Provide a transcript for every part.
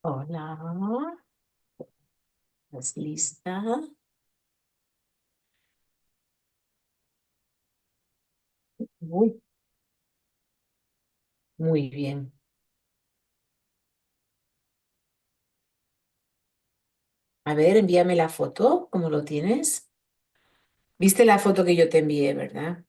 Hola, ¿estás lista? Uy, muy bien. A ver, envíame la foto, ¿cómo lo tienes? ¿Viste la foto que yo te envié, verdad?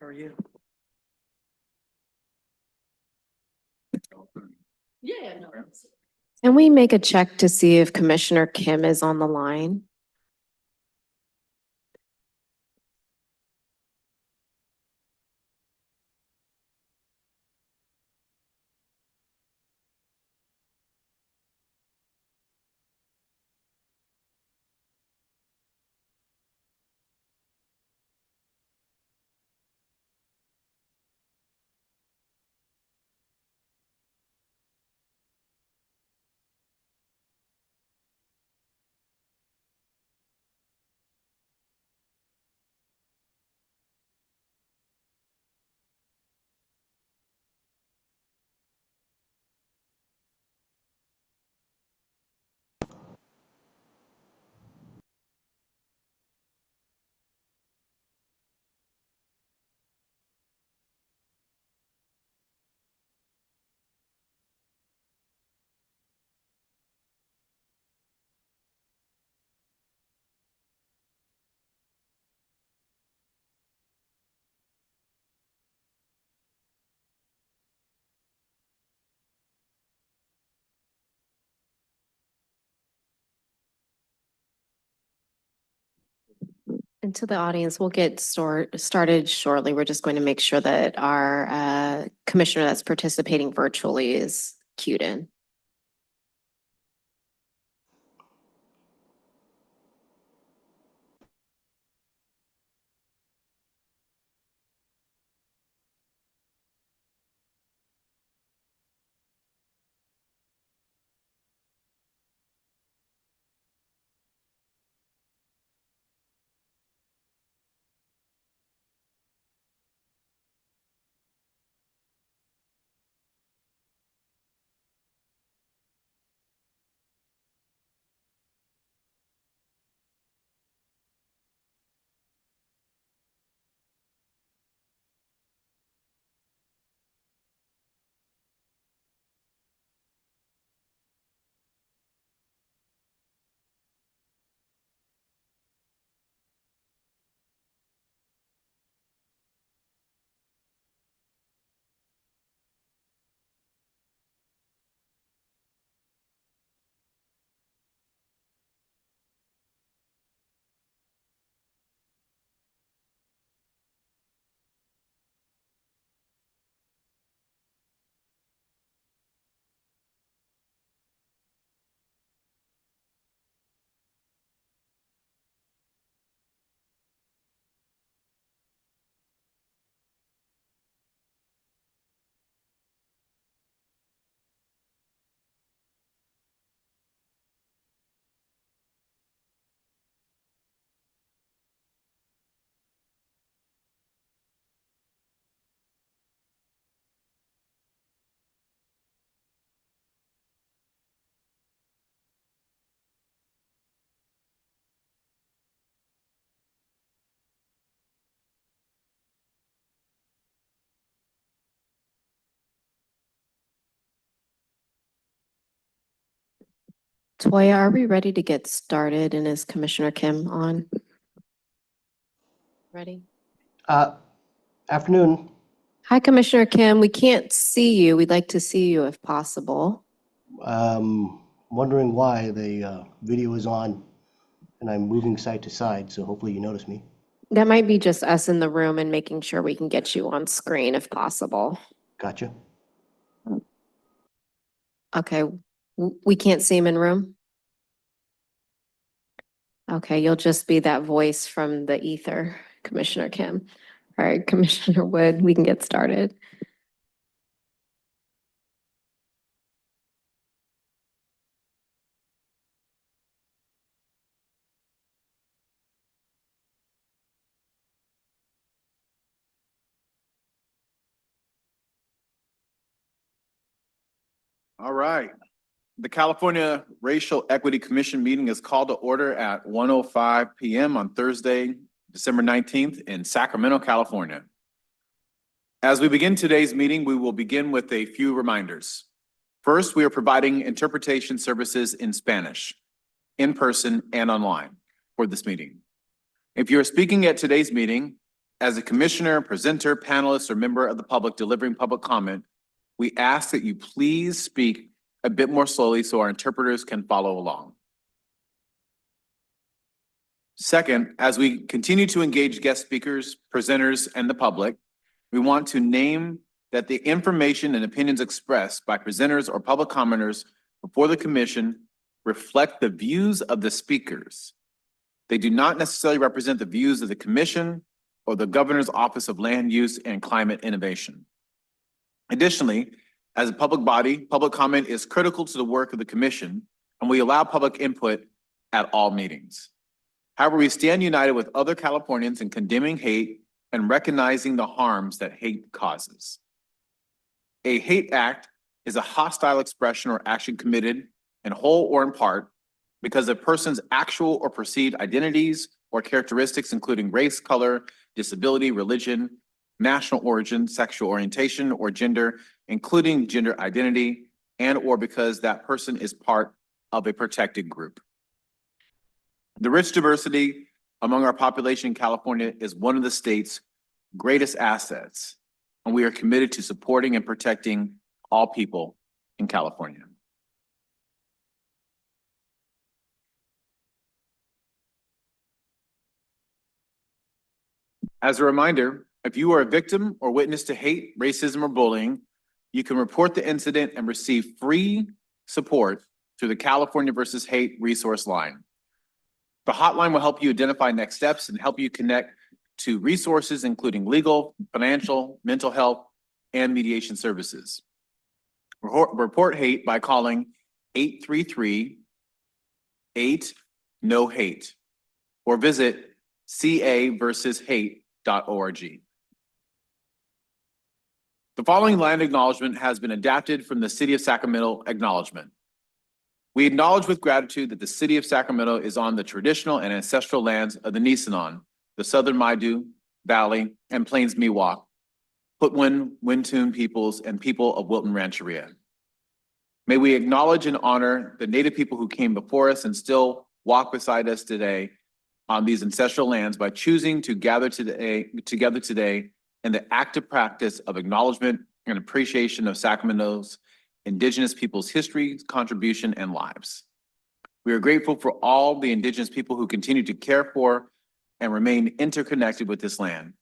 How are you? Can we make a check to see if Commissioner Kim is on the line? And to the audience, we'll get started shortly. We're just going to make sure that our commissioner that's participating virtually is queued in. Toya, are we ready to get started? And is Commissioner Kim on? Ready? Afternoon. Hi, Commissioner Kim. We can't see you. We'd like to see you if possible. Wondering why the video is on and I'm moving side to side, so hopefully you notice me. That might be just us in the room and making sure we can get you on screen if possible. Gotcha. Okay, we can't see him in room? Okay, you'll just be that voice from the ether, Commissioner Kim. All right, Commissioner Wood, we can get started. All right. The California Racial Equity Commission meeting is called to order at 1:05 p.m. on Thursday, December 19th in Sacramento, California. As we begin today's meeting, we will begin with a few reminders. First, we are providing interpretation services in Spanish, in person and online for this meeting. If you are speaking at today's meeting as a commissioner, presenter, panelist, or member of the public delivering public comment, we ask that you please speak a bit more slowly so our interpreters can follow along. Second, as we continue to engage guest speakers, presenters, and the public, we want to name that the information and opinions expressed by presenters or public commenters before the commission reflect the views of the speakers. They do not necessarily represent the views of the commission or the Governor's Office of Land Use and Climate Innovation. Additionally, as a public body, public comment is critical to the work of the commission, and we allow public input at all meetings. However, we stand united with other Californians in condemning hate and recognizing the harms that hate causes. A hate act is a hostile expression or action committed in whole or in part because a person's actual or perceived identities or characteristics, including race, color, disability, religion, national origin, sexual orientation, or gender, including gender identity, and or because that person is part of a protected group. The rich diversity among our population in California is one of the state's greatest assets, and we are committed to supporting and protecting all people in California. As a reminder, if you are a victim or witness to hate, racism, or bullying, you can report the incident and receive free support through the California versus Hate resource line. The hotline will help you identify next steps and help you connect to resources including legal, financial, mental health, and mediation services. Report hate by calling 833-8-NO-HATE or visit caversushate.org. The following land acknowledgement has been adapted from the City of Sacramento Acknowledgement. We acknowledge with gratitude that the City of Sacramento is on the traditional and ancestral lands of the Nisenan, the Southern Maidu, Valley, and Plains Miwok, Putwin, Wintun peoples, and people of Wilton Rancheria. May we acknowledge and honor the Native people who came before us and still walk beside us today on these ancestral lands by choosing to gather together today in the active practice of acknowledgement and appreciation of Sacramento's Indigenous people's history, contribution, and lives. We are grateful for all the Indigenous people who continue to care for and remain interconnected with this land.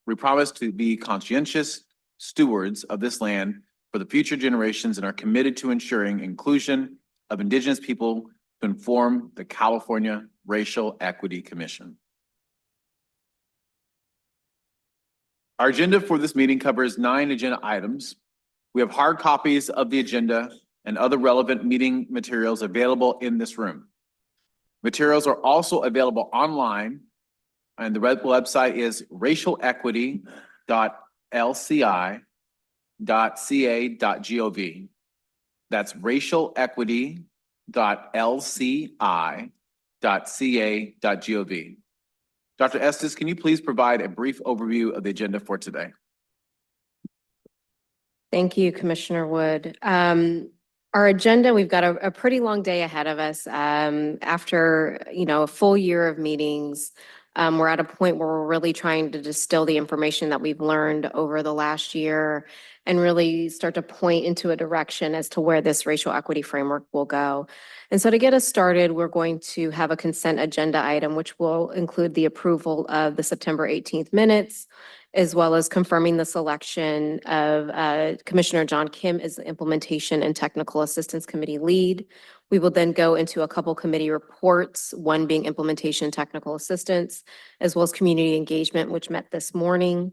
We promise to be conscientious stewards of this land for the future generations and are committed to ensuring inclusion of Indigenous people to inform the California Racial Equity Commission. Our agenda for this meeting covers 9 agenda items. We have hard copies of the agenda and other relevant meeting materials available in this room. Materials are also available online, and the website is racialequity.lci.ca.gov. That's racialequity.lci.ca.gov. Dr. Estes, can you please provide a brief overview of the agenda for today? Thank you, Commissioner Wood. Our agenda, we've got a pretty long day ahead of us. After, a full year of meetings, we're at a point where we're really trying to distill the information that we've learned over the last year and really start to point into a direction as to where this racial equity framework will go. And so to get us started, we're going to have a consent agenda item, which will include the approval of the September 18th minutes, as well as confirming the selection of Commissioner John Kim as the Implementation and Technical Assistance Committee lead. We will then go into a couple committee reports, one being Implementation and Technical Assistance, as well as Community Engagement, which met this morning.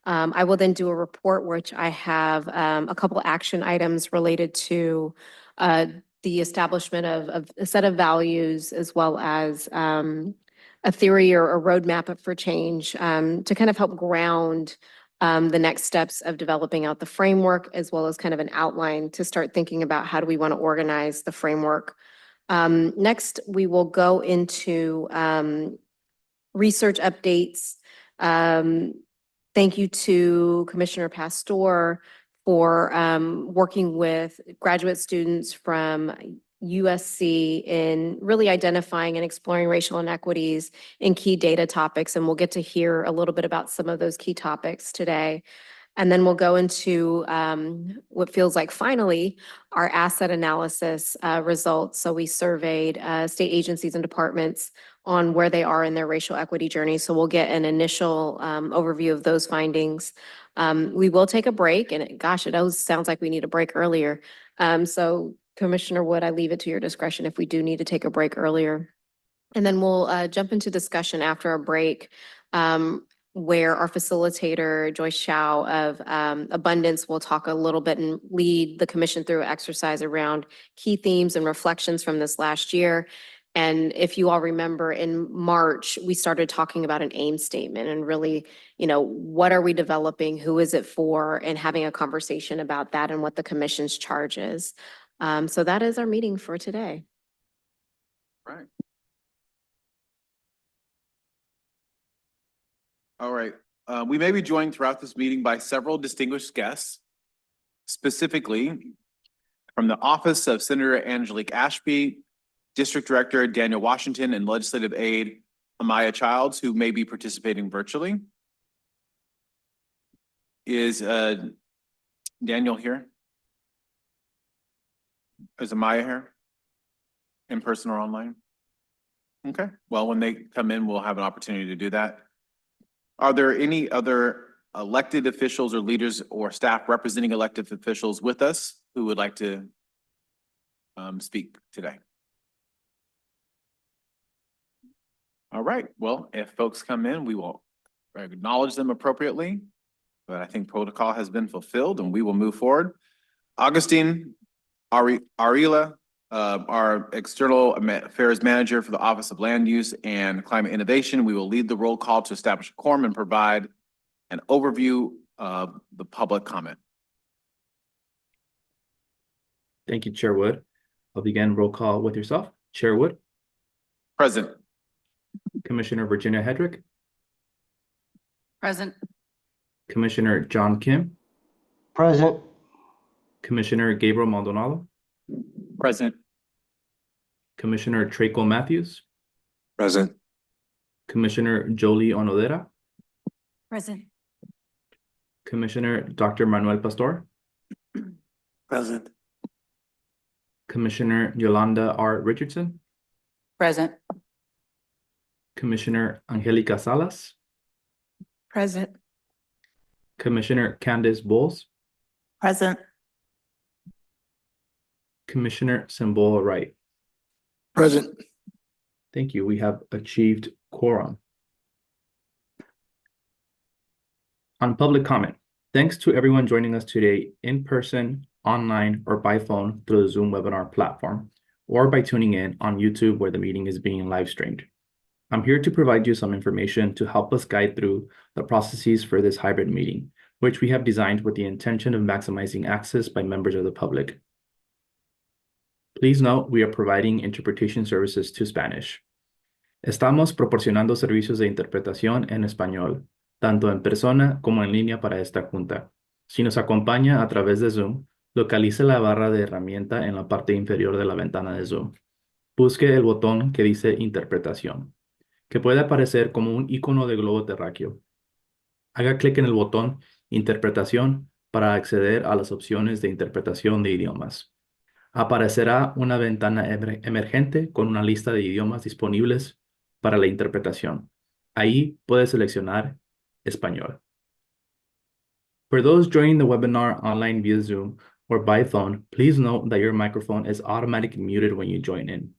I will then do a report which I have a couple action items related to the establishment of a set of values, as well as a theory or a roadmap for change to kind of help ground the next steps of developing out the framework, as well as kind of an outline to start thinking about how do we want to organize the framework. Next, we will go into research updates. Thank you to Commissioner Pastor for working with graduate students from USC in really identifying and exploring racial inequities in key data topics. And we'll get to hear a little bit about some of those key topics today. And then we'll go into what feels like finally our asset analysis results. So we surveyed state agencies and departments on where they are in their racial equity journey. So we'll get an initial overview of those findings. We will take a break, and gosh, it always sounds like we need a break earlier. So Commissioner Wood, I leave it to your discretion if we do need to take a break earlier. And then we'll jump into discussion after a break where our facilitator, Joyce Chow of Abundance, will talk a little bit and lead the commission through an exercise around key themes and reflections from this last year. And if you all remember, in March, we started talking about an aim statement and really, what are we developing? Who is it for? And having a conversation about that and what the commission's charge is. So that is our meeting for today. Right. All right. We may be joined throughout this meeting by several distinguished guests, specifically from the office of Senator Angelique Ashby, District Director Daniel Washington, and Legislative Aide Amaya Childs, who may be participating virtually. Is Daniel here? Is Amaya here? In person or online? Okay, well, when they come in, we'll have an opportunity to do that. Are there any other elected officials or leaders or staff representing elected officials with us who would like to speak today? All right, well, if folks come in, we will acknowledge them appropriately, but I think protocol has been fulfilled and we will move forward. Augustine Arila, our External Affairs Manager for the Office of Land Use and Climate Innovation, we will lead the roll call to establish a quorum and provide an overview of the public comment. Thank you, Chair Wood. I'll begin roll call with yourself. Chair Wood, Present. Commissioner Virginia Hedrick, Present. Commissioner John Kim, Present. Commissioner Gabriel Maldonado, Present. Commissioner Traco Matthews, Present. Commissioner Jolie Onodera, Present. Commissioner Dr. Manuel Pastor, Present. Commissioner Yolanda R. Richardson, Present. Commissioner Angelica Salas, Present. Commissioner Candace Bowles, Present. Commissioner Simbola Wright. Present. Thank you. We have achieved quorum. On public comment, thanks to everyone joining us today in person, online, or by phone through the Zoom webinar platform, or by tuning in on YouTube where the meeting is being live streamed. I'm here to provide you some information to help us guide through the processes for this hybrid meeting, which we have designed with the intention of maximizing access by members of the public. Please note, we are providing interpretation services to Spanish. Estamos proporcionando servicios de interpretación en español, tanto en persona como en línea para esta junta. Si nos acompaña a través de Zoom, localice la barra de herramienta en la parte inferior de la ventana de Zoom. Busque el botón que dice Interpretación, que puede aparecer como un icono de globo terráqueo. Haga clic en el botón Interpretación para acceder a las opciones de interpretación de idiomas. Aparecerá una ventana emergente con una lista de idiomas disponibles para la interpretación. Ahí puede seleccionar Español. For those joining the webinar online via Zoom or by phone, please note that your microphone is automatically muted when you join in.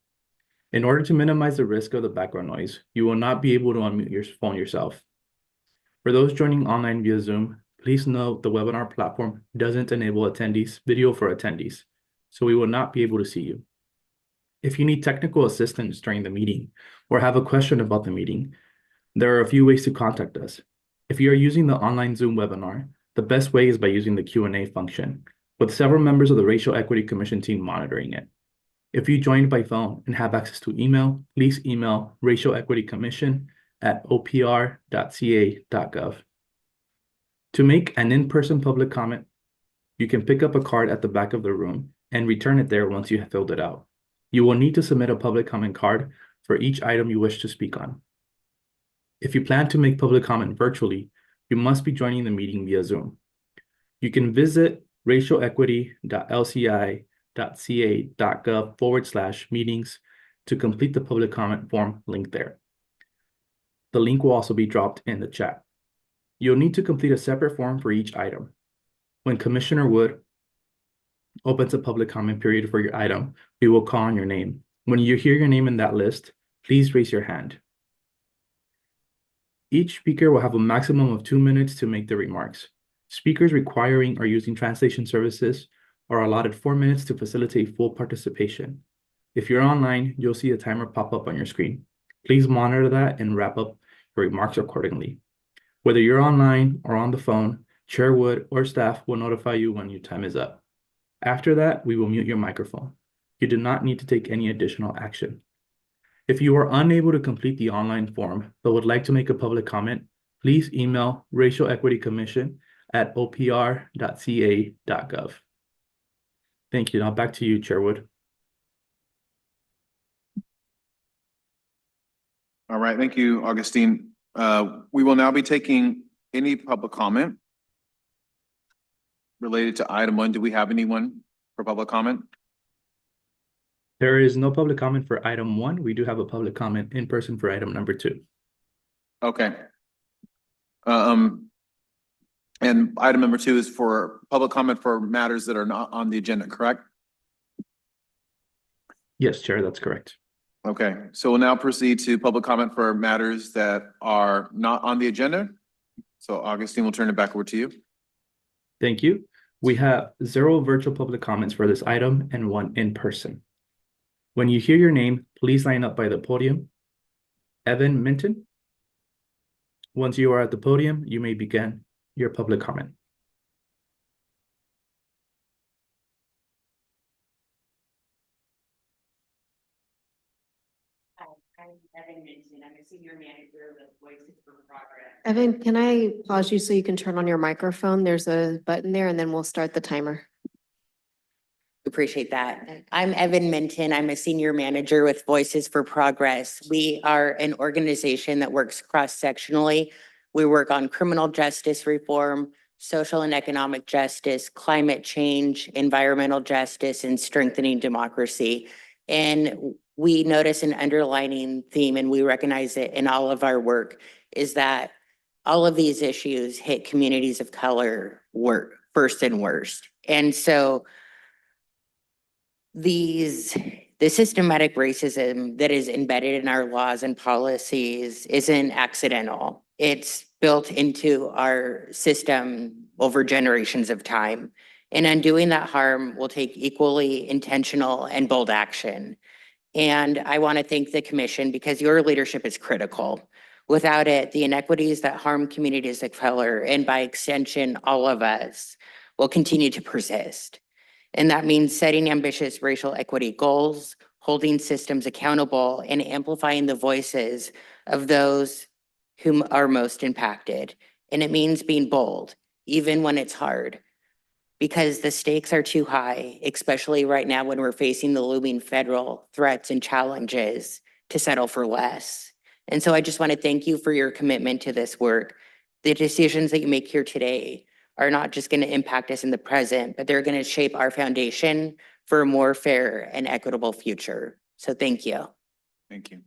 In order to minimize the risk of the background noise, you will not be able to unmute your phone yourself. For those joining online via Zoom, please note the webinar platform doesn't enable attendees video for attendees, so we will not be able to see you. If you need technical assistance during the meeting or have a question about the meeting, there are a few ways to contact us. If you are using the online Zoom webinar, the best way is by using the Q&A function, with several members of the Racial Equity Commission team monitoring it. If you joined by phone and have access to email, please email racialequitycommission@opr.ca.gov. To make an in-person public comment, you can pick up a card at the back of the room and return it there once you have filled it out. You will need to submit a public comment card for each item you wish to speak on. If you plan to make public comment virtually, you must be joining the meeting via Zoom. You can visit racialequity.lci.ca.gov/meetings to complete the public comment form linked there. The link will also be dropped in the chat. You'll need to complete a separate form for each item. When Commissioner Wood opens a public comment period for your item, we will call on your name. When you hear your name in that list, please raise your hand. Each speaker will have a maximum of 2 minutes to make their remarks. Speakers requiring or using translation services are allotted 4 minutes to facilitate full participation. If you're online, you'll see a timer pop up on your screen. Please monitor that and wrap up your remarks accordingly. Whether you're online or on the phone, Chair Wood or staff will notify you when your time is up. After that, we will mute your microphone. You do not need to take any additional action. If you are unable to complete the online form but would like to make a public comment, please email racialequitycommission@opr.ca.gov. Thank you. Now back to you, Chair Wood. All right, thank you, Augustine. We will now be taking any public comment related to item 1. Do we have anyone for public comment? There is no public comment for item 1. We do have a public comment in person for item number 2. Okay. And item number 2 is for public comment for matters that are not on the agenda, correct? Yes, Chair, that's correct. Okay, so we'll now proceed to public comment for matters that are not on the agenda. So Augustine, we'll turn it back over to you. Thank you. We have 0 virtual public comments for this item and 1 in person. When you hear your name, please line up by the podium. Evan Minton. Once you are at the podium, you may begin your public comment. I'm Evan Minton. I'm a senior manager with Voices for Progress. Evan, can I pause you so you can turn on your microphone? There's a button there and then we'll start the timer. Appreciate that. I'm Evan Minton. I'm a senior manager with Voices for Progress. We are an organization that works cross-sectionally. We work on criminal justice reform, social and economic justice, climate change, environmental justice, and strengthening democracy. And we notice an underlining theme, and we recognize it in all of our work, is that all of these issues hit communities of color first and worst. And so the systematic racism that is embedded in our laws and policies isn't accidental. It's built into our system over generations of time. And undoing that harm will take equally intentional and bold action. And I want to thank the commission because your leadership is critical. Without it, the inequities that harm communities of color, and by extension, all of us, will continue to persist. And that means setting ambitious racial equity goals, holding systems accountable, and amplifying the voices of those whom are most impacted. And it means being bold, even when it's hard, because the stakes are too high, especially right now when we're facing the looming federal threats and challenges to settle for less. And so I just want to thank you for your commitment to this work. The decisions that you make here today are not just going to impact us in the present, but they're going to shape our foundation for a more fair and equitable future. So thank you. Thank you.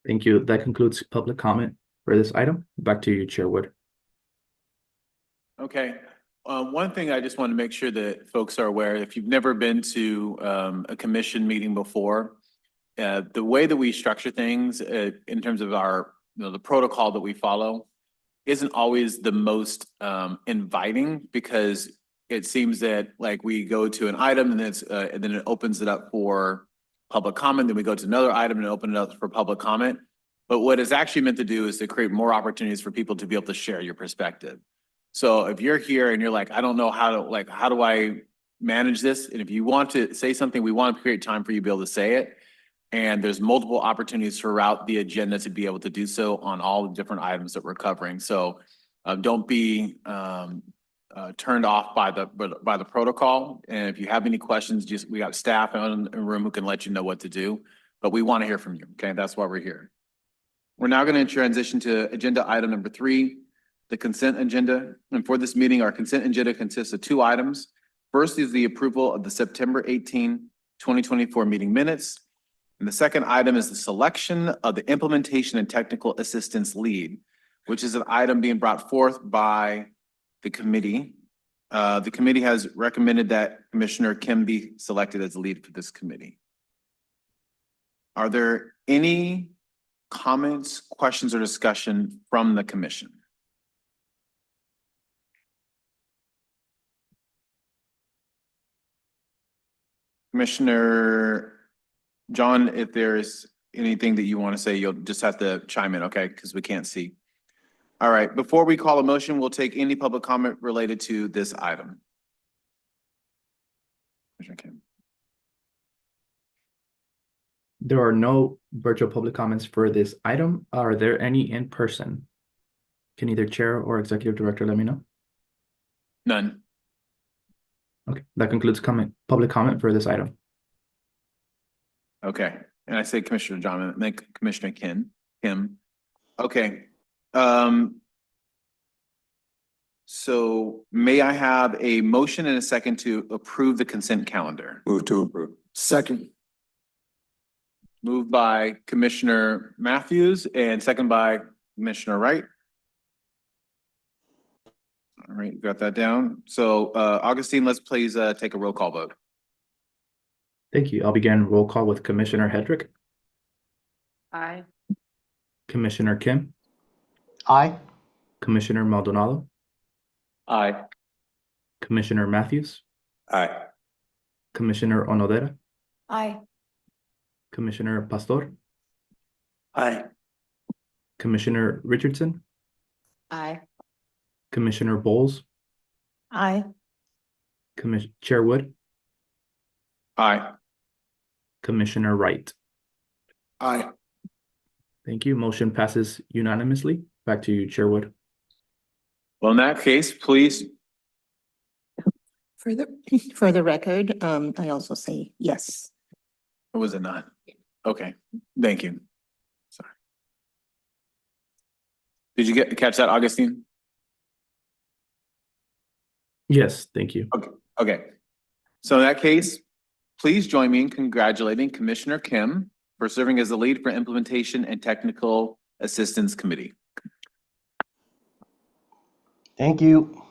Thank you. That concludes public comment for this item. Back to you, Chair Wood. Okay. One thing I just want to make sure that folks are aware, if you've never been to a commission meeting before, the way that we structure things in terms of our, the protocol that we follow isn't always the most inviting, because it seems that like we go to an item and then it opens it up for public comment. Then we go to another item and open it up for public comment. But what it's actually meant to do is to create more opportunities for people to be able to share your perspective. So if you're here and you're like, I don't know how do I manage this? And if you want to say something, we want to create time for you to be able to say it. And there's multiple opportunities throughout the agenda to be able to do so on all the different items that we're covering. So don't be turned off by the protocol. And if you have any questions, we got staff in the room who can let you know what to do. But we want to hear from you. Okay, that's why we're here. We're now going to transition to agenda item number 3, the consent agenda. And for this meeting, our consent agenda consists of 2 items. First is the approval of the September 18, 2024 meeting minutes. And the second item is the selection of the implementation and technical assistance lead, which is an item being brought forth by the committee. The committee has recommended that Commissioner Kim be selected as the lead for this committee. Are there any comments, questions, or discussion from the commission? Commissioner John, if there's anything that you want to say, you'll just have to chime in, okay? Because we can't see. All right, before we call a motion, we'll take any public comment related to this item. Commissioner Kim. There are no virtual public comments for this item. Are there any in person? Can either chair or executive director let me know? None. Okay, that concludes public comment for this item. Okay, and I say Commissioner John and then Commissioner Kim. Okay. So may I have a motion and a second to approve the consent calendar? Move to approve. Second. Moved by Commissioner Matthews and second by Commissioner Wright. All right, got that down. So Augustine, let's please take a roll call vote. Thank you. I'll begin roll call with Commissioner Hedrick, Aye. Commissioner Kim, Aye. Commissioner Maldonado, Aye. Commissioner Matthews, Aye. Commissioner Onodera, Aye. Commissioner Pastor, Aye. Commissioner Richardson, Aye. Commissioner Bowles, Aye. Chair Wood, Aye. Commissioner Wright. Aye. Thank you. Motion passes unanimously. Back to you, Chair Wood. Well, in that case, please. For the record, I also say yes. Or was it not? Okay, thank you. Sorry. Did you catch that, Augustine? Yes, thank you. Okay. So in that case, please join me in congratulating Commissioner Kim for serving as the lead for Implementation and Technical Assistance Committee. Thank you.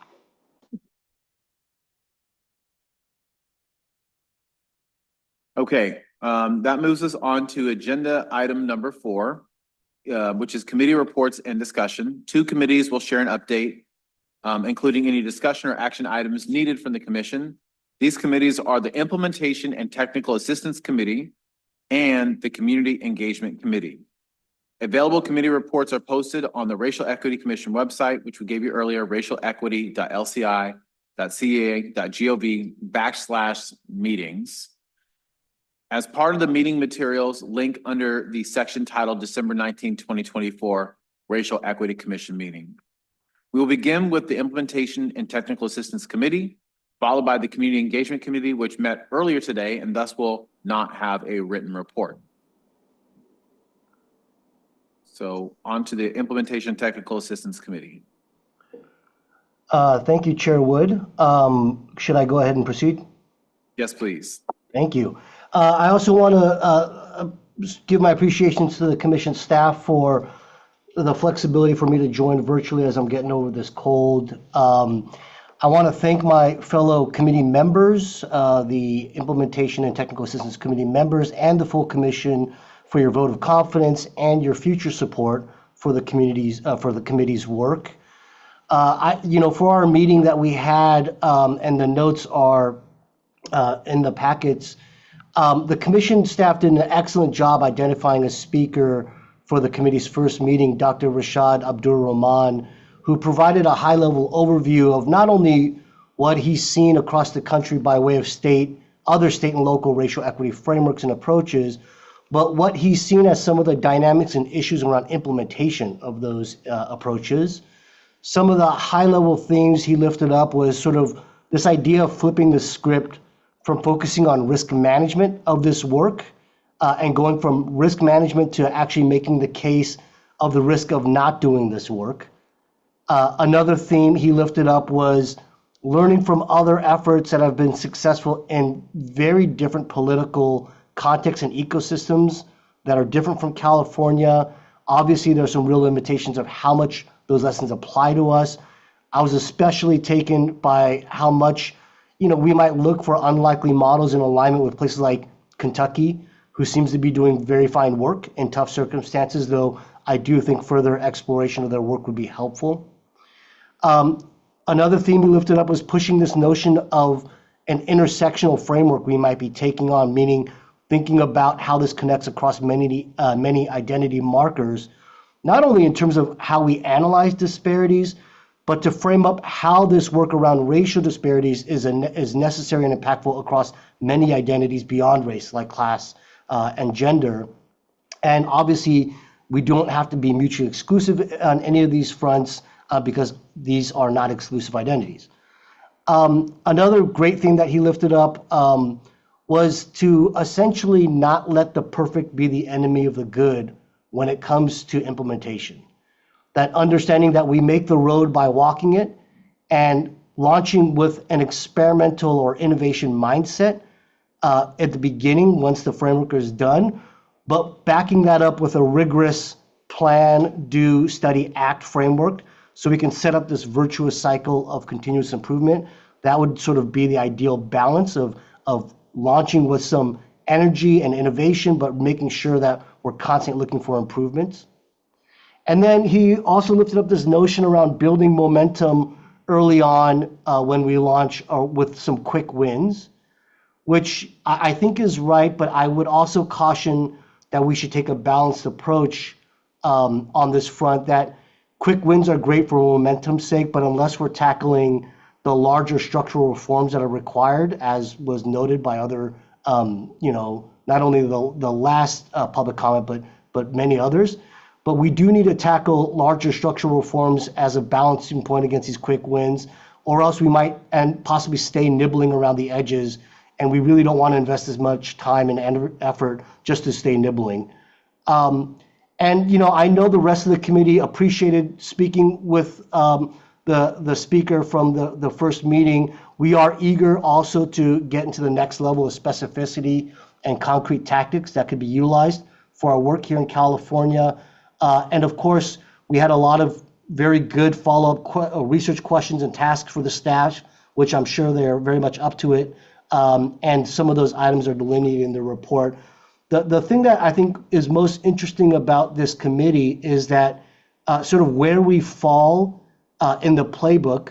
Okay, that moves us on to agenda item number 4, which is committee reports and discussion. 2 committees will share an update, including any discussion or action items needed from the commission. These committees are the Implementation and Technical Assistance Committee and the Community Engagement Committee. Available committee reports are posted on the Racial Equity Commission website, which we gave you earlier, racialequity.lci.gov/meetings. As part of the meeting materials, link under the section titled December 19, 2024 Racial Equity Commission Meeting. We will begin with the Implementation and Technical Assistance Committee, followed by the Community Engagement Committee, which met earlier today and thus will not have a written report. So on to the Implementation and Technical Assistance Committee. Thank you, Chair Wood. Should I go ahead and proceed? Yes, please. Thank you. I also want to give my appreciation to the commission staff for the flexibility for me to join virtually as I'm getting over this cold. I want to thank my fellow committee members, the Implementation and Technical Assistance Committee members, and the full commission for your vote of confidence and your future support for the committee's work. For our meeting that we had, and the notes are in the packets. The commission staff did an excellent job identifying a speaker for the committee's first meeting, Dr. Rashad Abdur Rahman, who provided a high-level overview of not only what he's seen across the country by way of other state and local racial equity frameworks and approaches, but what he's seen as some of the dynamics and issues around implementation of those approaches. Some of the high-level themes he lifted up was sort of this idea of flipping the script from focusing on risk management of this work and going from risk management to actually making the case of the risk of not doing this work. Another theme he lifted up was learning from other efforts that have been successful in very different political contexts and ecosystems that are different from California. Obviously, there's some real limitations of how much those lessons apply to us. I was especially taken by how much, we might look for unlikely models in alignment with places like Kentucky, who seems to be doing very fine work in tough circumstances, though I do think further exploration of their work would be helpful. Another theme we lifted up was pushing this notion of an intersectional framework we might be taking on, meaning thinking about how this connects across many identity markers, not only in terms of how we analyze disparities, but to frame up how this work around racial disparities is necessary and impactful across many identities beyond race, like class and gender. And obviously, we don't have to be mutually exclusive on any of these fronts because these are not exclusive identities. Another great thing that he lifted up was to essentially not let the perfect be the enemy of the good when it comes to implementation. That understanding that we make the road by walking it and launching with an experimental or innovation mindset at the beginning, once the framework is done, but backing that up with a rigorous plan, do, study, act framework so we can set up this virtuous cycle of continuous improvement. That would sort of be the ideal balance of launching with some energy and innovation, but making sure that we're constantly looking for improvements. And then he also lifted up this notion around building momentum early on when we launch with some quick wins, which I think is right, but I would also caution that we should take a balanced approach on this front, that quick wins are great for momentum's sake, but unless we're tackling the larger structural reforms that are required, as was noted by other, not only the last public comment, but many others. But we do need to tackle larger structural reforms as a balancing point against these quick wins, or else we might and possibly stay nibbling around the edges, and we really don't want to invest as much time and effort just to stay nibbling. And I know the rest of the committee appreciated speaking with the speaker from the first meeting. We are eager also to get into the next level of specificity and concrete tactics that could be utilized for our work here in California. And of course, we had a lot of very good follow-up research questions and tasks for the staff, which I'm sure they're very much up to it. And some of those items are delineated in the report. The thing that I think is most interesting about this committee is that sort of where we fall in the playbook,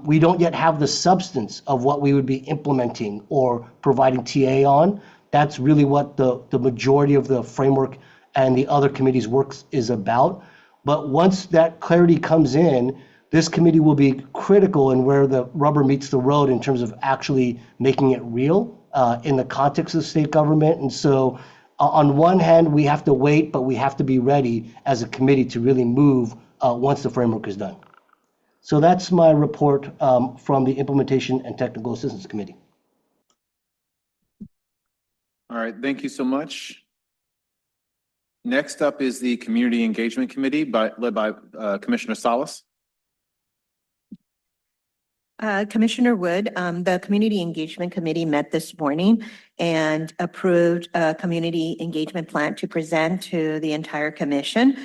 we don't yet have the substance of what we would be implementing or providing TA on. That's really what the majority of the framework and the other committees' work is about. But once that clarity comes in, this committee will be critical in where the rubber meets the road in terms of actually making it real in the context of state government. And so on one hand, we have to wait, but we have to be ready as a committee to really move once the framework is done. So that's my report from the Implementation and Technical Assistance Committee. All right, thank you so much. Next up is the Community Engagement Committee led by Commissioner Salas. Commissioner Wood, the Community Engagement Committee met this morning and approved a community engagement plan to present to the entire commission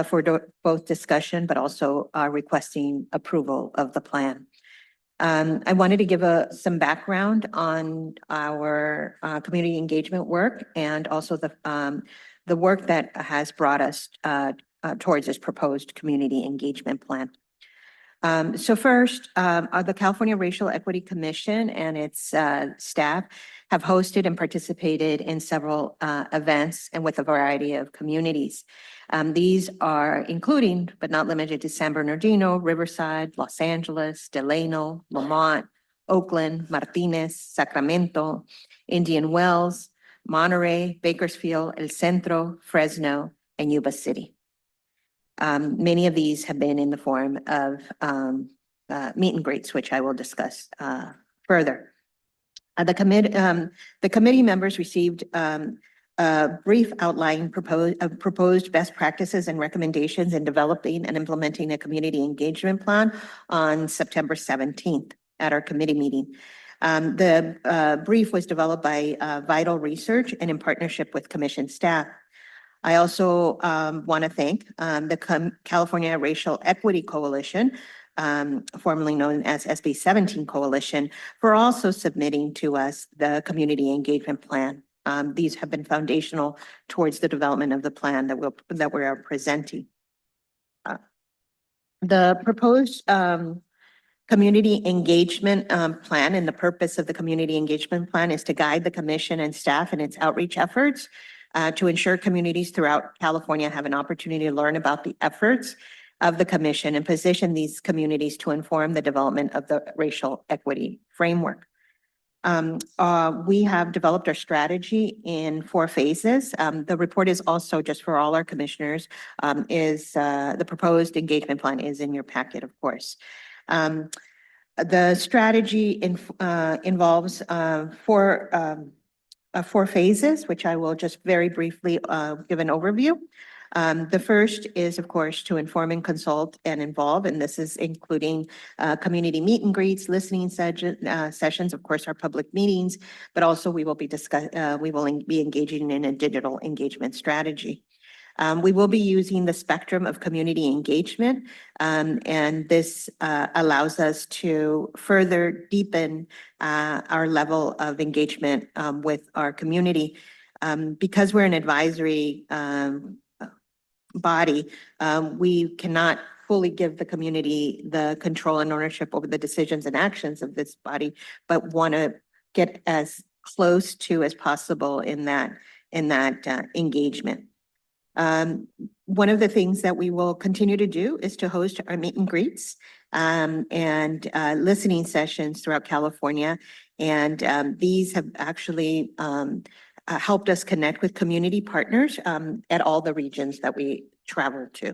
for both discussion, but also requesting approval of the plan. I wanted to give some background on our community engagement work and also the work that has brought us towards this proposed community engagement plan. So first, the California Racial Equity Commission and its staff have hosted and participated in several events and with a variety of communities. These are including, but not limited to, San Bernardino, Riverside, Los Angeles, Delano, Lamont, Oakland, Martinez, Sacramento, Indian Wells, Monterey, Bakersfield, El Centro, Fresno, and Yuba City. Many of these have been in the form of meet and greets, which I will discuss further. The committee members received a brief outline proposed best practices and recommendations in developing and implementing a community engagement plan on September 17th at our committee meeting. The brief was developed by Vital Research and in partnership with commission staff. I also want to thank the California Racial Equity Coalition, formerly known as SB 17 Coalition, for also submitting to us the community engagement plan. These have been foundational towards the development of the plan that we are presenting. The proposed community engagement plan, and the purpose of the community engagement plan is to guide the commission and staff in its outreach efforts to ensure communities throughout California have an opportunity to learn about the efforts of the commission and position these communities to inform the development of the racial equity framework. We have developed our strategy in 4 phases. The report is also, just for all our commissioners, the proposed engagement plan is in your packet, of course. The strategy involves 4 phases, which I will just very briefly give an overview. The first is, of course, to inform and consult and involve, and this is including community meet and greets, listening sessions, of course, our public meetings, but also we will be engaging in a digital engagement strategy. We will be using the spectrum of community engagement, and this allows us to further deepen our level of engagement with our community. Because we're an advisory body, we cannot fully give the community the control and ownership over the decisions and actions of this body, but want to get as close to as possible in that engagement. One of the things that we will continue to do is to host our meet and greets and listening sessions throughout California. And these have actually helped us connect with community partners at all the regions that we travel to.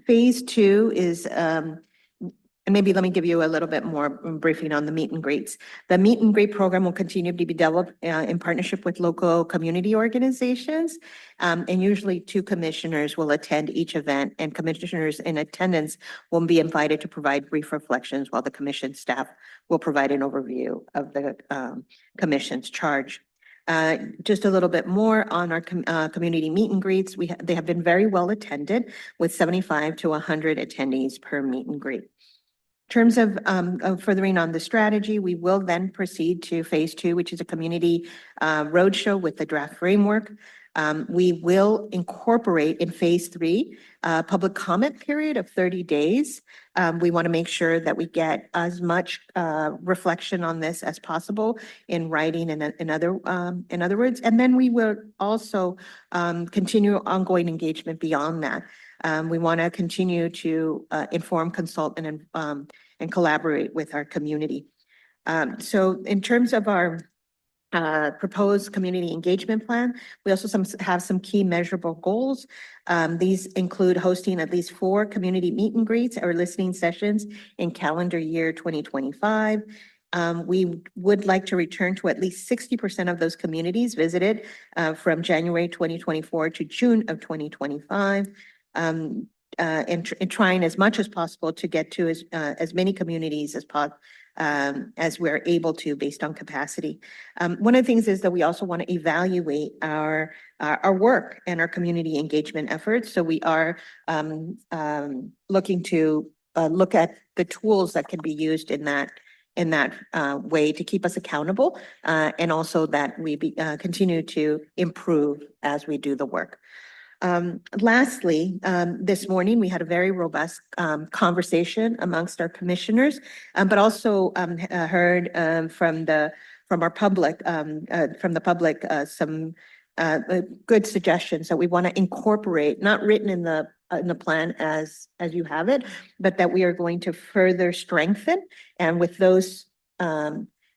Phase 2 is, and maybe let me give you a little bit more briefing on the meet and greets. The meet and greet program will continue to be developed in partnership with local community organizations. And usually 2 commissioners will attend each event, and commissioners in attendance will be invited to provide brief reflections while the commission staff will provide an overview of the commission's charge. Just a little bit more on our community meet and greets. They have been very well attended with 75 to 100 attendees per meet and greet. In terms of furthering on the strategy, we will then proceed to phase 2, which is a community roadshow with the draft framework. We will incorporate in phase 3 a public comment period of 30 days. We want to make sure that we get as much reflection on this as possible in writing and in other words. And then we will also continue ongoing engagement beyond that. We want to continue to inform, consult, and collaborate with our community. So in terms of our proposed community engagement plan, we also have some key measurable goals. These include hosting at least 4 community meet and greets or listening sessions in calendar year 2025. We would like to return to at least 60% of those communities visited from January 2024 to June of 2025. And trying as much as possible to get to as many communities as we're able to based on capacity. One of the things is that we also want to evaluate our work and our community engagement efforts. So we are looking to look at the tools that can be used in that way to keep us accountable, and also that we continue to improve as we do the work. Lastly, this morning, we had a very robust conversation amongst our commissioners, but also heard from our public, some good suggestions that we want to incorporate, not written in the plan as you have it, but that we are going to further strengthen. And with those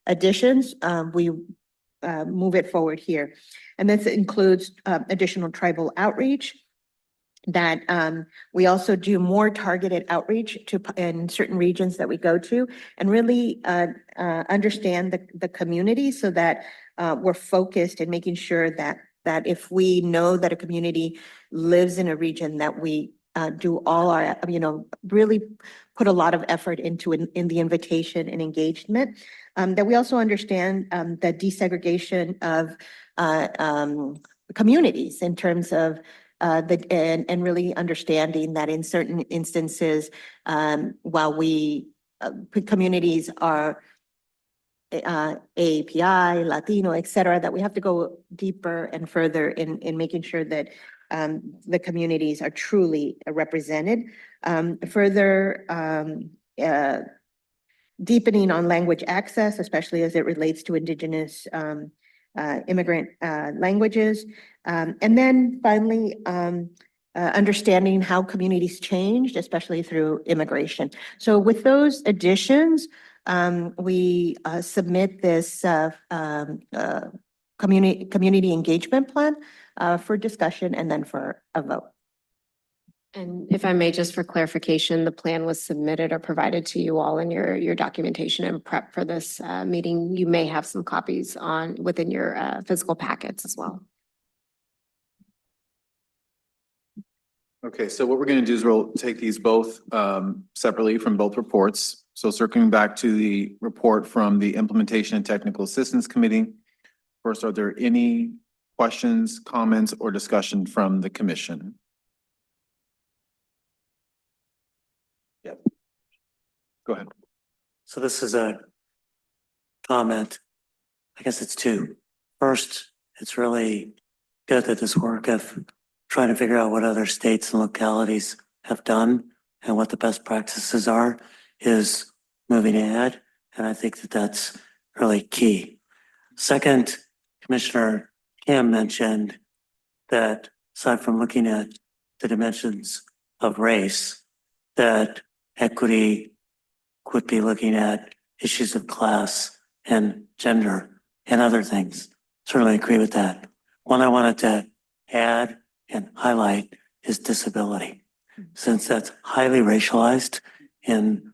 additions, we move it forward here. And this includes additional tribal outreach, that we also do more targeted outreach in certain regions that we go to, and really understand the community so that we're focused in making sure that if we know that a community lives in a region, that we do all our, really put a lot of effort into in the invitation and engagement. That we also understand the desegregation of communities in terms of and really understanding that in certain instances, while communities are API, Latino, et cetera, that we have to go deeper and further in making sure that the communities are truly represented. Further deepening on language access, especially as it relates to Indigenous immigrant languages. And then finally, understanding how communities changed, especially through immigration. So with those additions, we submit this community engagement plan for discussion and then for a vote. And if I may, just for clarification, the plan was submitted or provided to you all in your documentation and prep for this meeting. You may have some copies within your physical packets as well. Okay, so what we're going to do is we'll take these both separately from both reports. So circling back to the report from the Implementation and Technical Assistance Committee. First, are there any questions, comments, or discussion from the commission? Yep. Go ahead. So this is a comment. I guess it's two. First, it's really good that this work of trying to figure out what other states and localities have done and what the best practices are is moving ahead. And I think that that's really key. Second, Commissioner Kim mentioned that aside from looking at the dimensions of race, that equity would be looking at issues of class and gender and other things. Certainly agree with that. One I wanted to add and highlight is disability, since that's highly racialized in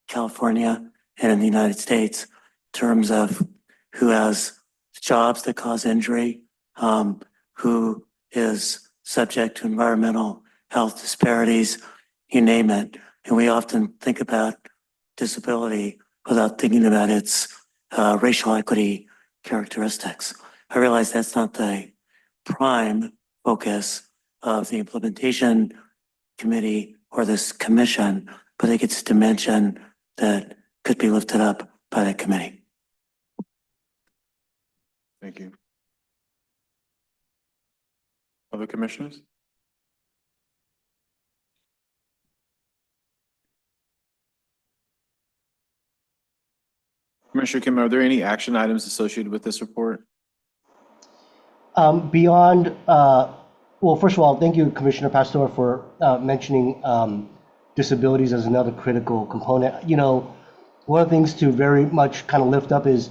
California and in the United States in terms of who has jobs that cause injury, who is subject to environmental health disparities, you name it. And we often think about disability without thinking about its racial equity characteristics. I realize that's not the prime focus of the implementation committee or this commission, but I think it's a dimension that could be lifted up by the committee. Thank you. Other commissioners? Commissioner Kim, are there any action items associated with this report? Beyond, well, first of all, thank you, Commissioner Pastor, for mentioning disabilities as another critical component. You know, one of the things to very much kind of lift up is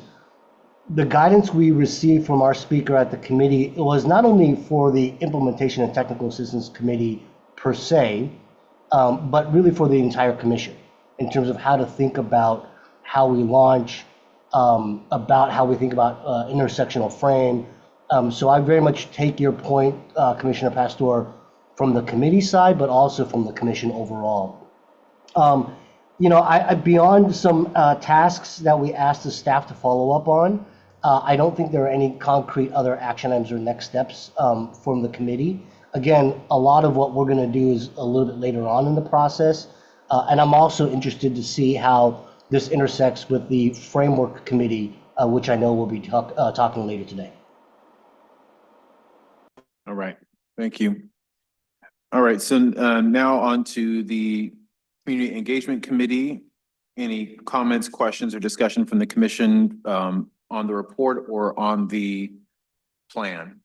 the guidance we received from our speaker at the committee. It was not only for the Implementation and Technical Assistance Committee per se, but really for the entire commission in terms of how to think about how we launch, about how we think about intersectional frame. So I very much take your point, Commissioner Pastor, from the committee side, but also from the commission overall. You know, I beyond some tasks that we asked the staff to follow up on, I don't think there are any concrete other action items or next steps from the committee. Again, a lot of what we're going to do is a little bit later on in the process. And I'm also interested to see how this intersects with the framework committee, which I know we'll be talking later today. All right, thank you. All right, so now on to the Community Engagement Committee. Any comments, questions, or discussion from the commission on the report or on the plan?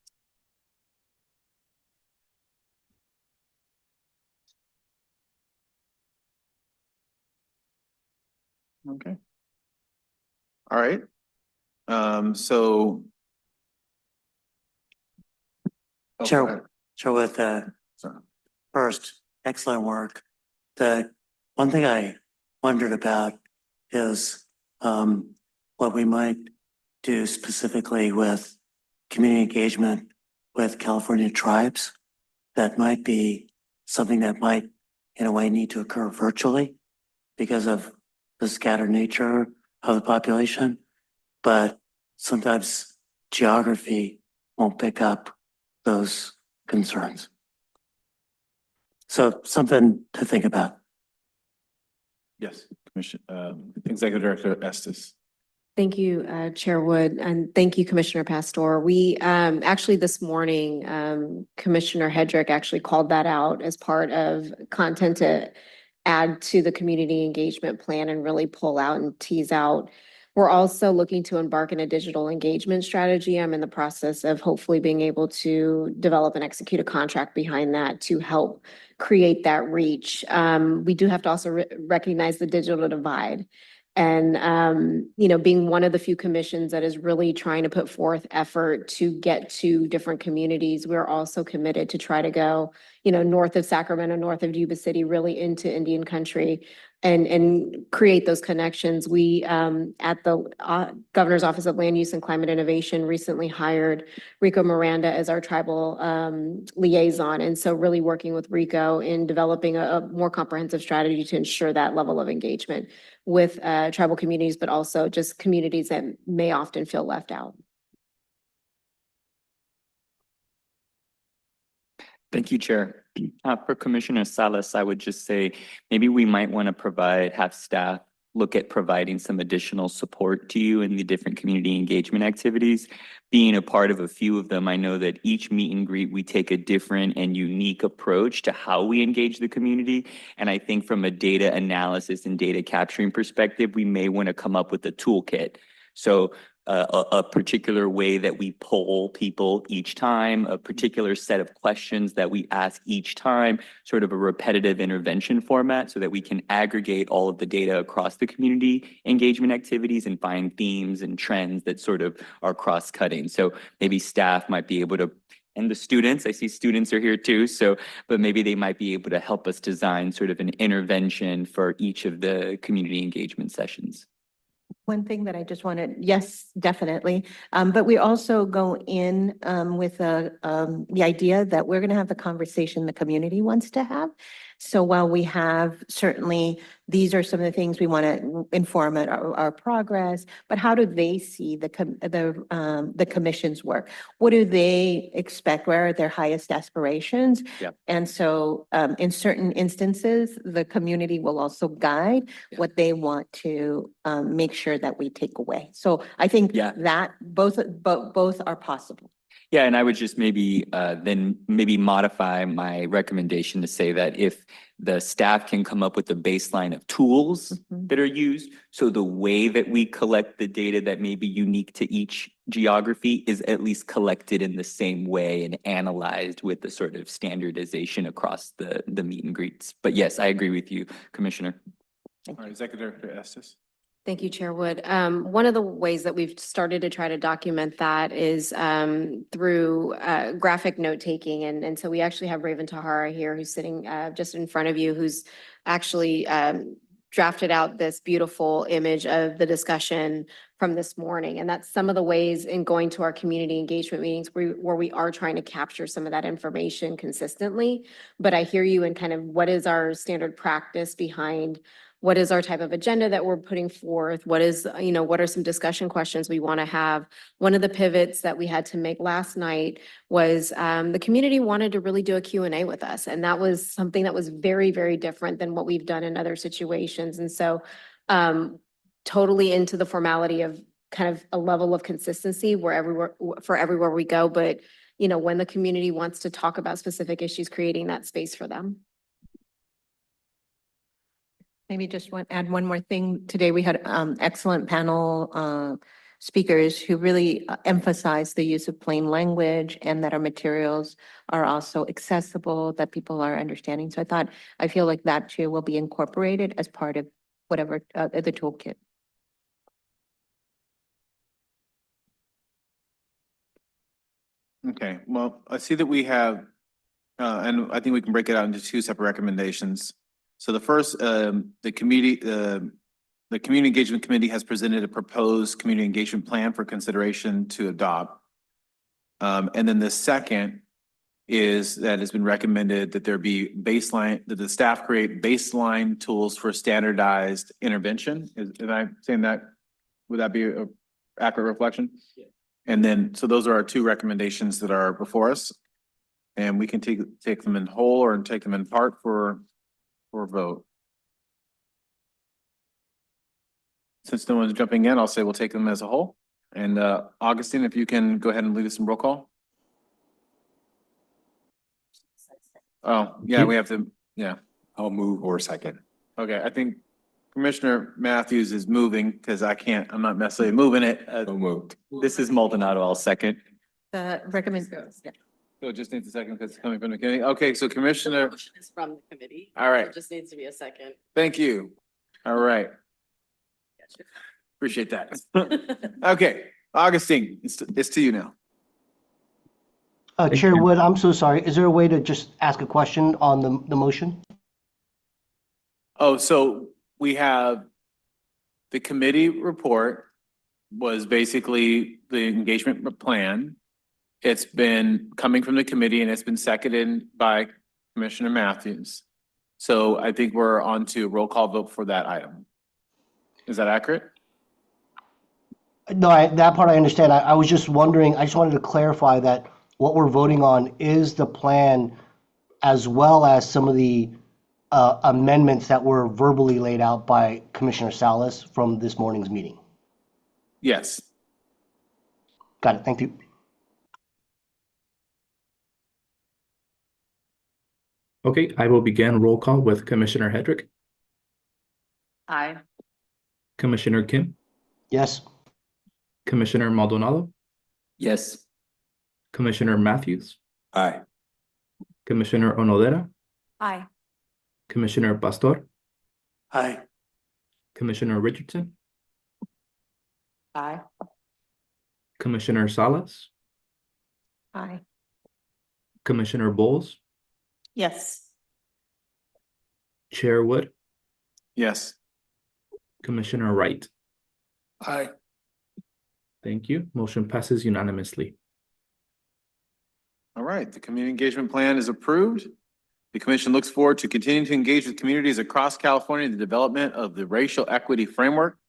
Okay. All right. So. Oh, go ahead. Sure, with Sorry. first, excellent work. The one thing I wondered about is what we might do specifically with community engagement with California tribes. That might be something that might, in a way, need to occur virtually because of the scattered nature of the population. But sometimes geography won't pick up those concerns. So something to think about. Yes, Executive Director Estes. Thank you, Chair Wood, and thank you, Commissioner Pastor. We actually this morning, Commissioner Hedrick actually called that out as part of content to add to the community engagement plan and really pull out and tease out. We're also looking to embark in a digital engagement strategy. I'm in the process of hopefully being able to develop and execute a contract behind that to help create that reach. We do have to also recognize the digital divide. And, you know, being one of the few commissions that is really trying to put forth effort to get to different communities, we're also committed to try to go, north of Sacramento, north of Yuba City, really into Indian country and create those connections. We, at the Governor's Office of Land Use and Climate Innovation, recently hired Rico Miranda as our tribal liaison. And so really working with Rico in developing a more comprehensive strategy to ensure that level of engagement with tribal communities, but also just communities that may often feel left out. Thank you, Chair. For Commissioner Salas, I would just say maybe we might want to have staff look at providing some additional support to you in the different community engagement activities. Being a part of a few of them, I know that each meet and greet, we take a different and unique approach to how we engage the community. And I think from a data analysis and data capturing perspective, we may want to come up with a toolkit. So a particular way that we poll people each time, a particular set of questions that we ask each time, sort of a repetitive intervention format so that we can aggregate all of the data across the community engagement activities and find themes and trends that sort of are cross-cutting. So maybe staff might be able to, and the students, I see students are here too, so, but maybe they might be able to help us design sort of an intervention for each of the community engagement sessions. One thing that I just wanted, yes, definitely. But we also go in with the idea that we're going to have the conversation the community wants to have. So while we have certainly, these are some of the things we want to inform our progress, but how do they see the commission's work? What do they expect? Where are their highest aspirations? Yep. And so in certain instances, the community will also guide what they want to make sure that we take away. So I think that both are possible. Yeah, and I would just maybe then maybe modify my recommendation to say that if the staff can come up with a baseline of tools that are used, so the way that we collect the data that may be unique to each geography is at least collected in the same way and analyzed with the sort of standardization across the meet and greets. But yes, I agree with you, Commissioner. All right, Executive Director Estes. Thank you, Chair Wood. One of the ways that we've started to try to document that is through graphic note taking. And so we actually have Raven Tahara here who's sitting just in front of you, who's actually drafted out this beautiful image of the discussion from this morning. And that's some of the ways in going to our community engagement meetings where we are trying to capture some of that information consistently. But I hear you in kind of what is our standard practice behind what is our type of agenda that we're putting forth? What is, what are some discussion questions we want to have? One of the pivots that we had to make last night was the community wanted to really do a Q&A with us. And that was something that was very, very different than what we've done in other situations. And so totally into the formality of kind of a level of consistency for everywhere we go. But, when the community wants to talk about specific issues, creating that space for them. Maybe just add one more thing. Today we had excellent panel speakers who really emphasized the use of plain language and that our materials are also accessible, that people are understanding. So I feel like that too will be incorporated as part of whatever the toolkit. Okay, well, I see that we have, and I think we can break it out into two separate recommendations. So the first, the community engagement committee has presented a proposed community engagement plan for consideration to adopt. And then the second is that it's been recommended that there be that the staff create baseline tools for standardized intervention. Am I saying that? Would that be an accurate reflection? Yeah. And then, so those are our two recommendations that are before us. And we can take them in whole or take them in part for vote. Since no one's jumping in, I'll say we'll take them as a whole. And Augustine, if you can go ahead and lead us in roll call. Oh, yeah, we have to, yeah. I'll move or second. Okay, I think Commissioner Matthews is moving because I'm not necessarily moving it. So moved. This is Maldonado, I'll second. The recommendation. So it just needs a second because it's coming from the committee. Okay, so Commissioner, Is from the committee. all right, It just needs to be a second. thank you. All right, appreciate that. Okay, Augustine, it's to you now. Thank Chair you. Wood, I'm so sorry. Is there a way to just ask a question on the motion? Oh, so we have the committee report was basically the engagement plan. It's been coming from the committee and it's been seconded by Commissioner Matthews. So I think we're on to roll call vote for that item. Is that accurate? No, that part I understand. I was just wondering, I just wanted to clarify that what we're voting on is the plan as well as some of the amendments that were verbally laid out by Commissioner Salas from this morning's meeting. Yes. Got it. Thank you. Okay, I will begin roll call with Commissioner Hedrick, Aye. Commissioner Kim, Yes. Commissioner Maldonado, Yes. Commissioner Matthews, Aye. Commissioner Onodera, Aye. Commissioner Pastor, Aye. Commissioner Richardson, Aye. Commissioner Salas, Aye. Commissioner Bowles, Yes. Chair Wood, Yes. Commissioner Wright. Aye. Thank you. Motion passes unanimously. All right, the community engagement plan is approved. The commission looks forward to continuing to engage with communities across California in the development of the racial equity framework.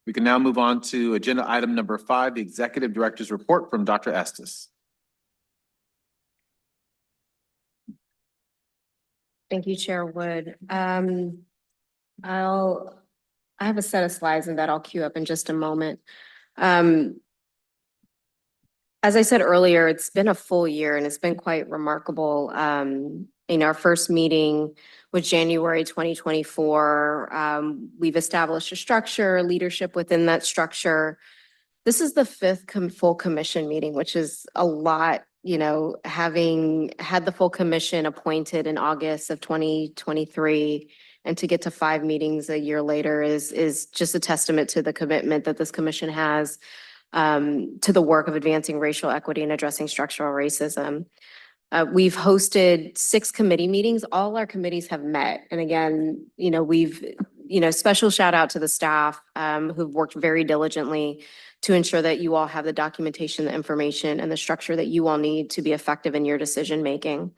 We can now move on to agenda item number 5, the executive director's report from Dr. Estes. Thank you, Chair Wood. I have a set of slides and that I'll queue up in just a moment. As I said earlier, it's been a full year and it's been quite remarkable. In our first meeting was January 2024. We've established a structure, leadership within that structure. This is the 5th full commission meeting, which is a lot, having had the full commission appointed in August of 2023. And to get to 5 meetings a year later is just a testament to the commitment that this commission has to the work of advancing racial equity and addressing structural racism. We've hosted 6 committee meetings. All our committees have met. And again, special shout out to the staff who've worked very diligently to ensure that you all have the documentation, the information, and the structure that you all need to be effective in your decision making.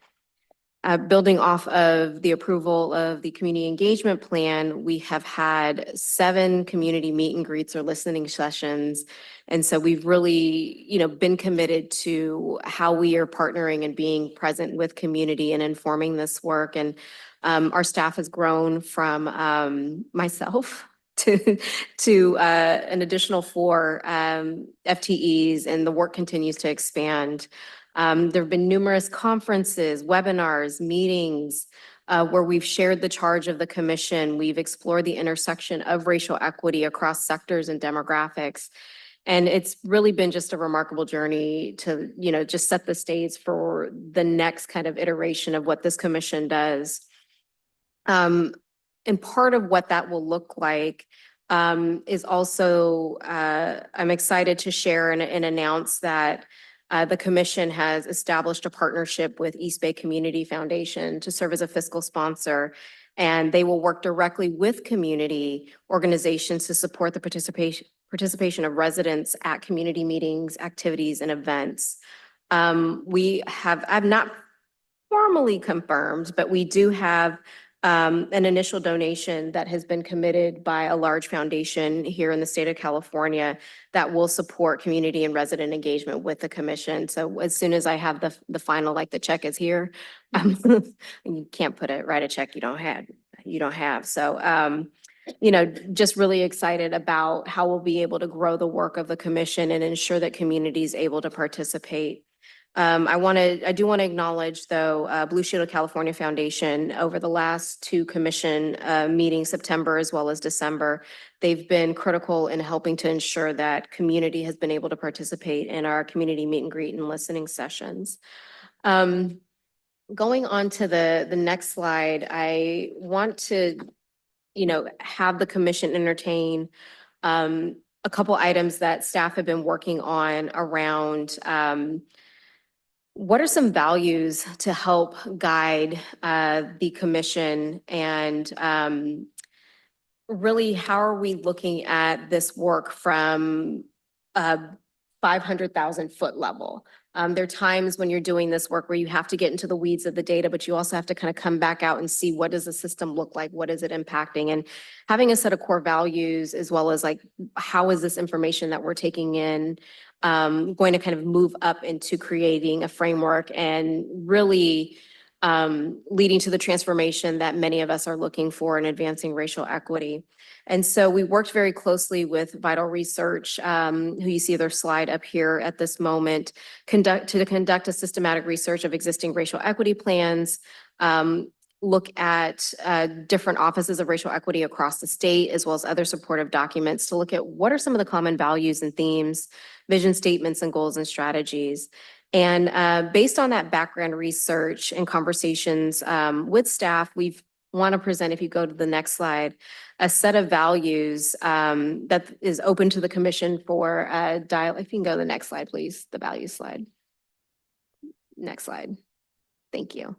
Building off of the approval of the community engagement plan, we have had 7 community meet and greets or listening sessions. And so we've really, been committed to how we are partnering and being present with community and informing this work. And our staff has grown from myself to an additional 4 FTEs, and the work continues to expand. There have been numerous conferences, webinars, meetings where we've shared the charge of the commission. We've explored the intersection of racial equity across sectors and demographics. And it's really been just a remarkable journey to, just set the stage for the next kind of iteration of what this commission does. And part of what that will look like is also, I'm excited to share and announce that the commission has established a partnership with East Bay Community Foundation to serve as a fiscal sponsor. And they will work directly with community organizations to support the participation of residents at community meetings, activities, and events. I've not formally confirmed, but we do have an initial donation that has been committed by a large foundation here in the state of California that will support community and resident engagement with the commission. So as soon as I have the final, like the check is here, you can't write a check you don't have. So, just really excited about how we'll be able to grow the work of the commission and ensure that community is able to participate. I do want to acknowledge, though, Blue Shield of California Foundation over the last 2 commission meetings, September as well as December. They've been critical in helping to ensure that community has been able to participate in our community meet and greet and listening sessions. Going on to the next slide, I want to, have the commission entertain a couple items that staff have been working on around what are some values to help guide the commission and really how are we looking at this work from a 500,000-foot level? There are times when you're doing this work where you have to get into the weeds of the data, but you also have to kind of come back out and see what does the system look like? What is it impacting? And having a set of core values as well as like, how is this information that we're taking in going to kind of move up into creating a framework and really leading to the transformation that many of us are looking for in advancing racial equity. And so we worked very closely with Vital Research, who you see their slide up here at this moment, to conduct a systematic research of existing racial equity plans, look at different offices of racial equity across the state, as well as other supportive documents to look at what are some of the common values and themes, vision statements and goals and strategies. And based on that background research and conversations with staff, we've want to present, if you go to the next slide, a set of values that is open to the commission for dialogue. If you can go to the next slide, please, the values slide. Next slide. Thank you.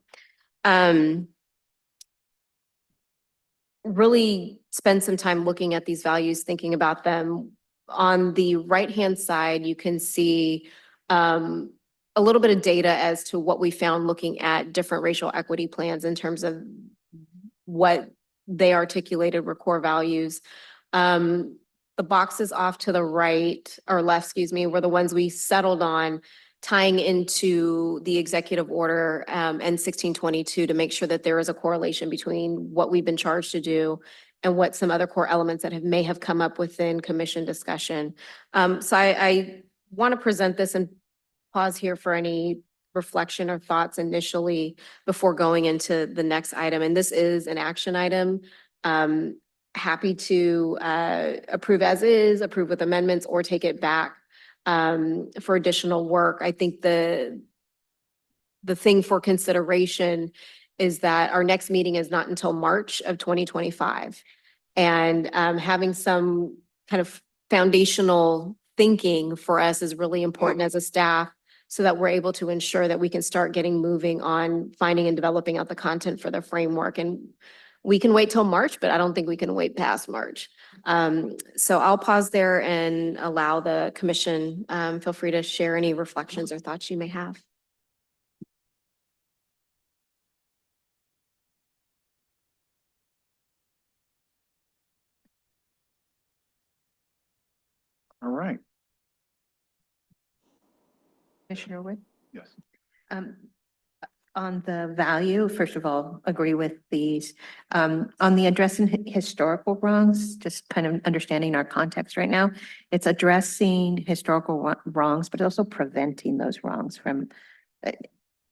Really spend some time looking at these values, thinking about them. On the right-hand side, you can see a little bit of data as to what we found looking at different racial equity plans in terms of what they articulated were core values. The boxes off to the right or left, excuse me, were the ones we settled on tying into the executive order and 1622 to make sure that there is a correlation between what we've been charged to do and what some other core elements that may have come up within commission discussion. So I want to present this and pause here for any reflection or thoughts initially before going into the next item. And this is an action item. Happy to approve as is, approve with amendments, or take it back for additional work. I think the thing for consideration is that our next meeting is not until March of 2025. And having some kind of foundational thinking for us is really important as a staff so that we're able to ensure that we can start getting moving on finding and developing out the content for the framework. And we can wait till March, but I don't think we can wait past March. So I'll pause there and allow the commission, feel free to share any reflections or thoughts you may have. All right. Commissioner Wood? Yes. On the value, first of all, agree with these. On the addressing historical wrongs, just kind of understanding our context right now, it's addressing historical wrongs, but also preventing those wrongs from,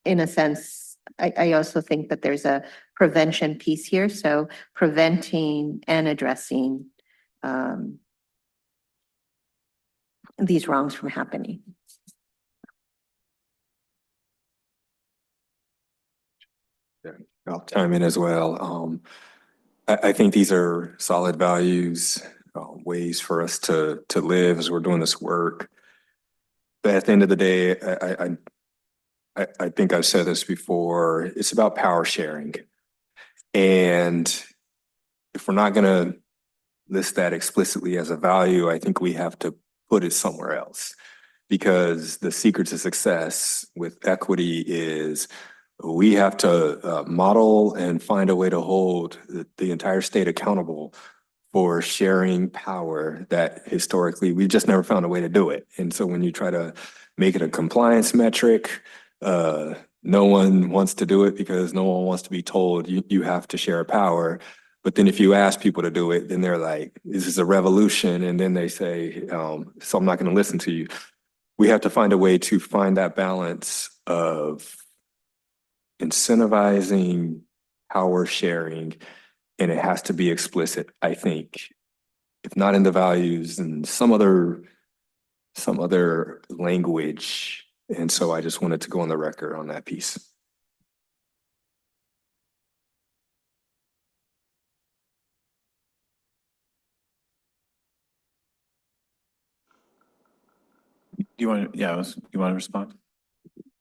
in a sense, I also think that there's a prevention piece here. So preventing and addressing these wrongs from happening. I'll chime in as well. I think these are solid values, ways for us to live as we're doing this work. But at the end of the day, I think I've said this before, it's about power sharing. And if we're not gonna list that explicitly as a value, I think we have to put it somewhere else. Because the secret to success with equity is we have to model and find a way to hold the entire state accountable for sharing power that historically we've just never found a way to do it. And so when you try to make it a compliance metric, no one wants to do it because no one wants to be told you have to share power. But then if you ask people to do it, then they're like, this is a revolution. And then they say, so I'm not going to listen to you. We have to find a way to find that balance of incentivizing power sharing, and it has to be explicit, I think. If not in the values, and some other language. And so I just wanted to go on the record on that piece. Do you want to, you want to respond?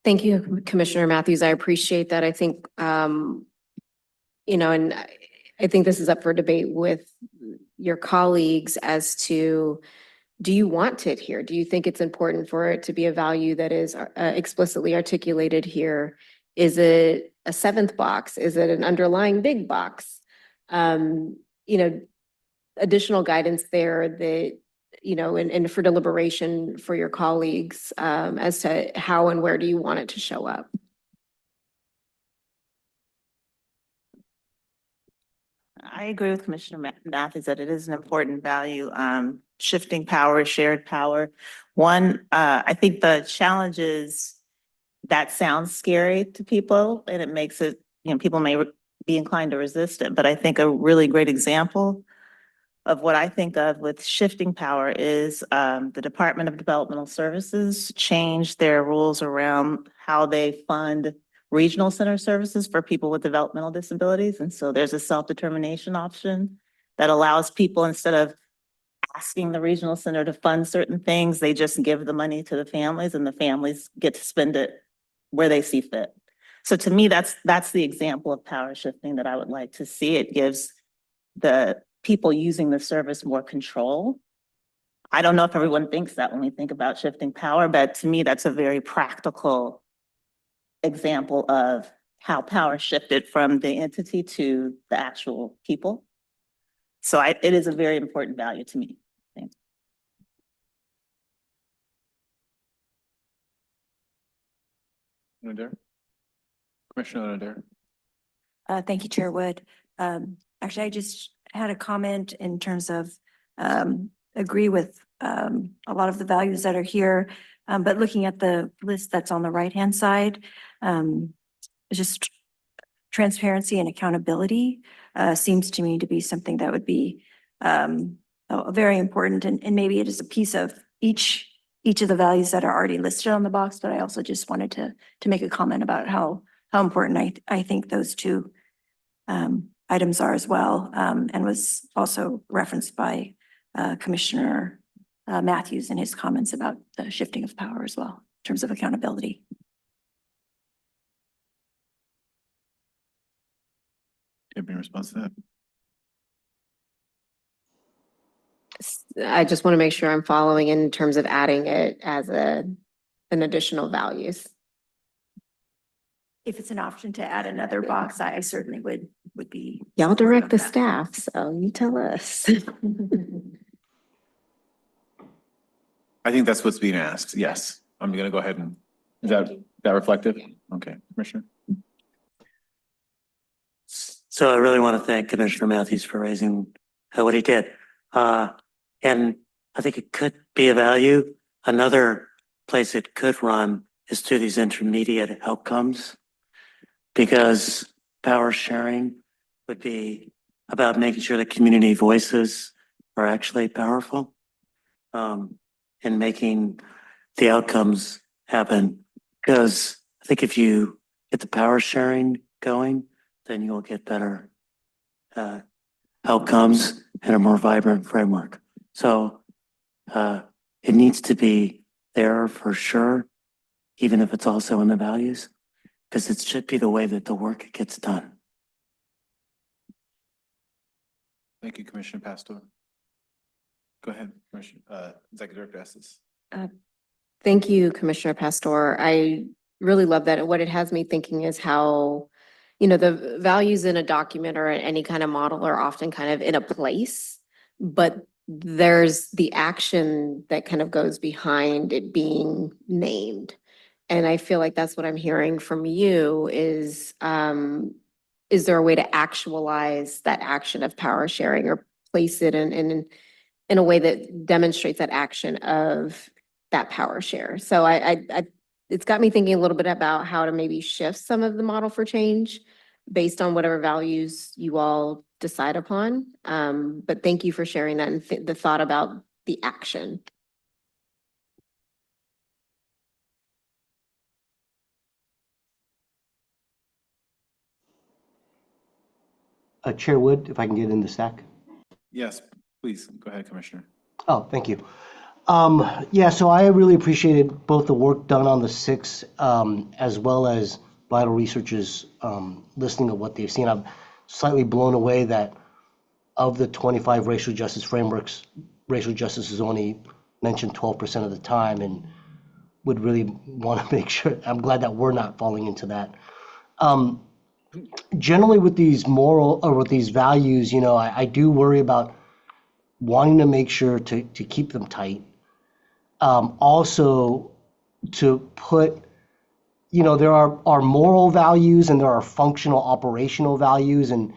Thank you, Commissioner Matthews. I appreciate that. I think, and I think this is up for debate with your colleagues as to, do you want it here? Do you think it's important for it to be a value that is explicitly articulated here? Is it a seventh box? Is it an underlying big box? Additional guidance there that, and for deliberation for your colleagues as to how and where do you want it to show up? I agree with Commissioner Mathis that it is an important value. Shifting power, shared power. One, I think the challenge is that sounds scary to people and it makes it, people may be inclined to resist it. But I think a really great example of what I think of with shifting power is the Department of Developmental Services changed their rules around how they fund regional center services for people with developmental disabilities. And so there's a self-determination option that allows people, instead of asking the regional center to fund certain things, they just give the money to the families and the families get to spend it where they see fit. So to me, that's the example of power shifting that I would like to see. It gives the people using the service more control. I don't know if everyone thinks that when we think about shifting power, but to me, that's a very practical example of how power shifted from the entity to the actual people. So it is a very important value to me. Thanks. Commissioner Adair. Thank you, Chair Wood. Actually, I just had a comment in terms of agree with a lot of the values that are here, but looking at the list that's on the right-hand side, just transparency and accountability seems to me to be something that would be very important, and maybe it is a piece of each of the values that are already listed on the box. But I also just wanted to make a comment about how important I think those two items are as well, and was also referenced by Commissioner Matthews in his comments about the shifting of power as well, in terms of accountability. Do you have any response to that? I just want to make sure I'm following in terms of adding it as an additional values. If it's an option to add another box, I certainly would be. Y'all direct the staff, so you tell us. I think that's what's being asked. Yes. I'm going to go ahead and, is that reflective? Okay, Commissioner. So I really want to thank Commissioner Matthews for raising what he did. And I think it could be a value. Another place it could run is through these intermediate outcomes, because power sharing would be about making sure that community voices are actually powerful, and making the outcomes happen. Because I think if you get the power sharing going, then you'll get better outcomes and a more vibrant framework. So it needs to be there for sure, even if it's also in the values, because it should be the way that the work gets done. Thank you, Commissioner Pastor. Go ahead, Commissioner, Executive Director Estes. Thank you, Commissioner Pastor. I really love that. And what it has me thinking is how, the values in a document or in any kind of model are often kind of in a place, but there's the action that kind of goes behind it being named. And I feel like that's what I'm hearing from you is there a way to actualize that action of power sharing or place it in a way that demonstrates that action of that power share? So it's got me thinking a little bit about how to maybe shift some of the model for change based on whatever values you all decide upon. But thank you for sharing that and the thought about the action. Chair Wood, if I can get in the stack. Yes, please, go ahead, Commissioner. Oh, thank you. Yeah, so I really appreciated both the work done on the six, as well as Vital Research's listening of what they've seen. I'm slightly blown away that of the 25 racial justice frameworks, racial justice is only mentioned 12% of the time, and would really want to make sure, I'm glad that we're not falling into that. Generally with these moral, or with these values, I do worry about wanting to make sure to keep them tight. Also to put, there are moral values and there are functional operational values, and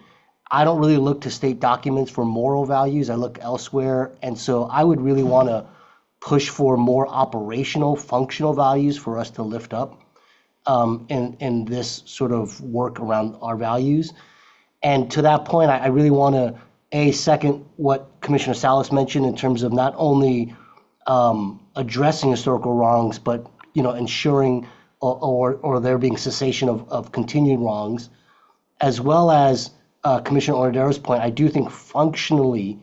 I don't really look to state documents for moral values. I look elsewhere. And so I would really want to push for more operational, functional values for us to lift up in this sort of work around our values. And to that point, I really want to, second what Commissioner Salas mentioned in terms of not only addressing historical wrongs, but, ensuring or there being cessation of continued wrongs, as well as Commissioner Ordero's point. I do think functionally,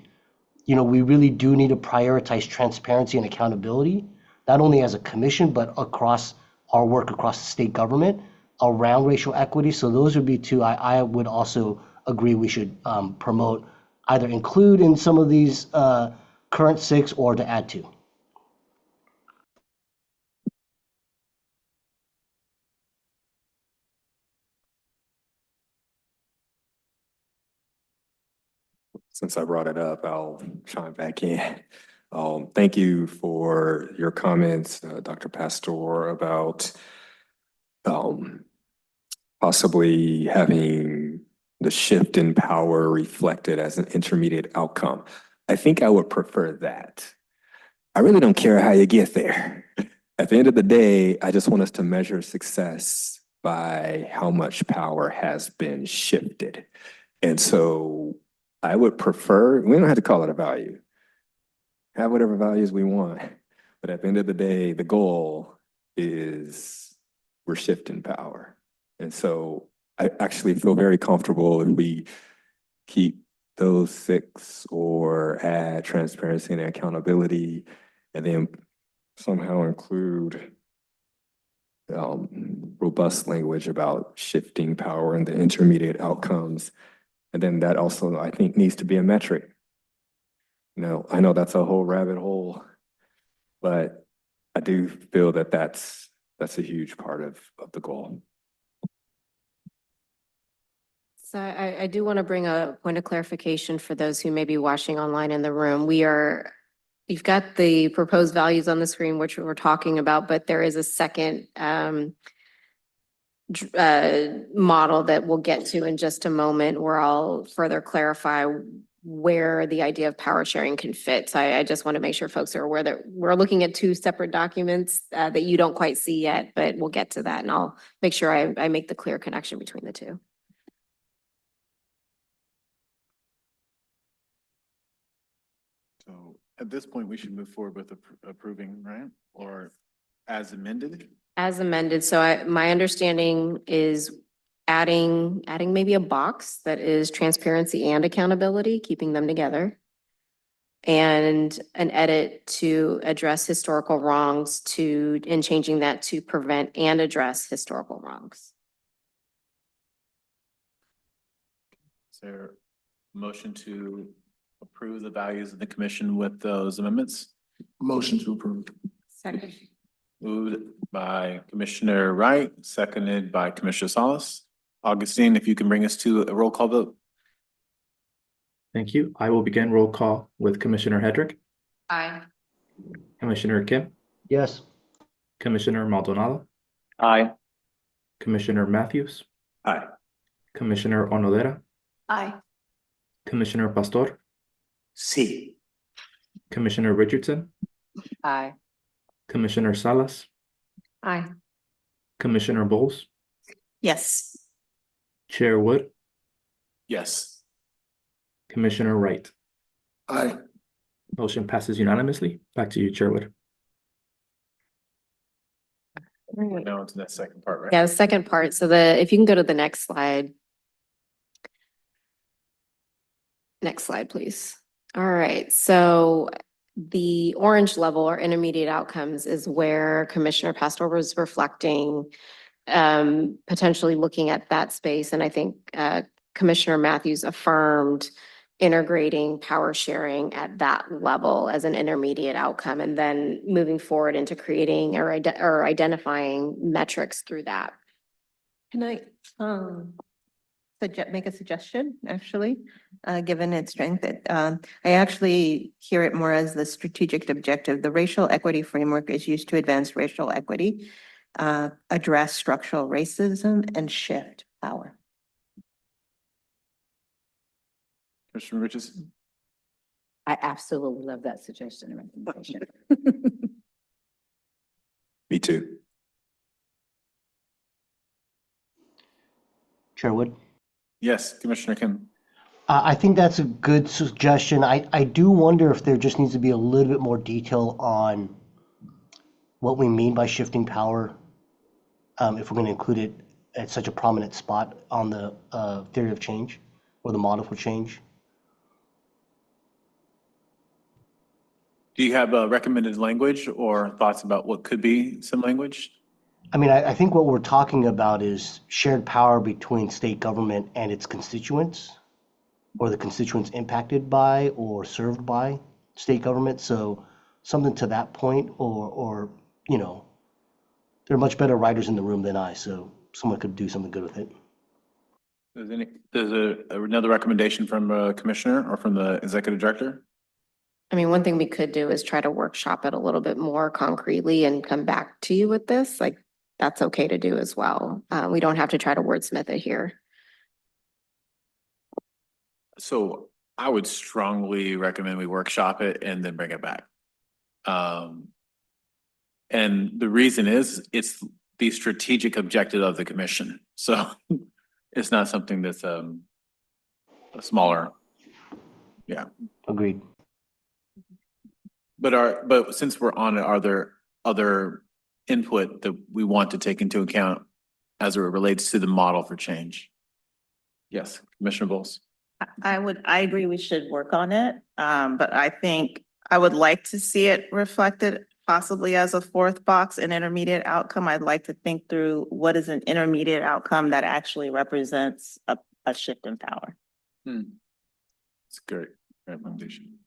we really do need to prioritize transparency and accountability, not only as a commission, but across our work across the state government around racial equity. So those would be two I would also agree we should promote, either include in some of these current six or to add to. Since I brought it up, I'll chime back in. Thank you for your comments, Dr. Pastor, about possibly having the shift in power reflected as an intermediate outcome. I think I would prefer that. I really don't care how you get there. At the end of the day, I just want us to measure success by how much power has been shifted. And so I would prefer, we don't have to call it a value. Have whatever values we want. But at the end of the day, the goal is we're shifting power. And so I actually feel very comfortable if we keep those six or add transparency and accountability, and then somehow include robust language about shifting power and the intermediate outcomes. And then that also, I think, needs to be a metric. I know that's a whole rabbit hole, but I do feel that that's a huge part of the goal. So I do want to bring a point of clarification for those who may be watching online in the room. You've got the proposed values on the screen, which we're talking about, but there is a second model that we'll get to in just a moment, where I'll further clarify where the idea of power sharing can fit. So I just want to make sure folks are aware that we're looking at two separate documents that you don't quite see yet, but we'll get to that, and I'll make sure I make the clear connection between the two. So at this point, we should move forward with approving, right? Or as amended? As amended. So my understanding is adding maybe a box that is transparency and accountability, keeping them together. And an edit to address historical wrongs and changing that to prevent and address historical wrongs. Is there a motion to approve the values of the commission with those amendments? Motion to approve. Second. Moved by Commissioner Wright, seconded by Commissioner Salas. Augustine, if you can bring us to a roll call vote. Thank you. I will begin roll call with Commissioner Hedrick, Aye. Commissioner Kim, Yes. Commissioner Maldonado, Aye. Commissioner Matthews, Aye. Commissioner Onodera, Aye. Commissioner Pastor, Sí. Commissioner Richardson, Aye. Commissioner Salas, Aye. Commissioner Bowles, Yes. Chair Wood, Yes. Commissioner Wright. Aye. Motion passes unanimously. Back to you, Chair Wood. Now into that second part, right? Yeah, the second part. So if you can go to the next slide. Next slide, please. All right, so The orange level or intermediate outcomes is where Commissioner Pastor was reflecting, potentially looking at that space. And I think Commissioner Matthews affirmed integrating power sharing at that level as an intermediate outcome, and then moving forward into creating or identifying metrics through that. Can I make a suggestion, actually, given its strength? I actually hear it more as the strategic objective. The racial equity framework is used to advance racial equity, address structural racism, and shift power. Commissioner Richardson? I absolutely love that suggestion and recommendation. Me too. Chair Wood? Yes, Commissioner Kim. I think that's a good suggestion. I do wonder if there just needs to be a little bit more detail on what we mean by shifting power, if we're going to include it at such a prominent spot on the theory of change or the model for change. Do you have a recommended language or thoughts about what could be some language? I mean, I think what we're talking about is shared power between state government and its constituents, or the constituents impacted by or served by state government. So something to that point, or you know, there are much better writers in the room than I, so someone could do something good with it. There's another recommendation from a commissioner or from the executive director? I mean, one thing we could do is try to workshop it a little bit more concretely and come back to you with this. Like, that's okay to do as well. We don't have to try to wordsmith it here. So I would strongly recommend we workshop it and then bring it back. And the reason is it's the strategic objective of the commission. So it's not something that's a smaller. Yeah. Agreed. But since we're on it, are there other input that we want to take into account as it relates to the model for change? Yes, Commissioner Bowles. I agree we should work on it. But I think I would like to see it reflected possibly as a fourth box, an intermediate outcome. I'd like to think through what is an intermediate outcome that actually represents a shift in power. It's great recommendation.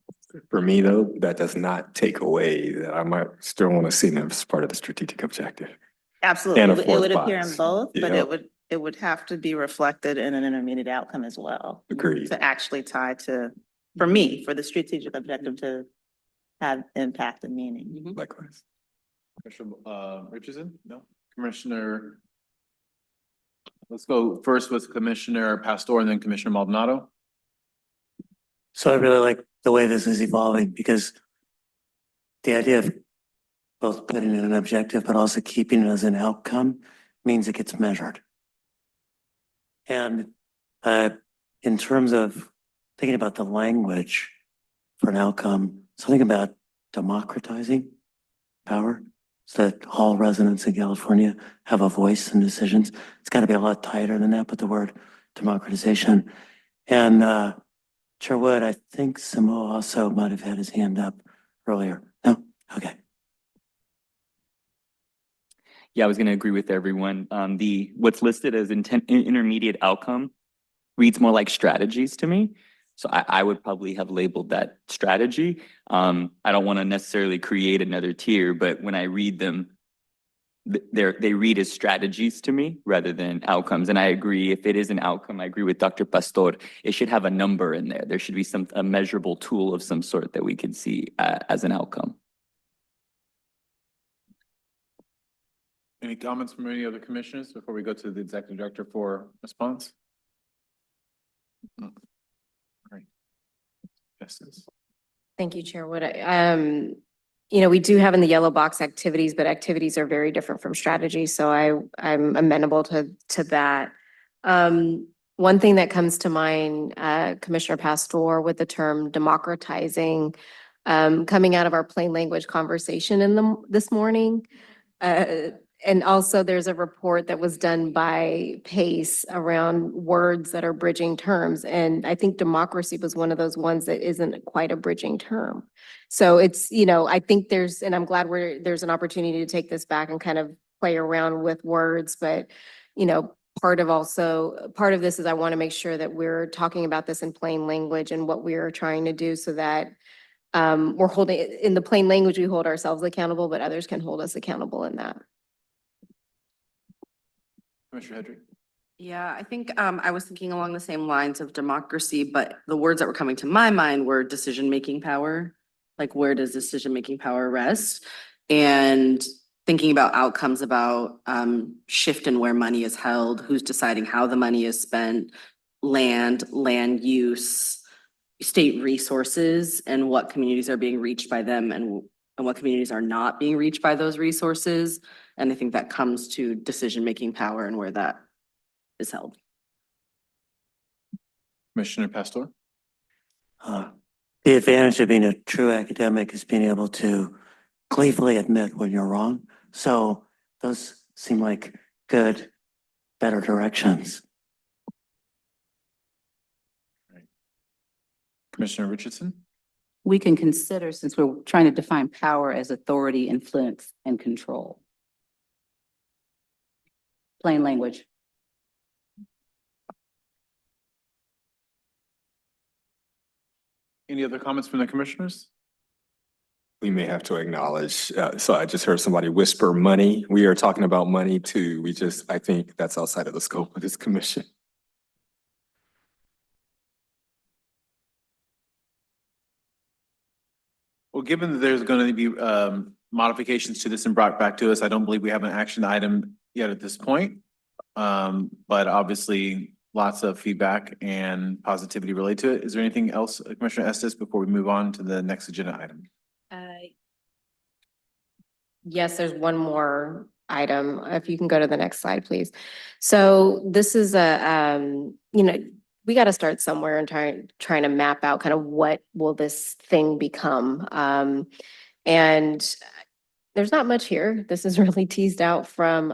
For me, though, that does not take away that I might still want to see them as part of the strategic objective. Absolutely. And a It fourth would appear in box. both, but Yeah. it would have to be reflected in an intermediate outcome as well. Agreed. To actually tie to, for me, for the strategic objective to have impact and meaning. Likewise. Commissioner Richardson? No? Commissioner? Let's go first with Commissioner Pastor and then Commissioner Maldonado. So I really like the way this is evolving, because the idea of both putting in an objective, but also keeping it as an outcome means it gets measured. And in terms of thinking about the language for an outcome, something about democratizing power so that all residents in California have a voice in decisions. It's got to be a lot tighter than that, but the word democratization. And Chair Wood, I think Samo also might have had his hand up earlier. No? Okay. Yeah, I was going to agree with everyone. What's listed as intermediate outcome reads more like strategies to me. So I would probably have labeled that strategy. I don't want to necessarily create another tier, but when I read them, they read as strategies to me rather than outcomes. And I agree, if it is an outcome, I agree with Dr. Pastor. It should have a number in there. There should be a measurable tool of some sort that we can see as an outcome. Any comments from any other commissioners before we go to the executive director for response? All right. Yes. Thank you, Chair Wood. You know, we do have in the yellow box activities, but activities are very different from strategy. So I'm amenable to that. One thing that comes to mind, Commissioner Pastor, with the term democratizing, coming out of our plain language conversation this morning, and also there's a report that was done by PACE around words that are bridging terms. And I think democracy was one of those ones that isn't quite a bridging term. So it's, I think and I'm glad there's an opportunity to take this back and kind of play around with words, but, part of this is I want to make sure that we're talking about this in plain language and what we're trying to do so that we're holding, in the plain language, we hold ourselves accountable, but others can hold us accountable in that. Commissioner Hedrick? Yeah, I think I was thinking along the same lines of democracy, but the words that were coming to my mind were decision-making power. Like, where does decision-making power rest? And thinking about outcomes about shift in where money is held, who's deciding how the money is spent, land use, state resources, and what communities are being reached by them and what communities are not being reached by those resources. And I think that comes to decision-making power and where that is held. Commissioner Pastor? The advantage of being a true academic is being able to gleefully admit when you're wrong. So those seem like good, better directions. Commissioner Richardson? We can consider, since we're trying to define power as authority, influence, and control. Plain language. Any other comments from the commissioners? We may have to acknowledge, so I just heard somebody whisper money. We are talking about money too. I think that's outside of the scope of this commission. Well, given that there's going to be modifications to this and brought back to us, I don't believe we have an action item yet at this point. But obviously lots of feedback and positivity related to it. Is there anything else, Commissioner Estes, before we move on to the next agenda item? Yes, there's one more item. If you can go to the next slide, please. So this is we got to start somewhere and trying to map out kind of what will this thing become. And there's not much here. This is really teased out from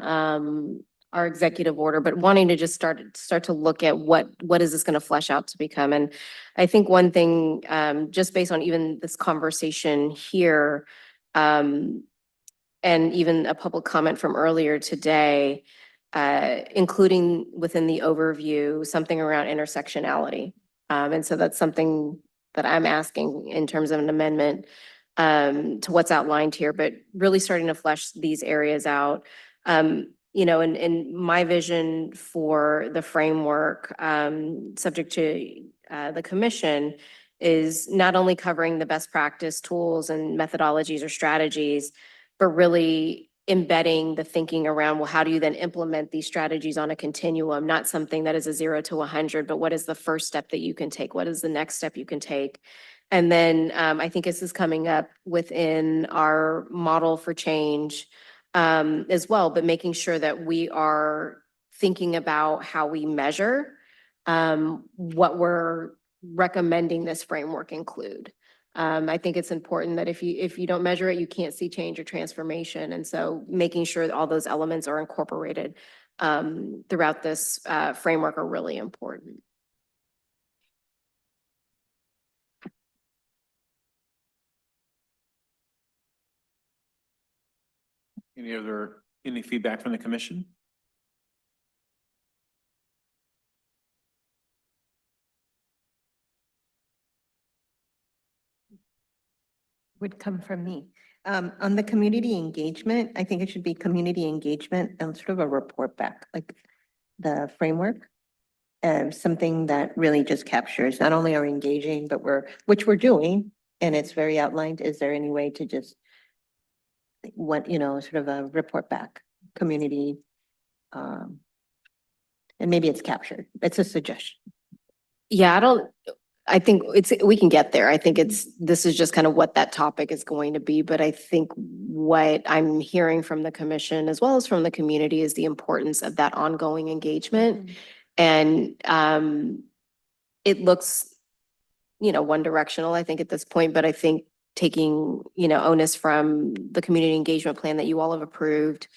our executive order, but wanting to just start to look at what is this going to flesh out to become. And I think one thing, just based on even this conversation here, and even a public comment from earlier today, including within the overview, something around intersectionality. And so that's something that I'm asking in terms of an amendment to what's outlined here, but really starting to flesh these areas out. In my vision for the framework, subject to the commission, is not only covering the best practice tools and methodologies or strategies, but really embedding the thinking around, well, how do you then implement these strategies on a continuum, not something that is a 0 to 100, but what is the first step that you can take? What is the next step you can take? And then I think this is coming up within our model for change as well, but making sure that we are thinking about how we measure what we're recommending this framework include. I think it's important that if you don't measure it, you can't see change or transformation. And so making sure that all those elements are incorporated throughout this framework are really important. Any feedback from the commission? Would come from me. On the community engagement, I think it should be community engagement and sort of a report back, like the framework. Something that really just captures not only are we engaging, but which we're doing, and it's very outlined. Is there any way to just sort of a report back community? And maybe it's captured. It's a suggestion. Yeah, I think we can get there. I think this is just kind of what that topic is going to be. But I think what I'm hearing from the commission as well as from the community is the importance of that ongoing engagement. And it looks, one directional, I think at this point, but I think taking, onus from the community engagement plan that you all have approved,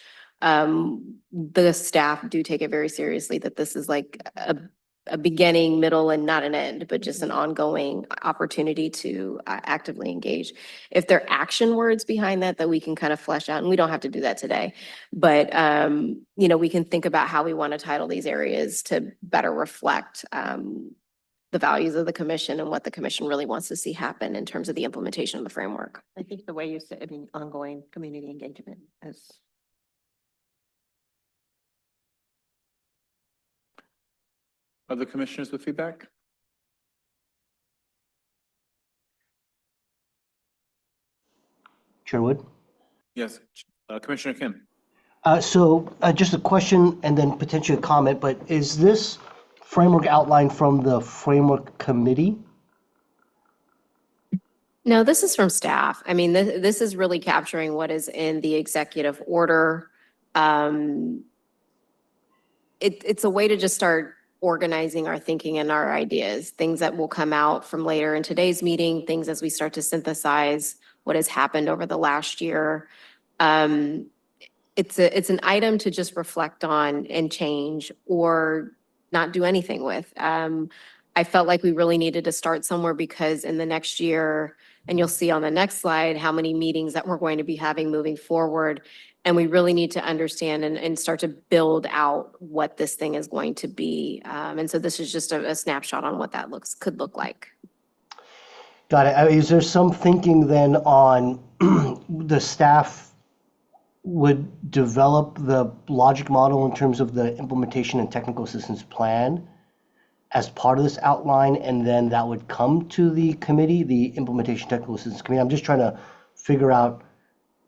the staff do take it very seriously that this is like a beginning, middle, and not an end, but just an ongoing opportunity to actively engage. If there are action words behind that, that we can kind of flesh out, and we don't have to do that today, but, you know, we can think about how we want to title these areas to better reflect, the values of the commission and what the commission really wants to see happen in terms of the implementation of the framework. I think the way you said, I mean, ongoing community engagement is. Other commissioners with feedback? Chair Wood? Yes, Commissioner Kim. Just a question and then potentially a comment, but is this framework outline from the framework committee? No, this is from staff. I mean, this is really capturing what is in the executive order. It's a way to just start organizing our thinking and our ideas, things that will come out from later in today's meeting, things as we start to synthesize what has happened over the last year. It's an item to just reflect on and change or not do anything with. I felt like we really needed to start somewhere because in the next year, and you'll see on the next slide, how many meetings that we're going to be having moving forward. And we really need to understand and start to build out what this thing is going to be. And so this is just a snapshot on what that could look like. Got it. Is there some thinking then on the staff would develop the logic model in terms of the implementation and technical assistance plan as part of this outline, and then that would come to the committee, the implementation technical assistance committee? I'm just trying to figure out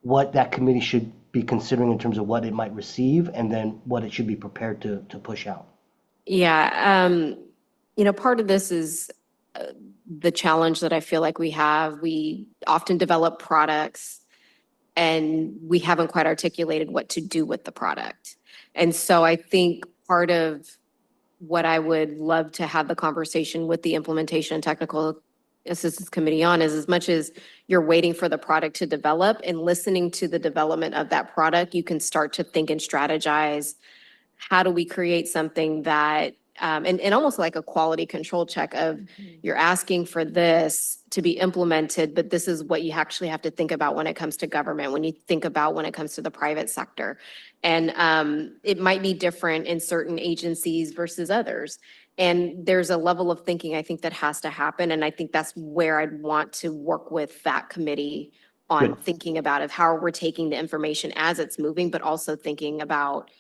what that committee should be considering in terms of what it might receive and then what it should be prepared to push out. Yeah, you know, part of this is the challenge that I feel like we have. We often develop products and we haven't quite articulated what to do with the product. And so I think part of what I would love to have the conversation with the implementation and technical assistance committee on is, as much as you're waiting for the product to develop and listening to the development of that product, you can start to think and strategize, how do we create something that, and almost like a quality control check of, you're asking for this to be implemented, but this is what you actually have to think about when it comes to government, when you think about when it comes to the private sector. And it might be different in certain agencies versus others. And there's a level of thinking I think that has to happen. And I think that's where I'd want to work with that committee on Good. thinking about of how we're taking the information as it's moving, but also thinking about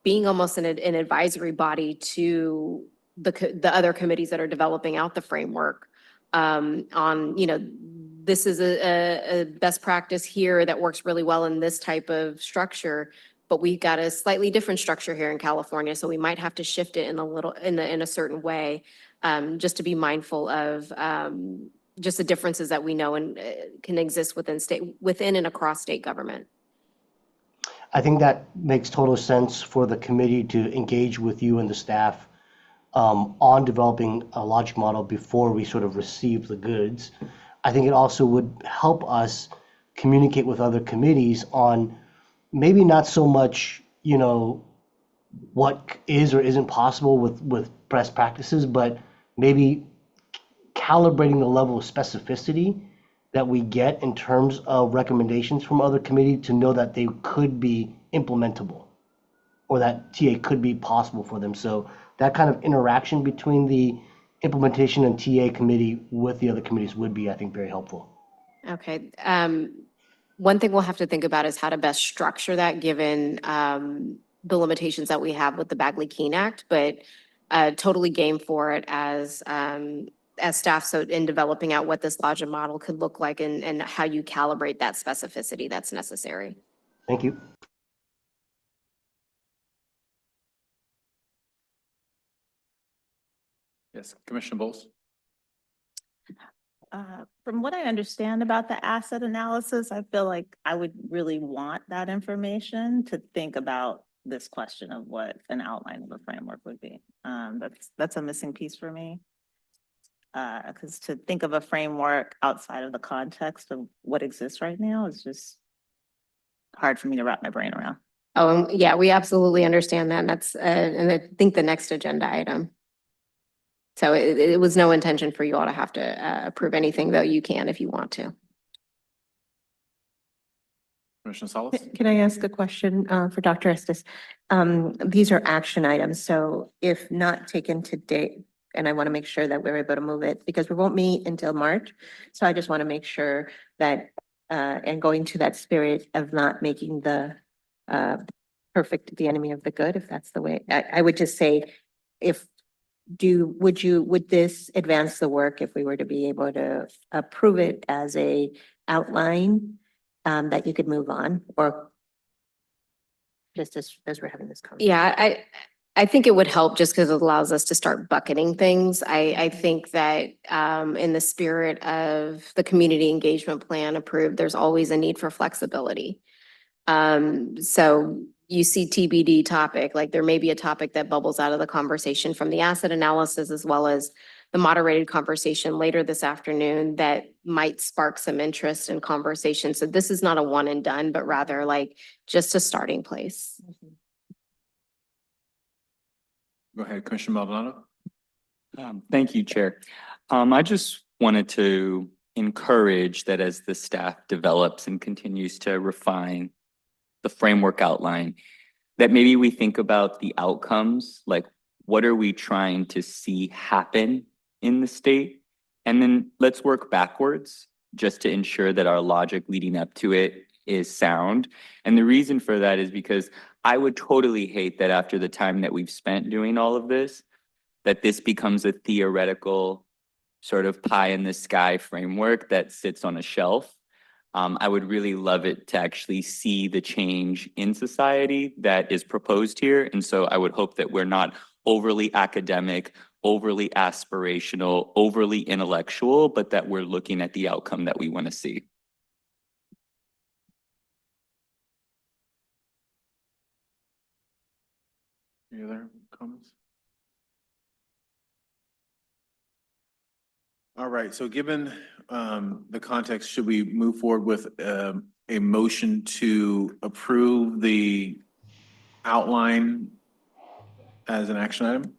being almost an advisory body to the other committees that are developing out the framework on, you know, this is a best practice here that works really well in this type of structure, but we got a slightly different structure here in California, so we might have to shift it in a certain way, just to be mindful of just the differences that we know and can exist within and across state government. I think that makes total sense for the committee to engage with you and the staff on developing a logic model before we sort of receive the goods. I think it also would help us communicate with other committees on maybe not so much, you know, what is or isn't possible with best practices, but maybe calibrating the level of specificity that we get in terms of recommendations from other committees to know that they could be implementable or that TA could be possible for them. So that kind of interaction between the implementation and TA committee with the other committees would be, I think, very helpful. Okay. One thing we'll have to think about is how to best structure that given the limitations that we have with the Bagley-Keene Act, but totally game for it as staff, so in developing out what this logic model could look like and how you calibrate that specificity that's necessary. Thank you. Yes, Commissioner Bowles. From what I understand about the asset analysis, I feel like I would really want that information to think about this question of what an outline of a framework would be. That's a missing piece for me. Because to think of a framework outside of the context of what exists right now is just hard for me to wrap my brain around. Oh, yeah, we absolutely understand that. And that's, and I think the next agenda item. So it was no intention for you all to have to approve anything, though you can if you want to. Commissioner Salas? Can I ask a question for Dr. Estes? These are action items, so if not taken today, and I want to make sure that we're able to move it because we won't meet until March. So I just want to make sure that, and going to that spirit of not making the perfect the enemy of the good, if that's the way, I would just say, would this advance the work if we were to be able to approve it as a outline? That you could move on, or just as we're having this conversation? Yeah, I think it would help just because it allows us to start bucketing things. I think that in the spirit of the community engagement plan approved, there's always a need for flexibility. So you see TBD topic, like there may be a topic that bubbles out of the conversation from the asset analysis as well as the moderated conversation later this afternoon that might spark some interest in conversation. So this is not a one and done, but rather like just a starting place. Go ahead, Commissioner Maldonado. Thank you, Chair. I just wanted to encourage that as the staff develops and continues to refine the framework outline, that maybe we think about the outcomes, like what are we trying to see happen in the state? And then let's work backwards just to ensure that our logic leading up to it is sound. And the reason for that is because I would totally hate that after the time that we've spent doing all of this, that this becomes a theoretical sort of pie in the sky framework that sits on a shelf. I would really love it to actually see the change in society that is proposed here. And so I would hope that we're not overly academic, overly aspirational, overly intellectual, but that we're looking at the outcome that we want to see. Any other comments? All right, so given the context, should we move forward with a motion to approve the outline as an action item?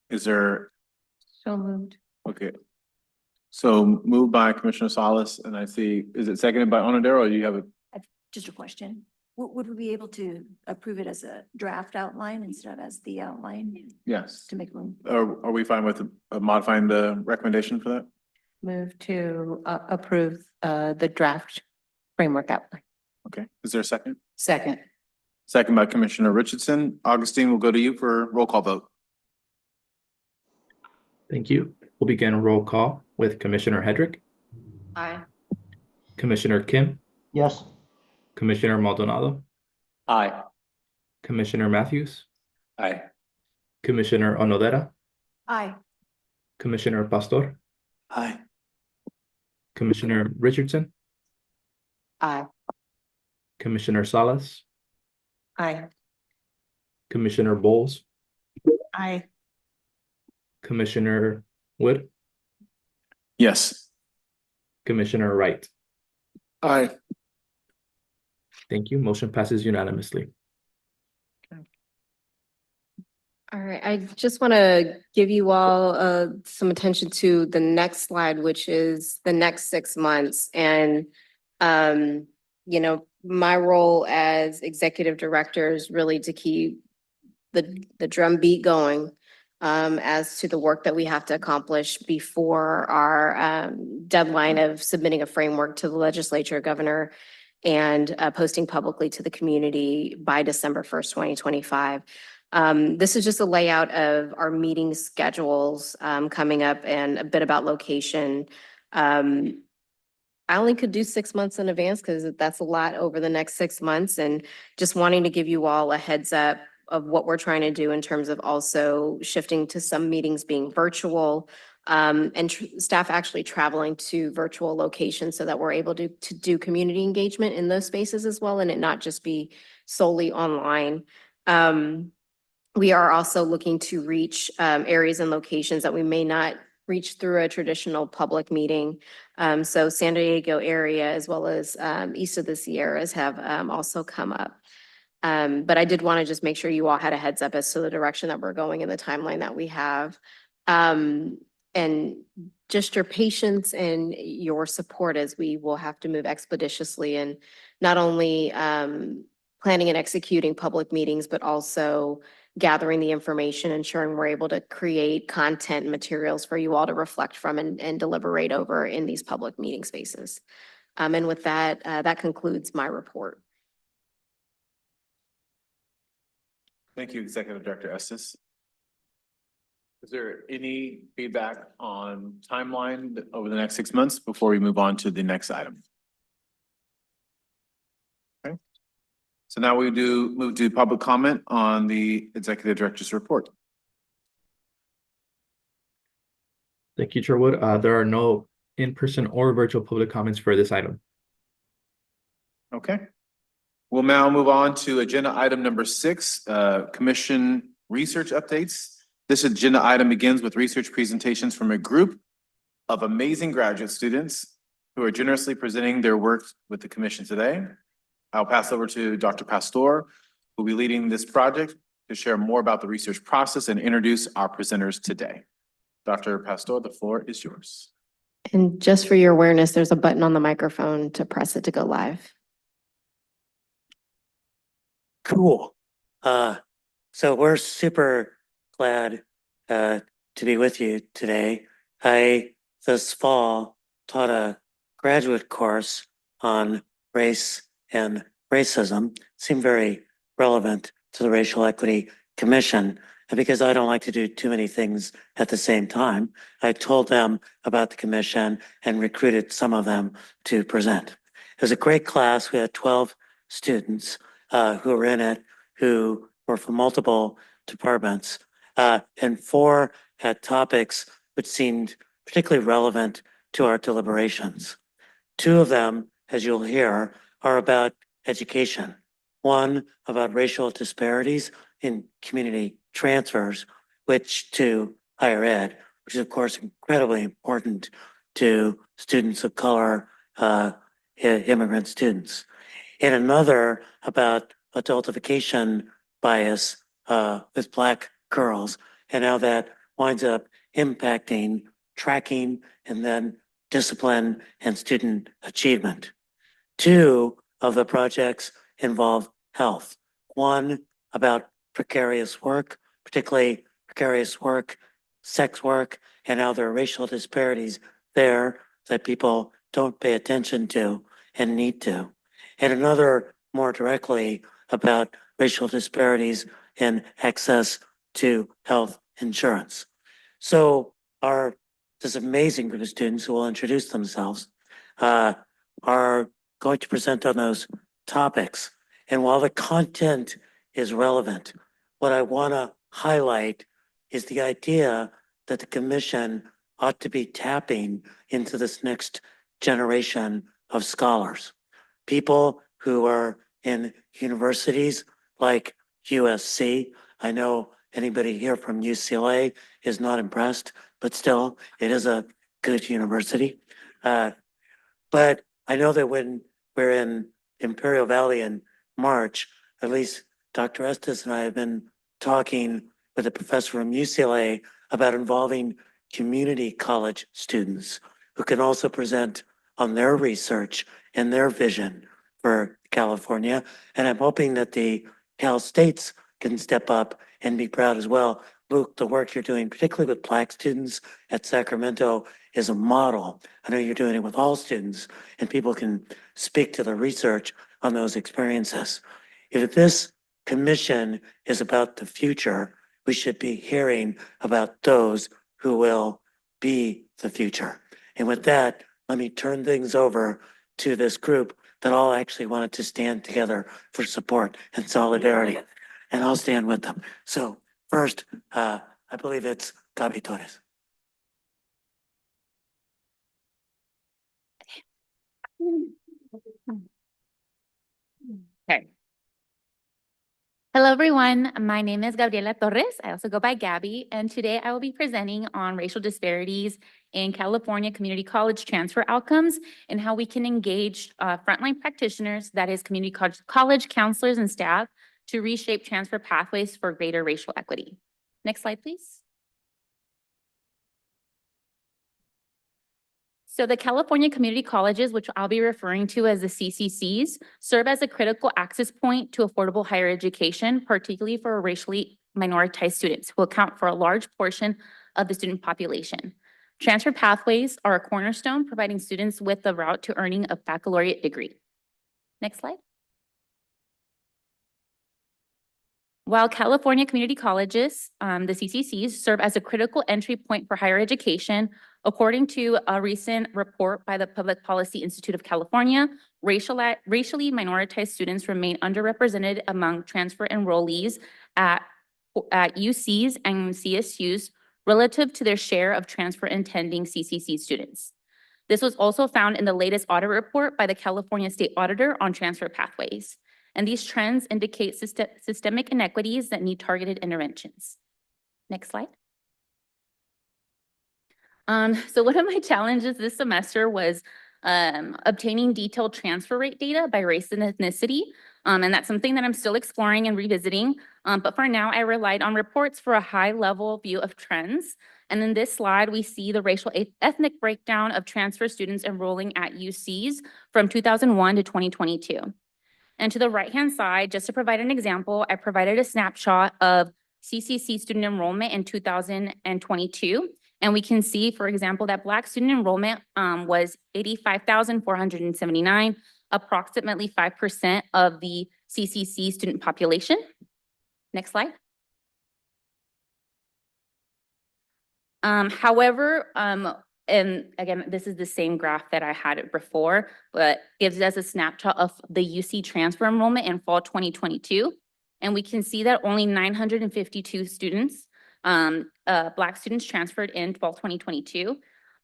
Is there, So moved. okay. So moved by Commissioner Salas, and I see, is it seconded by Onodera, or do you have a? Just a question. Would we be able to approve it as a draft outline instead of as the outline Yes. to make room? Are we fine with modifying the recommendation for that? Move to approve the draft framework outline. Okay, is there a second? Second. Second by Commissioner Richardson. Augustine, will go to you for roll call vote. Thank you. We'll begin roll call with Commissioner Hedrick, Aye. Commissioner Kim, Yes. Commissioner Maldonado, Aye. Commissioner Matthews, Aye. Commissioner Onodera, Aye. Commissioner Pastor, Aye. Commissioner Richardson, Aye. Commissioner Salas, Aye. Commissioner Bowles, Aye. Commissioner Wood, Yes. Commissioner Wright. Aye. Thank you. Motion passes unanimously. All right, I just want to give you all some attention to the next slide, which is the next 6 months. And, you know, my role as executive director is really to keep the drumbeat going as to the work that we have to accomplish before our deadline of submitting a framework to the legislature, governor, and posting publicly to the community by December 1st, 2025. This is just a layout of our meeting schedules coming up and a bit about location. I only could do 6 months in advance because that's a lot over the next 6 months, and just wanting to give you all a heads up of what we're trying to do in terms of also shifting to some meetings being virtual and staff actually traveling to virtual locations so that we're able to do community engagement in those spaces as well, and it not just be solely online. We are also looking to reach areas and locations that we may not reach through a traditional public meeting. So San Diego area as well as east of the Sierras have also come up. But I did want to just make sure you all had a heads up as to the direction that we're going and the timeline that we have. And just your patience and your support as we will have to move expeditiously and not only planning and executing public meetings, but also gathering the information, ensuring we're able to create content and materials for you all to reflect from and deliberate over in these public meeting spaces. And with that, that concludes my report. Thank you, Executive Director Estes. Is there any feedback on timeline over the next 6 months before we move on to the next item? Okay. So now we move to public comment on the Executive Director's report. Thank you, Chair Wood. There are no in-person or virtual public comments for this item. Okay. We'll now move on to agenda item number 6, commission research updates. This agenda item begins with research presentations from a group of amazing graduate students who are generously presenting their work with the commission today. I'll pass over to Dr. Pastor, who will be leading this project to share more about the research process and introduce our presenters today. Dr. Pastor, the floor is yours. And just for your awareness, there's a button on the microphone to press it to go live. Cool. So we're super glad to be with you today. I this fall taught a graduate course on race and racism. Seemed very relevant to the Racial Equity Commission. And because I don't like to do too many things at the same time, I told them about the commission and recruited some of them to present. It was a great class. We had 12 students who were in it, who were from multiple departments, and 4 had topics which seemed particularly relevant to our deliberations. 2 of them, as you'll hear, are about education. 1 about racial disparities in community transfers, which to higher ed, which is of course incredibly important to students of color, immigrant students. And another about adultification bias with Black girls and how that winds up impacting tracking and then discipline and student achievement. 2 of the projects involve health. 1 about precarious work, particularly precarious work, sex work, and how there are racial disparities there that people don't pay attention to and need to. And another more directly about racial disparities in access to health insurance. So this amazing group of students who will introduce themselves are going to present on those topics. And while the content is relevant, what I want to highlight is the idea that the commission ought to be tapping into this next generation of scholars, people who are in universities like USC. I know anybody here from UCLA is not impressed, but still, it is a good university. But I know that when we're in Imperial Valley in March, at least Dr. Estes and I have been talking with a professor from UCLA about involving community college students who can also present on their research and their vision for California. And I'm hoping that the Cal States can step up and be proud as well. Luke, the work you're doing, particularly with Black students at Sacramento, is a model. I know you're doing it with all students, and people can speak to the research on those experiences. If this commission is about the future, we should be hearing about those who will be the future. And with that, let me turn things over to this group that all actually wanted to stand together for support and solidarity. And I'll stand with them. So first, I believe it's Gabi Torres. Okay. Hello, everyone. My name is Gabriela Torres. I also go by Gabby, and today I will be presenting on racial disparities in California community college transfer outcomes and how we can engage frontline practitioners, that is community college counselors and staff, to reshape transfer pathways for greater racial equity. Next slide, please. So the California community colleges, which I'll be referring to as the CCCs, serve as a critical access point to affordable higher education, particularly for racially minoritized students who account for a large portion of the student population. Transfer pathways are a cornerstone, providing students with the route to earning a baccalaureate degree. Next slide. While California community colleges, the CCCs, serve as a critical entry point for higher education, according to a recent report by the Public Policy Institute of California, racially minoritized students remain underrepresented among transfer enrollees at UCs and CSUs relative to their share of transfer intending CCC students. This was also found in the latest audit report by the California State Auditor on transfer pathways. And these trends indicate systemic inequities that need targeted interventions. Next slide. So one of my challenges this semester was obtaining detailed transfer rate data by race and ethnicity. And that's something that I'm still exploring and revisiting. But for now, I relied on reports for a high level view of trends. And in this slide, we see the racial ethnic breakdown of transfer students enrolling at UCs from 2001 to 2022. And to the right-hand side, just to provide an example, I provided a snapshot of CCC student enrollment in 2022. And we can see, for example, that Black student enrollment was 85,479, approximately 5% of the CCC student population. Next slide. However, and again, this is the same graph that I had before, but gives us a snapshot of the UC transfer enrollment in fall 2022. And we can see that only 952 students, Black students transferred in fall 2022.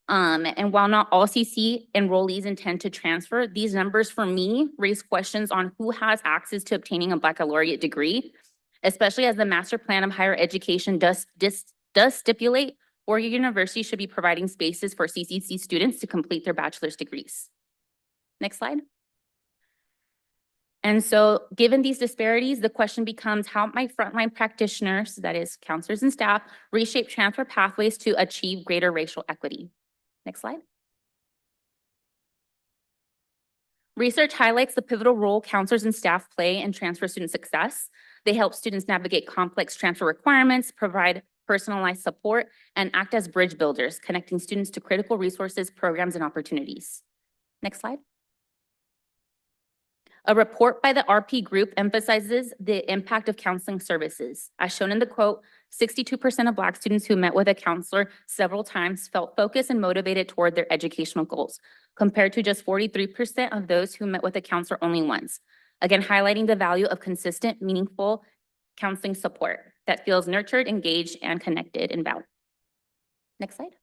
And while not all CC enrollees intend to transfer, these numbers for me raise questions on who has access to obtaining a baccalaureate degree, especially as the master plan of higher education does stipulate four-year universities should be providing spaces for CCC students to complete their bachelor's degrees. Next slide. And so given these disparities, the question becomes how might frontline practitioners, that is counselors and staff, reshape transfer pathways to achieve greater racial equity. Next slide. Research highlights the pivotal role counselors and staff play in transfer student success. They help students navigate complex transfer requirements, provide personalized support, and act as bridge builders, connecting students to critical resources, programs, and opportunities. Next slide. A report by the RP Group emphasizes the impact of counseling services. As shown in the quote, 62% of Black students who met with a counselor several times felt focused and motivated toward their educational goals, compared to just 43% of those who met with a counselor only once. Again, highlighting the value of consistent, meaningful counseling support that feels nurtured, engaged, and connected and valued. Next slide.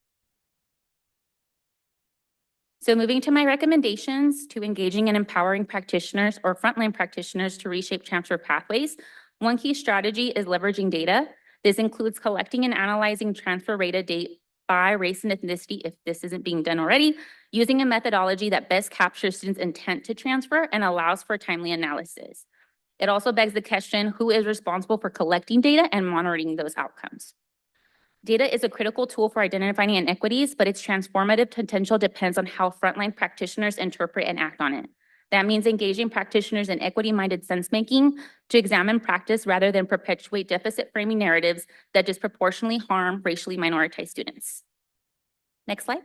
So moving to my recommendations to engaging and empowering practitioners or frontline practitioners to reshape transfer pathways. One key strategy is leveraging data. This includes collecting and analyzing transfer rate data by race and ethnicity, if this isn't being done already, using a methodology that best captures students' intent to transfer and allows for timely analysis. It also begs the question, who is responsible for collecting data and monitoring those outcomes? Data is a critical tool for identifying inequities, but its transformative potential depends on how frontline practitioners interpret and act on it. That means engaging practitioners in equity-minded sense-making to examine practice rather than perpetuate deficit framing narratives that disproportionately harm racially minoritized students. Next slide.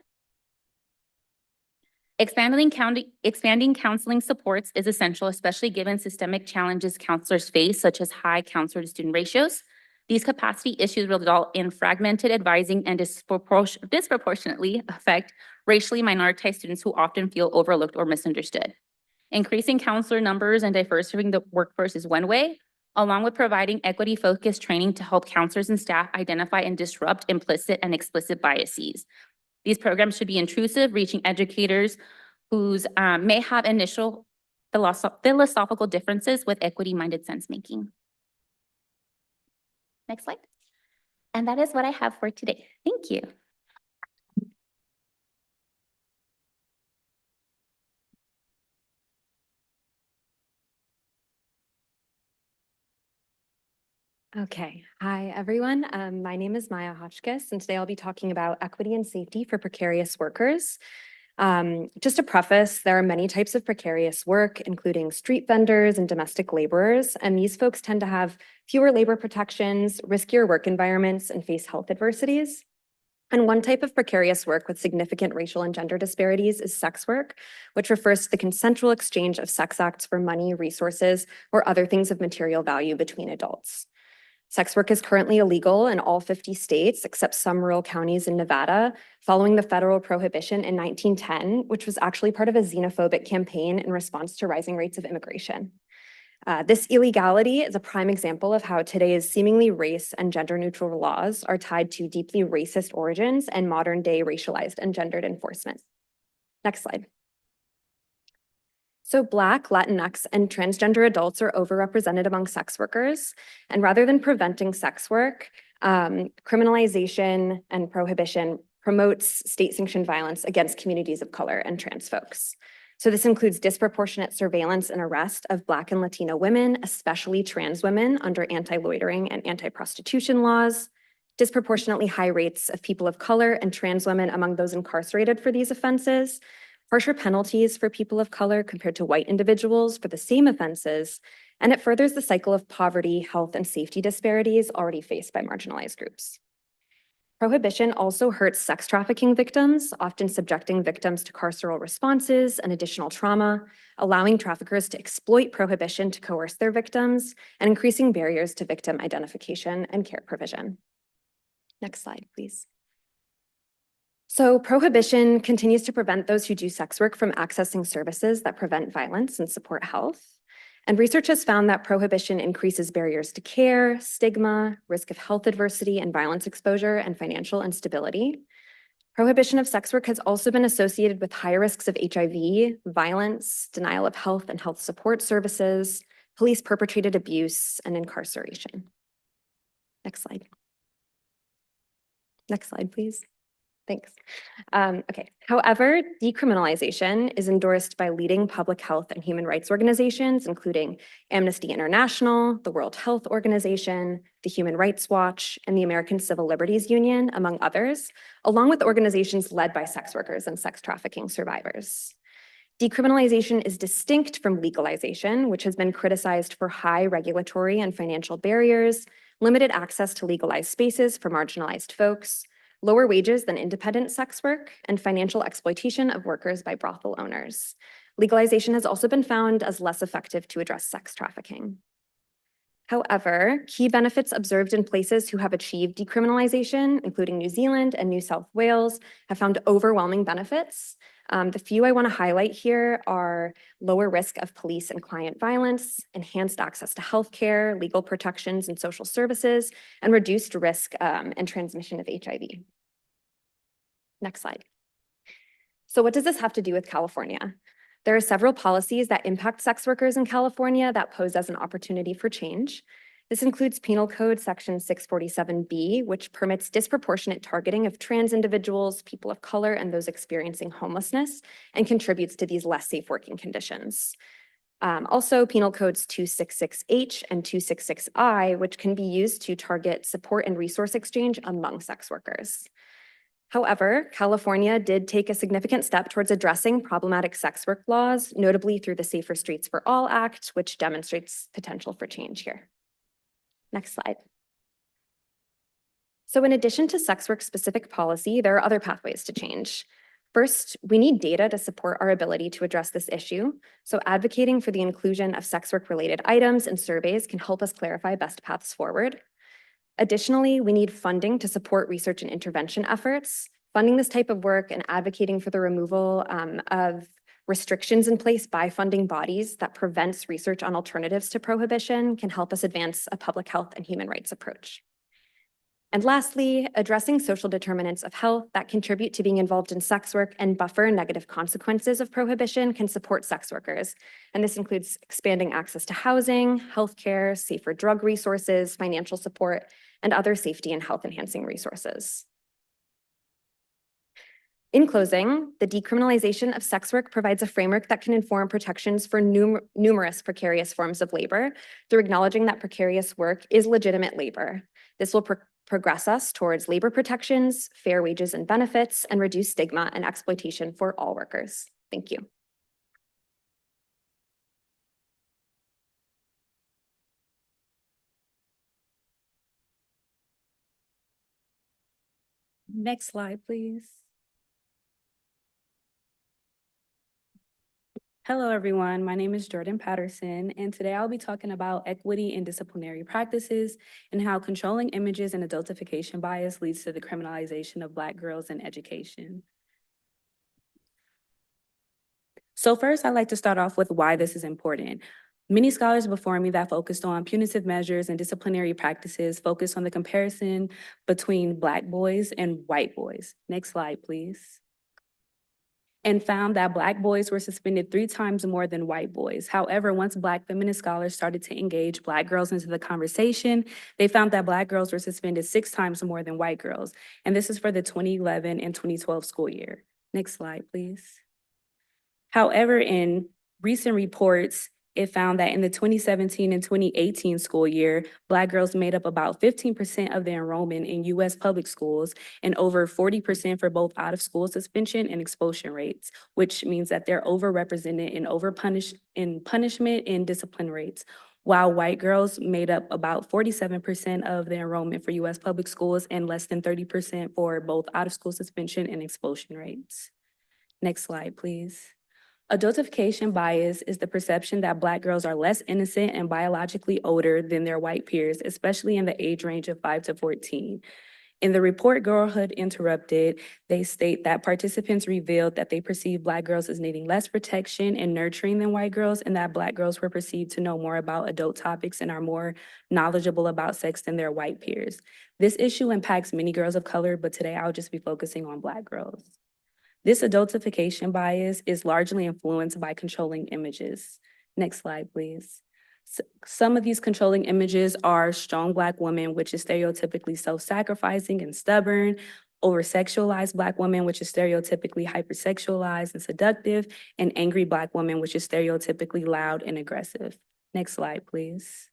Expanding counseling supports is essential, especially given systemic challenges counselors face, such as high counselor to student ratios. These capacity issues result in fragmented advising and disproportionately affect racially minoritized students who often feel overlooked or misunderstood. Increasing counselor numbers and diversifying the workforce is one way, along with providing equity-focused training to help counselors and staff identify and disrupt implicit and explicit biases. These programs should be intrusive, reaching educators whose may have initial philosophical differences with equity-minded sense-making. Next slide. And that is what I have for today. Thank you. Okay, hi everyone. My name is Maya Hotchkiss, and today I'll be talking about equity and safety for precarious workers. Just to preface, there are many types of precarious work, including street vendors and domestic laborers, and these folks tend to have fewer labor protections, riskier work environments, and face health adversities. And one type of precarious work with significant racial and gender disparities is sex work, which refers to the consensual exchange of sex acts for money, resources, or other things of material value between adults. Sex work is currently illegal in all 50 states, except some rural counties in Nevada, following the federal prohibition in 1910, which was actually part of a xenophobic campaign in response to rising rates of immigration. This illegality is a prime example of how today's seemingly race and gender-neutral laws are tied to deeply racist origins and modern-day racialized and gendered enforcement. Next slide. So Black, Latinx, and transgender adults are overrepresented among sex workers. And rather than preventing sex work, criminalization and prohibition promotes state-sanctioned violence against communities of color and trans folks. So this includes disproportionate surveillance and arrest of Black and Latino women, especially trans women, under anti-loitering and anti-prostitution laws, disproportionately high rates of people of color and trans women among those incarcerated for these offenses, harsher penalties for people of color compared to white individuals for the same offenses, and it furthers the cycle of poverty, health, and safety disparities already faced by marginalized groups. Prohibition also hurts sex trafficking victims, often subjecting victims to carceral responses and additional trauma, allowing traffickers to exploit prohibition to coerce their victims, and increasing barriers to victim identification and care provision. Next slide, please. So prohibition continues to prevent those who do sex work from accessing services that prevent violence and support health. And research has found that prohibition increases barriers to care, stigma, risk of health adversity and violence exposure, and financial instability. Prohibition of sex work has also been associated with higher risks of HIV, violence, denial of health and health support services, police-perpetrated abuse, and incarceration. Next slide. Next slide, please. Thanks. Okay. However, decriminalization is endorsed by leading public health and human rights organizations, including Amnesty International, the World Health Organization, the Human Rights Watch, and the American Civil Liberties Union, among others, along with organizations led by sex workers and sex trafficking survivors. Decriminalization is distinct from legalization, which has been criticized for high regulatory and financial barriers, limited access to legalized spaces for marginalized folks, lower wages than independent sex work, and financial exploitation of workers by brothel owners. Legalization has also been found as less effective to address sex trafficking. However, key benefits observed in places who have achieved decriminalization, including New Zealand and New South Wales, have found overwhelming benefits. The few I want to highlight here are lower risk of police and client violence, enhanced access to healthcare, legal protections and social services, and reduced risk and transmission of HIV. Next slide. So what does this have to do with California? There are several policies that impact sex workers in California that pose as an opportunity for change. This includes Penal Code Section 647B, which permits disproportionate targeting of trans individuals, people of color, and those experiencing homelessness, and contributes to these less safe working conditions. Also, Penal Codes 266H and 266I, which can be used to target support and resource exchange among sex workers. However, California did take a significant step towards addressing problematic sex work laws, notably through the Safer Streets for All Act, which demonstrates potential for change here. Next slide. So in addition to sex work specific policy, there are other pathways to change. First, we need data to support our ability to address this issue. So advocating for the inclusion of sex work related items and surveys can help us clarify best paths forward. Additionally, we need funding to support research and intervention efforts. Funding this type of work and advocating for the removal of restrictions in place by funding bodies that prevents research on alternatives to prohibition can help us advance a public health and human rights approach. And lastly, addressing social determinants of health that contribute to being involved in sex work and buffer negative consequences of prohibition can support sex workers. And this includes expanding access to housing, healthcare, safer drug resources, financial support, and other safety and health enhancing resources. In closing, the decriminalization of sex work provides a framework that can inform protections for numerous precarious forms of labor through acknowledging that precarious work is legitimate labor. This will progress us towards labor protections, fair wages and benefits, and reduce stigma and exploitation for all workers. Thank you. Next slide, please. Hello, everyone. My name is Jordan Patterson, and today I'll be talking about equity in disciplinary practices and how controlling images and adultification bias leads to the criminalization of Black girls in education. So first, I'd like to start off with why this is important. Many scholars before me that focused on punitive measures and disciplinary practices focused on the comparison between Black boys and white boys. Next slide, please. And found that Black boys were suspended 3 times more than white boys. However, once Black feminist scholars started to engage Black girls into the conversation, they found that Black girls were suspended 6 times more than white girls. And this is for the 2011 and 2012 school year. Next slide, please. However, in recent reports, it found that in the 2017 and 2018 school year, Black girls made up about 15% of the enrollment in U.S. public schools and over 40% for both out-of-school suspension and expulsion rates, which means that they're overrepresented in punishment and discipline rates, while white girls made up about 47% of the enrollment for U.S. public schools and less than 30% for both out-of-school suspension and expulsion rates. Next slide, please. Adultification bias is the perception that Black girls are less innocent and biologically older than their white peers, especially in the age range of 5 to 14. In the report Girlhood Interrupted, they state that participants revealed that they perceived Black girls as needing less protection and nurturing than white girls, and that Black girls were perceived to know more about adult topics and are more knowledgeable about sex than their white peers. This issue impacts many girls of color, but today I'll just be focusing on Black girls. This adultification bias is largely influenced by controlling images. Next slide, please. Some of these controlling images are strong Black women, which is stereotypically self-sacrificing and stubborn, over-sexualized Black women, which is stereotypically hypersexualized and seductive, and angry Black women, which is stereotypically loud and aggressive. Next slide, please.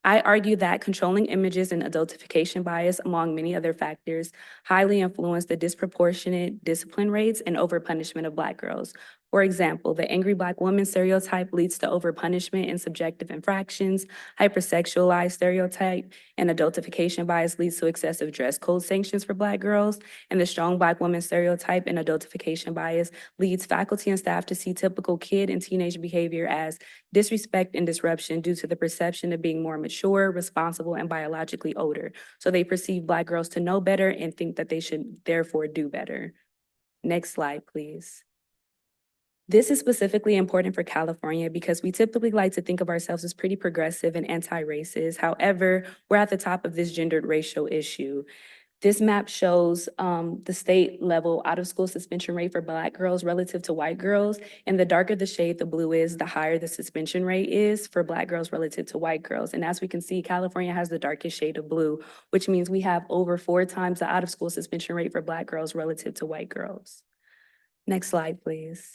I argue that controlling images and adultification bias, among many other factors, highly influence the disproportionate discipline rates and overpunishment of Black girls. For example, the angry Black woman stereotype leads to overpunishment in subjective infractions, hypersexualized stereotype and adultification bias leads to excessive dress code sanctions for Black girls, and the strong Black woman stereotype and adultification bias leads faculty and staff to see typical kid and teenage behavior as disrespect and disruption due to the perception of being more mature, responsible, and biologically older. So they perceive Black girls to know better and think that they should therefore do better. Next slide, please. This is specifically important for California because we typically like to think of ourselves as pretty progressive and anti-racist. However, we're at the top of this gendered racial issue. This map shows the state level out-of-school suspension rate for Black girls relative to white girls. And the darker the shade the blue is, the higher the suspension rate is for Black girls relative to white girls. And as we can see, California has the darkest shade of blue, which means we have over 4 times the out-of-school suspension rate for Black girls relative to white girls. Next slide, please.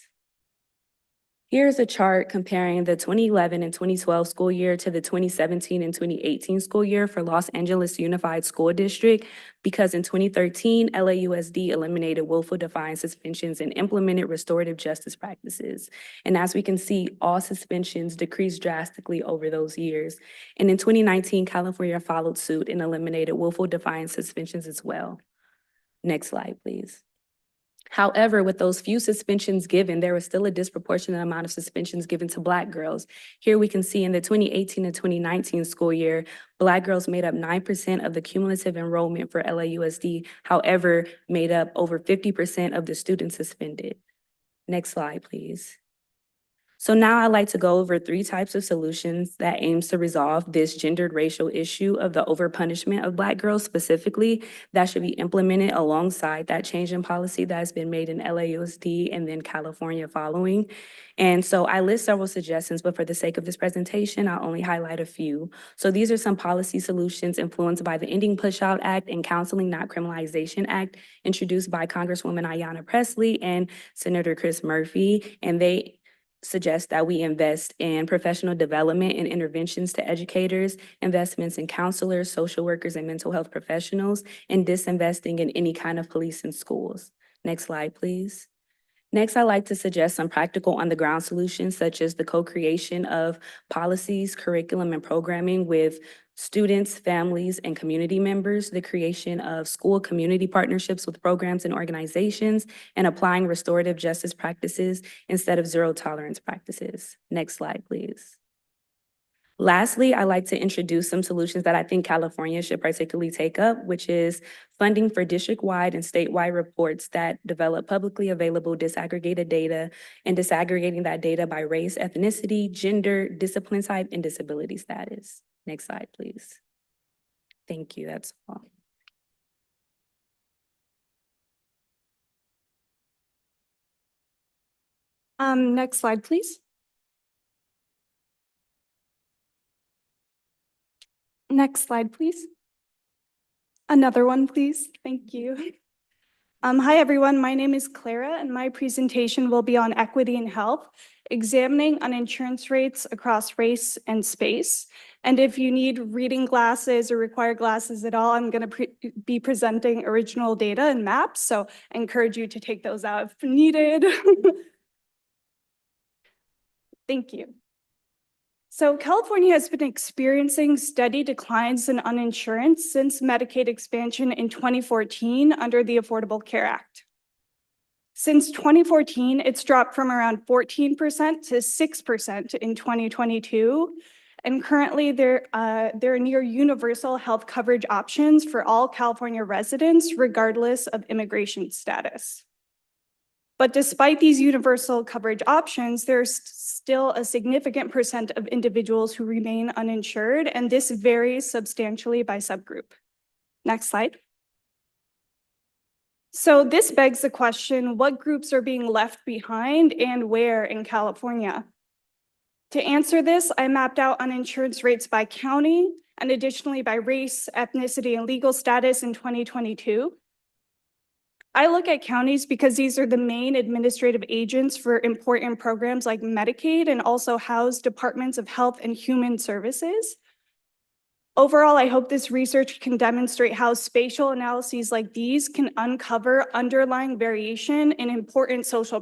Here's a chart comparing the 2011 and 2012 school year to the 2017 and 2018 school year for Los Angeles Unified School District, because in 2013, LAUSD eliminated willful defiance suspensions and implemented restorative justice practices. And as we can see, all suspensions decreased drastically over those years. And in 2019, California followed suit and eliminated willful defiance suspensions as well. Next slide, please. However, with those few suspensions given, there was still a disproportionate amount of suspensions given to Black girls. Here we can see in the 2018 to 2019 school year, Black girls made up 9% of the cumulative enrollment for LAUSD, however, made up over 50% of the students suspended. Next slide, please. So now I'd like to go over 3 types of solutions that aims to resolve this gendered racial issue of the overpunishment of Black girls specifically that should be implemented alongside that change in policy that has been made in LAUSD and then California following. And so I list several suggestions, but for the sake of this presentation, I'll only highlight a few. So these are some policy solutions influenced by the Ending Pushout Act and Counseling Not Criminalization Act introduced by Congresswoman Ayanna Pressley and Senator Chris Murphy, and they suggest that we invest in professional development and interventions to educators, investments in counselors, social workers, and mental health professionals, and disinvesting in any kind of police in schools. Next slide, please. Next, I'd like to suggest some practical on-the-ground solutions, such as the co-creation of policies, curriculum, and programming with students, families, and community members, the creation of school community partnerships with programs and organizations, and applying restorative justice practices instead of zero-tolerance practices. Next slide, please. Lastly, I'd like to introduce some solutions that I think California should particularly take up, which is funding for district-wide and statewide reports that develop publicly available disaggregated data and disaggregating that data by race, ethnicity, gender, discipline type, and disability status. Next slide, please. Thank you, that's all. Next slide, please. Next slide, please. Another one, please. Thank you. Hi, everyone. My name is Clara, and my presentation will be on equity in health, examining uninsurance rates across race and space. And if you need reading glasses or require glasses at all, I'm going to be presenting original data and maps, so I encourage you to take those out if needed. Thank you. So California has been experiencing steady declines in uninsurance since Medicaid expansion in 2014 under the Affordable Care Act. Since 2014, it's dropped from around 14% to 6% in 2022. And currently there are near universal health coverage options for all California residents, regardless of immigration status. But despite these universal coverage options, there's still a significant percent of individuals who remain uninsured, and this varies substantially by subgroup. Next slide. So this begs the question, what groups are being left behind and where in California? To answer this, I mapped out uninsurance rates by county and additionally by race, ethnicity, and legal status in 2022. I look at counties because these are the main administrative agents for important programs like Medicaid and also house departments of health and human services. Overall, I hope this research can demonstrate how spatial analyses like these can uncover underlying variation in important social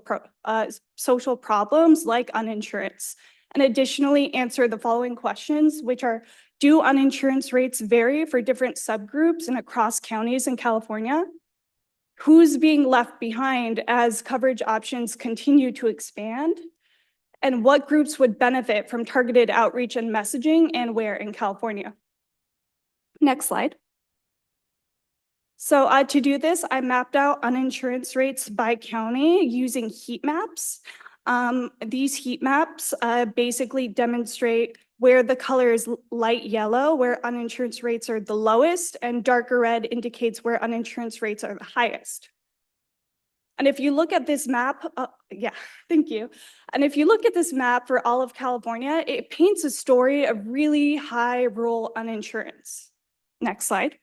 problems like uninsurance. And additionally, answer the following questions, which are, do uninsurance rates vary for different subgroups and across counties in California? Who's being left behind as coverage options continue to expand? And what groups would benefit from targeted outreach and messaging and where in California? Next slide. So to do this, I mapped out uninsurance rates by county using heat maps. These heat maps basically demonstrate where the color is light yellow, where uninsurance rates are the lowest, and darker red indicates where uninsurance rates are the highest. And if you look at this map, thank you. And if you look at this map for all of California, it paints a story of really high rural uninsurance. Next slide.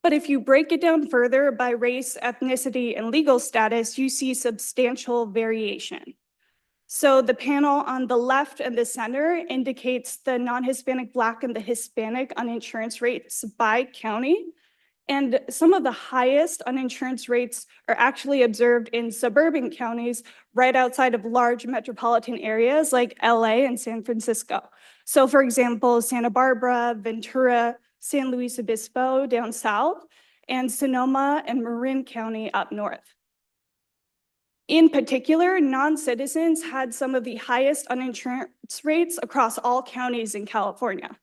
But if you break it down further by race, ethnicity, and legal status, you see substantial variation. So the panel on the left and the center indicates the non-Hispanic, Black, and the Hispanic uninsurance rates by county. And some of the highest uninsurance rates are actually observed in suburban counties right outside of large metropolitan areas like LA and San Francisco. So for example, Santa Barbara, Ventura, San Luis Obispo down south, and Sonoma and Marin County up north. In particular, non-citizens had some of the highest uninsurance rates across all counties in California.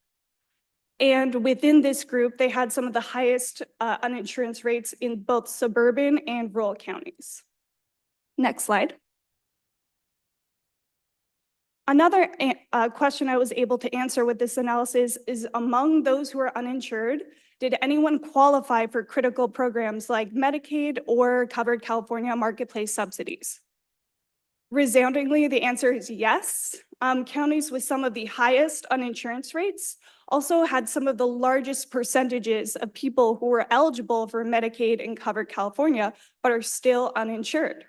And within this group, they had some of the highest uninsurance rates in both suburban and rural counties. Next slide. Another question I was able to answer with this analysis is, among those who are uninsured, did anyone qualify for critical programs like Medicaid or covered California marketplace subsidies? Resoundingly, the answer is yes. Counties with some of the highest uninsurance rates also had some of the largest percentages of people who were eligible for Medicaid and covered California, but are still uninsured.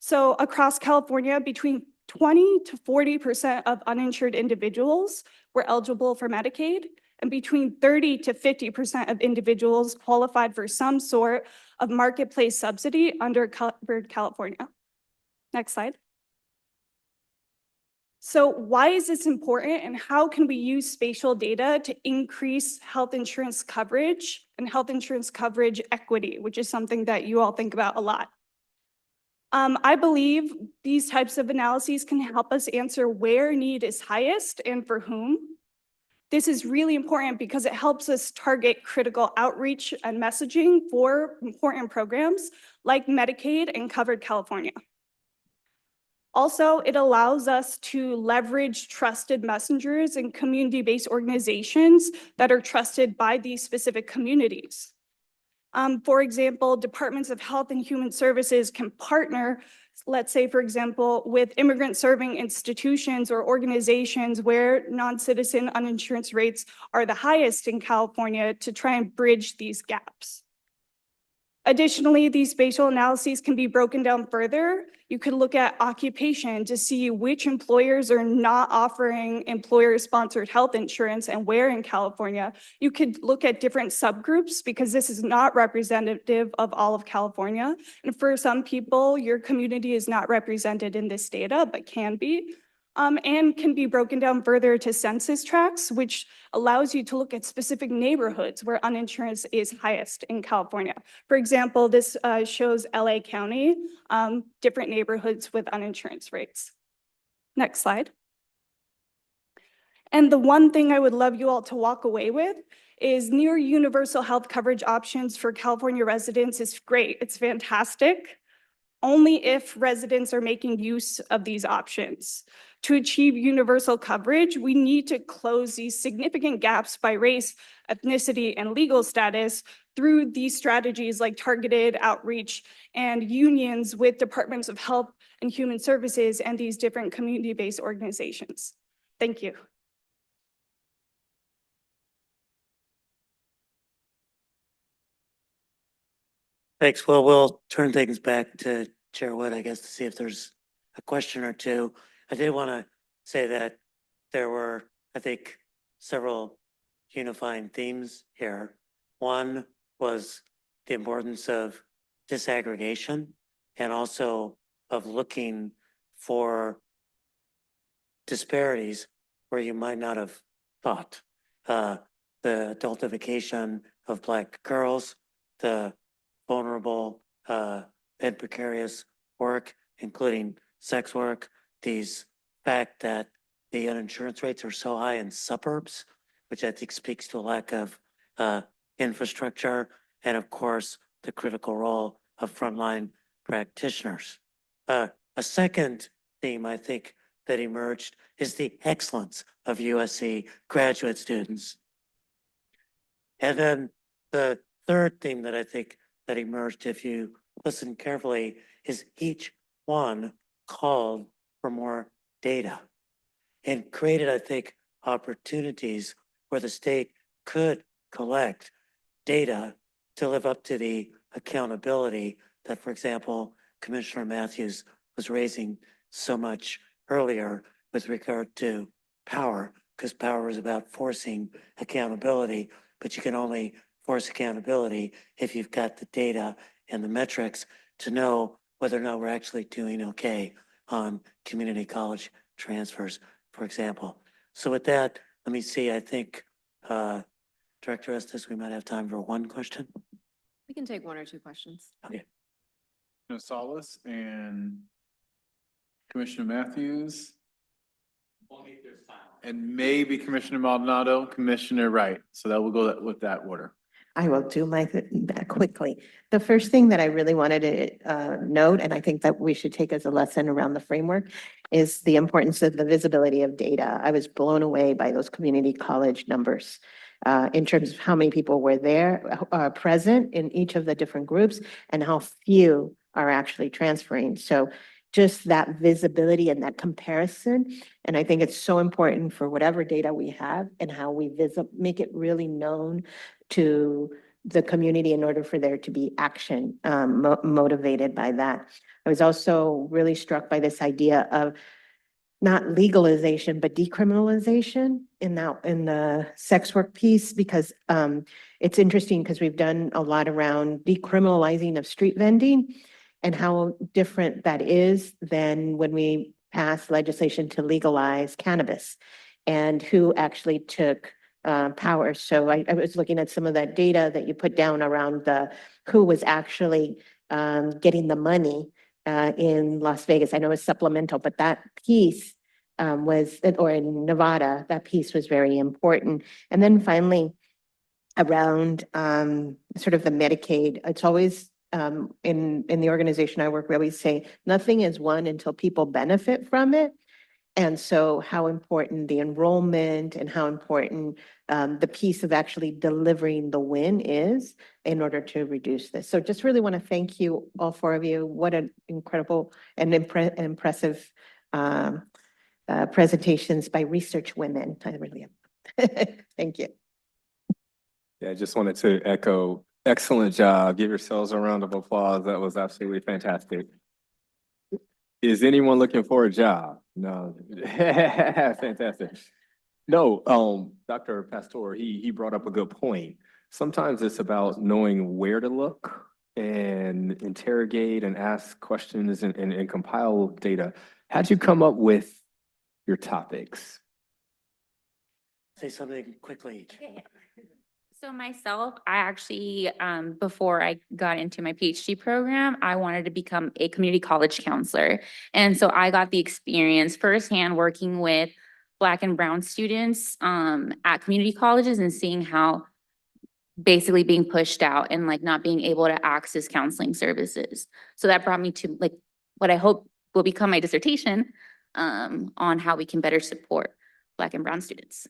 So across California, between 20 to 40% of uninsured individuals were eligible for Medicaid, and between 30 to 50% of individuals qualified for some sort of marketplace subsidy under covered California. Next slide. So why is this important, and how can we use spatial data to increase health insurance coverage and health insurance coverage equity, which is something that you all think about a lot? I believe these types of analyses can help us answer where need is highest and for whom. This is really important because it helps us target critical outreach and messaging for important programs like Medicaid and covered California. Also, it allows us to leverage trusted messengers and community-based organizations that are trusted by these specific communities. For example, departments of health and human services can partner, let's say, for example, with immigrant serving institutions or organizations where non-citizen uninsurance rates are the highest in California to try and bridge these gaps. Additionally, these spatial analyses can be broken down further. You could look at occupation to see which employers are not offering employer-sponsored health insurance and where in California. You could look at different subgroups because this is not representative of all of California. And for some people, your community is not represented in this data, but can be. And can be broken down further to census tracts, which allows you to look at specific neighborhoods where uninsurance is highest in California. For example, this shows LA County, different neighborhoods with uninsurance rates. Next slide. And the one thing I would love you all to walk away with is near universal health coverage options for California residents is great. It's fantastic, only if residents are making use of these options. To achieve universal coverage, we need to close these significant gaps by race, ethnicity, and legal status through these strategies like targeted outreach and unions with departments of health and human services and these different community-based organizations. Thank you. Thanks. Well, we'll turn things back to Chair Wood, I guess, to see if there's a question or two. I did want to say that there were, I think, several unifying themes here. One was the importance of disaggregation and also of looking for disparities where you might not have thought. The adultification of Black girls, the vulnerable and precarious work, including sex work, these fact that the uninsurance rates are so high in suburbs, which I think speaks to a lack of infrastructure, and of course, the critical role of frontline practitioners. A second theme I think that emerged is the excellence of USC graduate students. And then the third theme that I think that emerged, if you listen carefully, is each one called for more data and created, I think, opportunities where the state could collect data to live up to the accountability that, for example, Commissioner Matthews was raising so much earlier with regard to power, because power is about forcing accountability, but you can only force accountability if you've got the data and the metrics to know whether or not we're actually doing okay on community college transfers, for example. So with that, let me see, I think, Director Estes, we might have time for one question. We can take one or two questions. Okay. Commissioner Salas and Commissioner Matthews. And maybe Commissioner Maldonado, Commissioner Wright. So that will go with that order. I will do my quickly. The first thing that I really wanted to note, and I think that we should take as a lesson around the framework, is the importance of the visibility of data. I was blown away by those community college numbers in terms of how many people were there, present in each of the different groups, and how few are actually transferring. So just that visibility and that comparison. And I think it's so important for whatever data we have and how we make it really known to the community in order for there to be action motivated by that. I was also really struck by this idea of not legalization, but decriminalization in the sex work piece, because it's interesting because we've done a lot around decriminalizing of street vending and how different that is than when we passed legislation to legalize cannabis and who actually took power. So I was looking at some of that data that you put down around who was actually getting the money in Las Vegas. I know it's supplemental, but that piece or in Nevada, that piece was very important. And then finally, around sort of the Medicaid, it's always in the organization I work, we always say nothing is won until people benefit from it. And so how important the enrollment and how important the piece of actually delivering the win is in order to reduce this. So just really want to thank you, all four of you. What an incredible and impressive presentations by research women. I really am. Thank you. Yeah, I just wanted to echo, excellent job. Give yourselves a round of applause. That was absolutely fantastic. Is anyone looking for a job? No. Fantastic. No, Dr. Pastor, he brought up a good point. Sometimes it's about knowing where to look and interrogate and ask questions and compile data. How'd you come up with your topics? Say something quickly. So myself, I actually, before I got into my PhD program, I wanted to become a community college counselor. And so I got the experience firsthand working with Black and Brown students at community colleges and seeing how basically being pushed out and like not being able to access counseling services. So that brought me to like what I hope will become my dissertation on how we can better support Black and Brown students.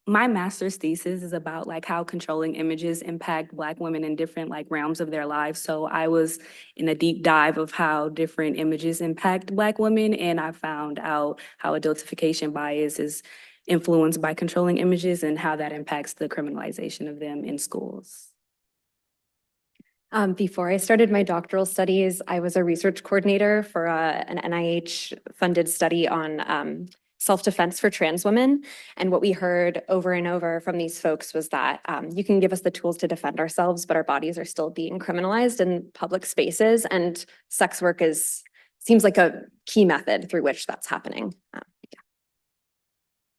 My master's thesis is about like how controlling images impact Black women in different like realms of their lives. So I was in a deep dive of how different images impact Black women, and I found out how adultification bias is influenced by controlling images and how that impacts the criminalization of them in schools. Before I started my doctoral studies, I was a research coordinator for an NIH-funded study on self-defense for trans women. And what we heard over and over from these folks was that you can give us the tools to defend ourselves, but our bodies are still being criminalized in public spaces. And sex work seems like a key method through which that's happening.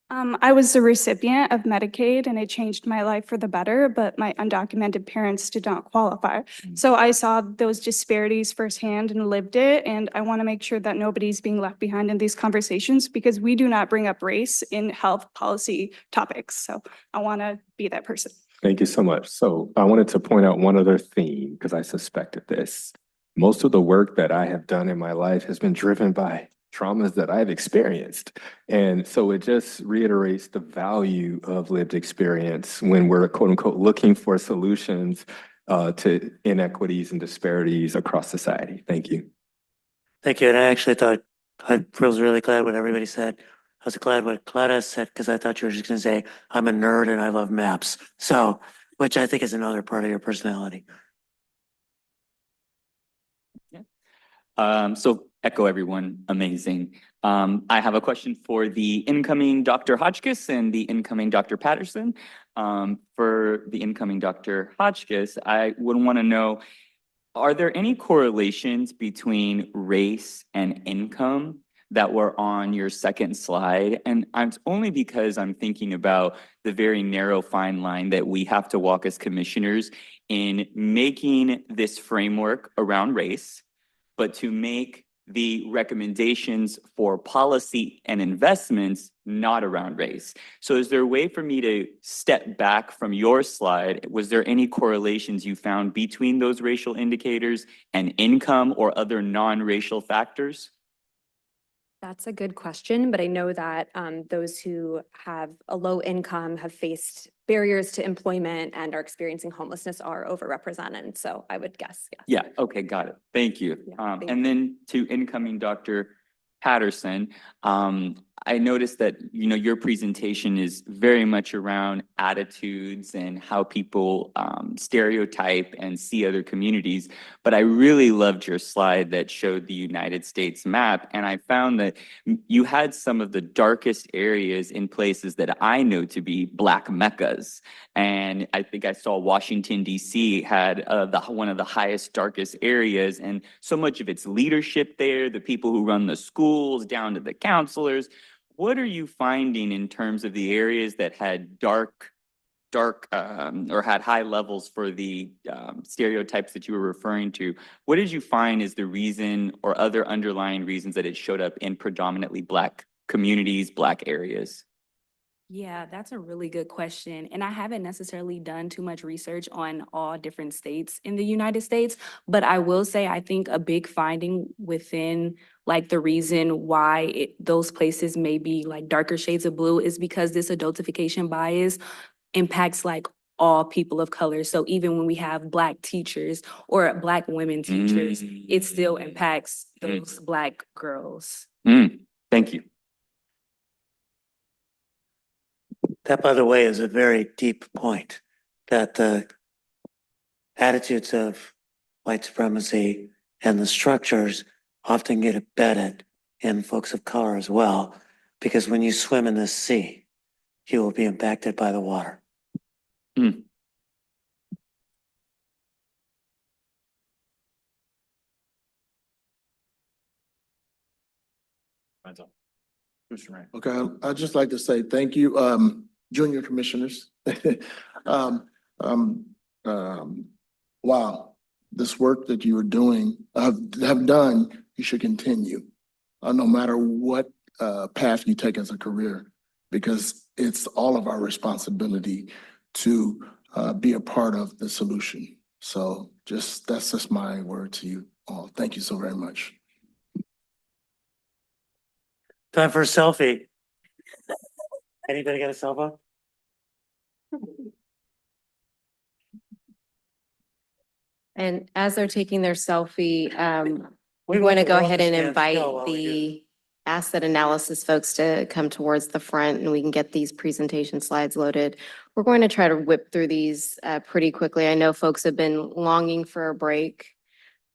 I was the recipient of Medicaid and it changed my life for the better, but my undocumented parents did not qualify. So I saw those disparities firsthand and lived it. And I want to make sure that nobody's being left behind in these conversations because we do not bring up race in health policy topics. So I want to be that person. Thank you so much. So I wanted to point out one other theme because I suspected this. Most of the work that I have done in my life has been driven by traumas that I've experienced. And so it just reiterates the value of lived experience when we're quote unquote looking for solutions to inequities and disparities across society. Thank you. Thank you. And I actually thought, I was really glad what everybody said. I was glad what Clara said because I thought you were just going to say, I'm a nerd and I love maps. So, which I think is another part of your personality. So echo everyone, amazing. I have a question for the incoming Dr. Hotchkiss and the incoming Dr. Patterson. For the incoming Dr. Hotchkiss, I would want to know, are there any correlations between race and income that were on your second slide? And it's only because I'm thinking about the very narrow fine line that we have to walk as commissioners in making this framework around race, but to make the recommendations for policy and investments not around race. So is there a way for me to step back from your slide? Was there any correlations you found between those racial indicators and income or other non-racial factors? That's a good question, but I know that those who have a low income have faced barriers to employment and are experiencing homelessness are overrepresented. So I would guess, yes. Yeah, okay, got it. Thank you. Yeah, thank And then to incoming Dr. Patterson, I noticed that, you know, your presentation is very much around attitudes and how people stereotype and see other communities. But I really loved your slide that showed the United States map. And I found that you had some of the darkest areas in places that I know to be Black meccas. And I think I saw Washington, D.C. had one of the highest, darkest areas. And so much of its leadership there, the people who run the schools down to the counselors. What are you finding in terms of the areas that had dark or had high levels for the stereotypes that you were referring to? What did you find is the reason or other underlying reasons that it showed up in predominantly Black communities, Black areas? Yeah, that's a really good question. And I haven't necessarily done too much research on all different states in the United States, but I will say I think a big finding within like the reason why those places may be like darker shades of blue is because this adultification bias impacts like all people of color. So even when we have Black teachers or Black women teachers, it still impacts those Black girls. Thank you. That, by the way, is a very deep point, that the attitudes of white supremacy and the structures often get embedded in folks of color as well, because when you swim in this sea, you will be impacted by the water. Okay, I'd just like to say thank you, junior commissioners. Wow, this work that you are doing, have done, you should continue, no matter what path you take as a career, because it's all of our responsibility to be a part of the solution. So that's just my word to you all. Thank you so very much. Time for a selfie. Anybody got a cell phone? And as they're taking their selfie, We we're going to want go the world ahead to and stand invite still while we do the asset analysis folks to come towards the front and we can get these presentation slides loaded. We're going to try to whip through these pretty quickly. I know folks have been longing for a break,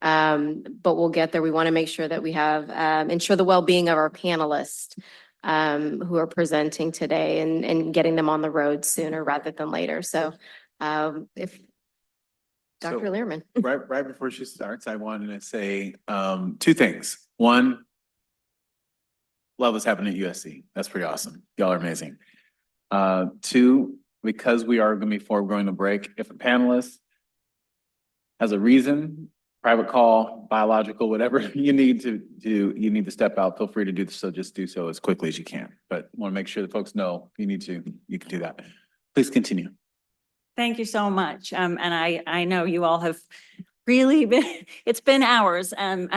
but we'll get there. We want to make sure that we have, ensure the well-being of our panelists who are presenting today and getting them on the road sooner rather than later. So if Dr. So, Learman. Right before she starts, I wanted to say two things. One, love what's happening at USC. That's pretty awesome. Y'all are amazing. Two, because we are going to be foregoing the break, if a panelist has a reason, private call, biological, whatever you need to do, you need to step out, feel free to do so. Just do so as quickly as you can. But want to make sure that folks know you need to, you can do that. Please continue. Thank you so much. And I know you all have really been, it's been hours, and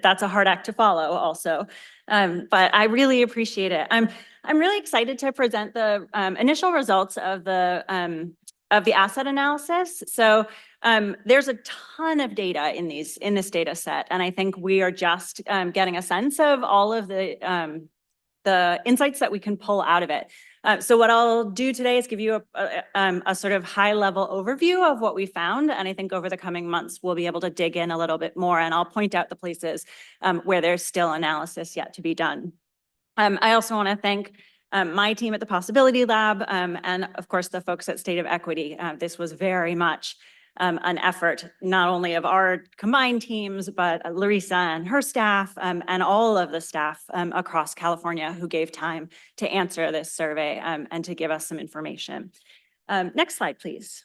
that's a hard act to follow also. But I really appreciate it. I'm really excited to present the initial results of the asset analysis. So there's a ton of data in this data set, and I think we are just getting a sense of all of the insights that we can pull out of it. So what I'll do today is give you a sort of high level overview of what we found. And I think over the coming months, we'll be able to dig in a little bit more, and I'll point out the places where there's still analysis yet to be done. I also want to thank my team at the Possibility Lab and of course the folks at State of Equity. This was very much an effort, not only of our combined teams, but Larissa and her staff and all of the staff across California who gave time to answer this survey and to give us some information. Next slide, please.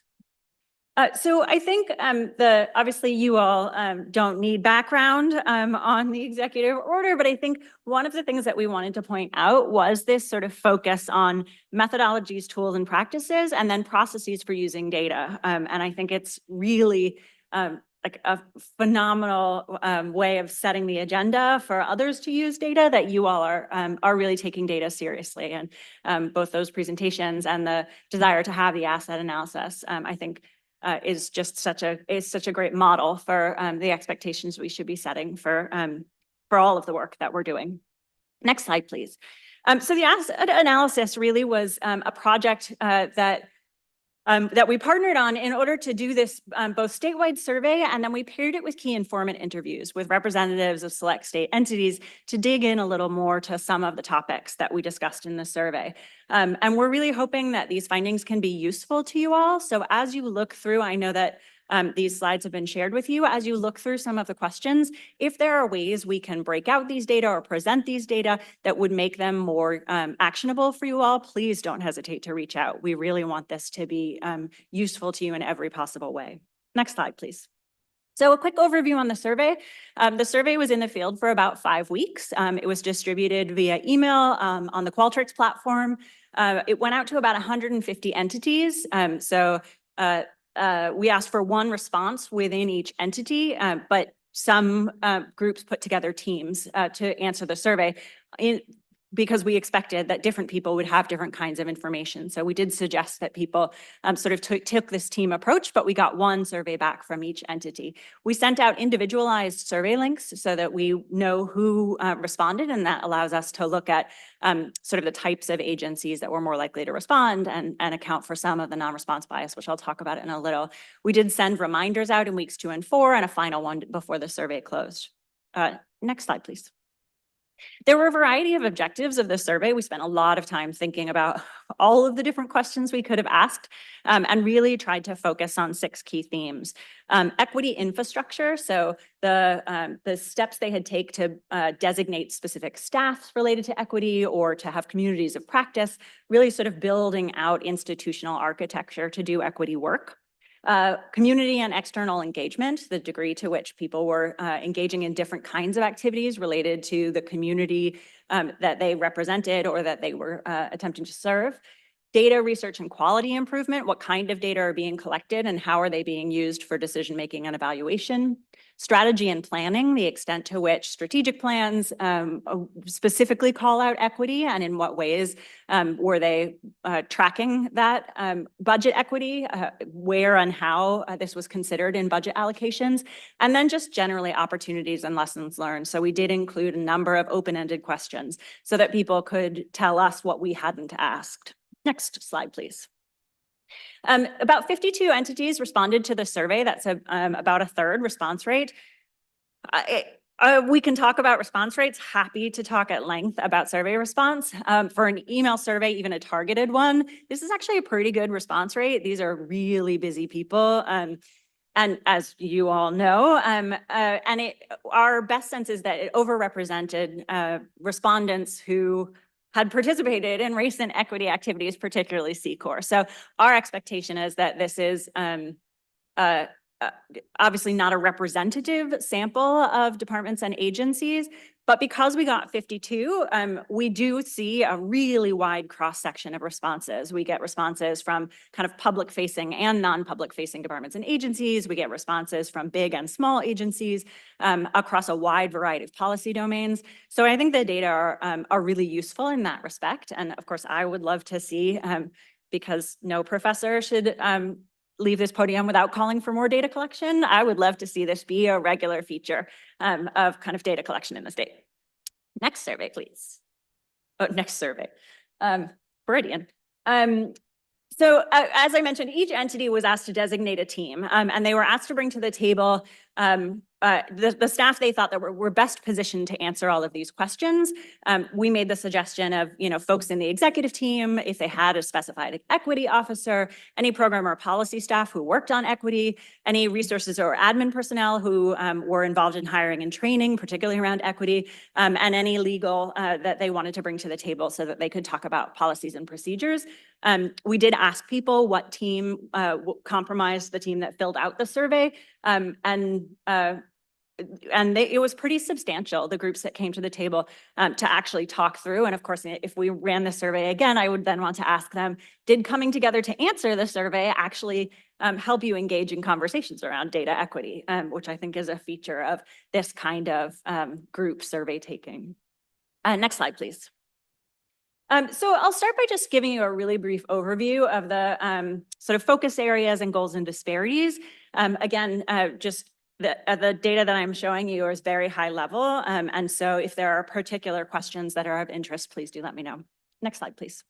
So I think obviously you all don't need background on the executive order, but I think one of the things that we wanted to point out was this sort of focus on methodologies, tools, and practices, and then processes for using data. And I think it's really like a phenomenal way of setting the agenda for others to use data, that you all are really taking data seriously. And both those presentations and the desire to have the asset analysis, I think is just such a great model for the expectations we should be setting for all of the work that we're doing. Next slide, please. So the asset analysis really was a project that we partnered on in order to do this both statewide survey, and then we paired it with key informant interviews with representatives of select state entities to dig in a little more to some of the topics that we discussed in the survey. And we're really hoping that these findings can be useful to you all. So as you look through, I know that these slides have been shared with you. As you look through some of the questions, if there are ways we can break out these data or present these data that would make them more actionable for you all, please don't hesitate to reach out. We really want this to be useful to you in every possible way. Next slide, please. So a quick overview on the survey. The survey was in the field for about 5 weeks. It was distributed via email on the Qualtrics platform. It went out to about 150 entities. We asked for one response within each entity, but some groups put together teams to answer the survey because we expected that different people would have different kinds of information. So we did suggest that people sort of took this team approach, but we got one survey back from each entity. We sent out individualized survey links so that we know who responded, and that allows us to look at sort of the types of agencies that were more likely to respond and account for some of the non-response bias, which I'll talk about in a little. We did send reminders out in weeks 2 and 4 and a final one before the survey closed. Next slide, please. There were a variety of objectives of the survey. We spent a lot of time thinking about all of the different questions we could have asked and really tried to focus on 6 key themes. Equity infrastructure, so the steps they had taken to designate specific staffs related to equity or to have communities of practice, really sort of building out institutional architecture to do equity work. Community and external engagement, the degree to which people were engaging in different kinds of activities related to the community that they represented or that they were attempting to serve. Data research and quality improvement, what kind of data are being collected and how are they being used for decision-making and evaluation. Strategy and planning, the extent to which strategic plans specifically call out equity and in what ways were they tracking that budget equity, where and how this was considered in budget allocations, and then just generally opportunities and lessons learned. So we did include a number of open-ended questions so that people could tell us what we hadn't asked. Next slide, please. About 52 entities responded to the survey. That's about a third response rate. We can talk about response rates. Happy to talk at length about survey response. For an email survey, even a targeted one, this is actually a pretty good response rate. These are really busy people. And as you all know, our best sense is that it overrepresented respondents who had participated in race and equity activities, particularly C-Corps. So our expectation is that this is obviously not a representative sample of departments and agencies, but because we got 52, we do see a really wide cross-section of responses. We get responses from kind of public-facing and non-public-facing departments and agencies. We get responses from big and small agencies across a wide variety of policy domains. So I think the data are really useful in that respect. And of course, I would love to see, because no professor should leave this podium without calling for more data collection. I would love to see this be a regular feature of kind of data collection in the state. Next survey, please. Oh, next survey. Meridian. So as I mentioned, each entity was asked to designate a team, and they were asked to bring to the table the staff they thought that were best positioned to answer all of these questions. We made the suggestion of, folks in the executive team, if they had a specified equity officer, any program or policy staff who worked on equity, any resources or admin personnel who were involved in hiring and training, particularly around equity, and any legal that they wanted to bring to the table so that they could talk about policies and procedures. We did ask people what team compromised the team that filled out the survey, it was pretty substantial, the groups that came to the table to actually talk through. And of course, if we ran the survey again, I would then want to ask them, did coming together to answer the survey actually help you engage in conversations around data equity, which I think is a feature of this kind of group survey taking. Next slide, please. So I'll start by just giving you a really brief overview of the sort of focus areas and goals and disparities. Again, just the data that I'm showing you is very high level. And so if there are particular questions that are of interest, please do let me know. Next slide, please.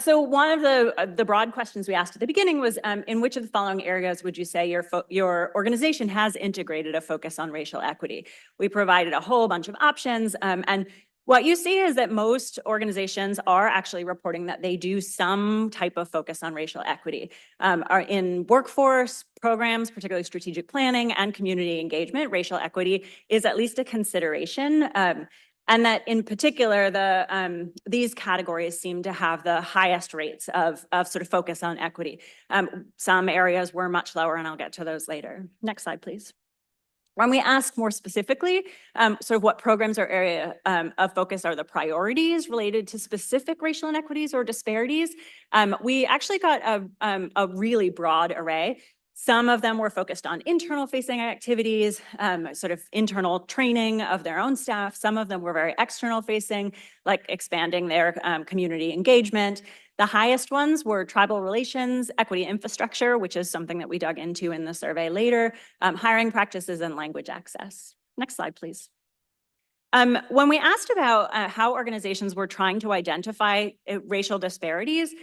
So one of the broad questions we asked at the beginning was, in which of the following areas would you say your organization has integrated a focus on racial equity? We provided a whole bunch of options, and what you see is that most organizations are actually reporting that they do some type of focus on racial equity. Are in workforce programs, particularly strategic planning and community engagement, racial equity is at least a consideration. And that in particular, these categories seem to have the highest rates of sort of focus on equity. Some areas were much lower, and I'll get to those later. Next slide, please. When we ask more specifically, sort of what programs or area of focus are the priorities related to specific racial inequities or disparities, we actually got a really broad array. Some of them were focused on internal facing activities, sort of internal training of their own staff. Some of them were very external facing, like expanding their community engagement. The highest ones were tribal relations, equity infrastructure, which is something that we dug into in the survey later, hiring practices, and language access. Next slide, please. When we asked about how organizations were trying to identify racial disparities,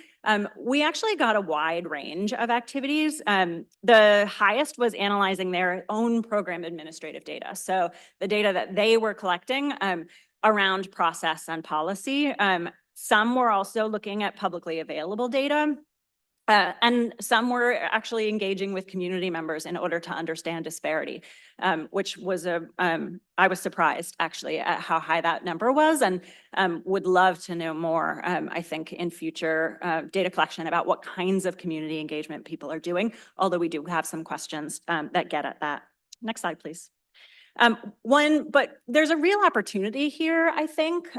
we actually got a wide range of activities. The highest was analyzing their own program administrative data. So the data that they were collecting around process and policy. Some were also looking at publicly available data. And some were actually engaging with community members in order to understand disparity, which was I was surprised actually at how high that number was, and would love to know more, I think, in future data collection about what kinds of community engagement people are doing, although we do have some questions that get at that. Next slide, please. But there's a real opportunity here, I think.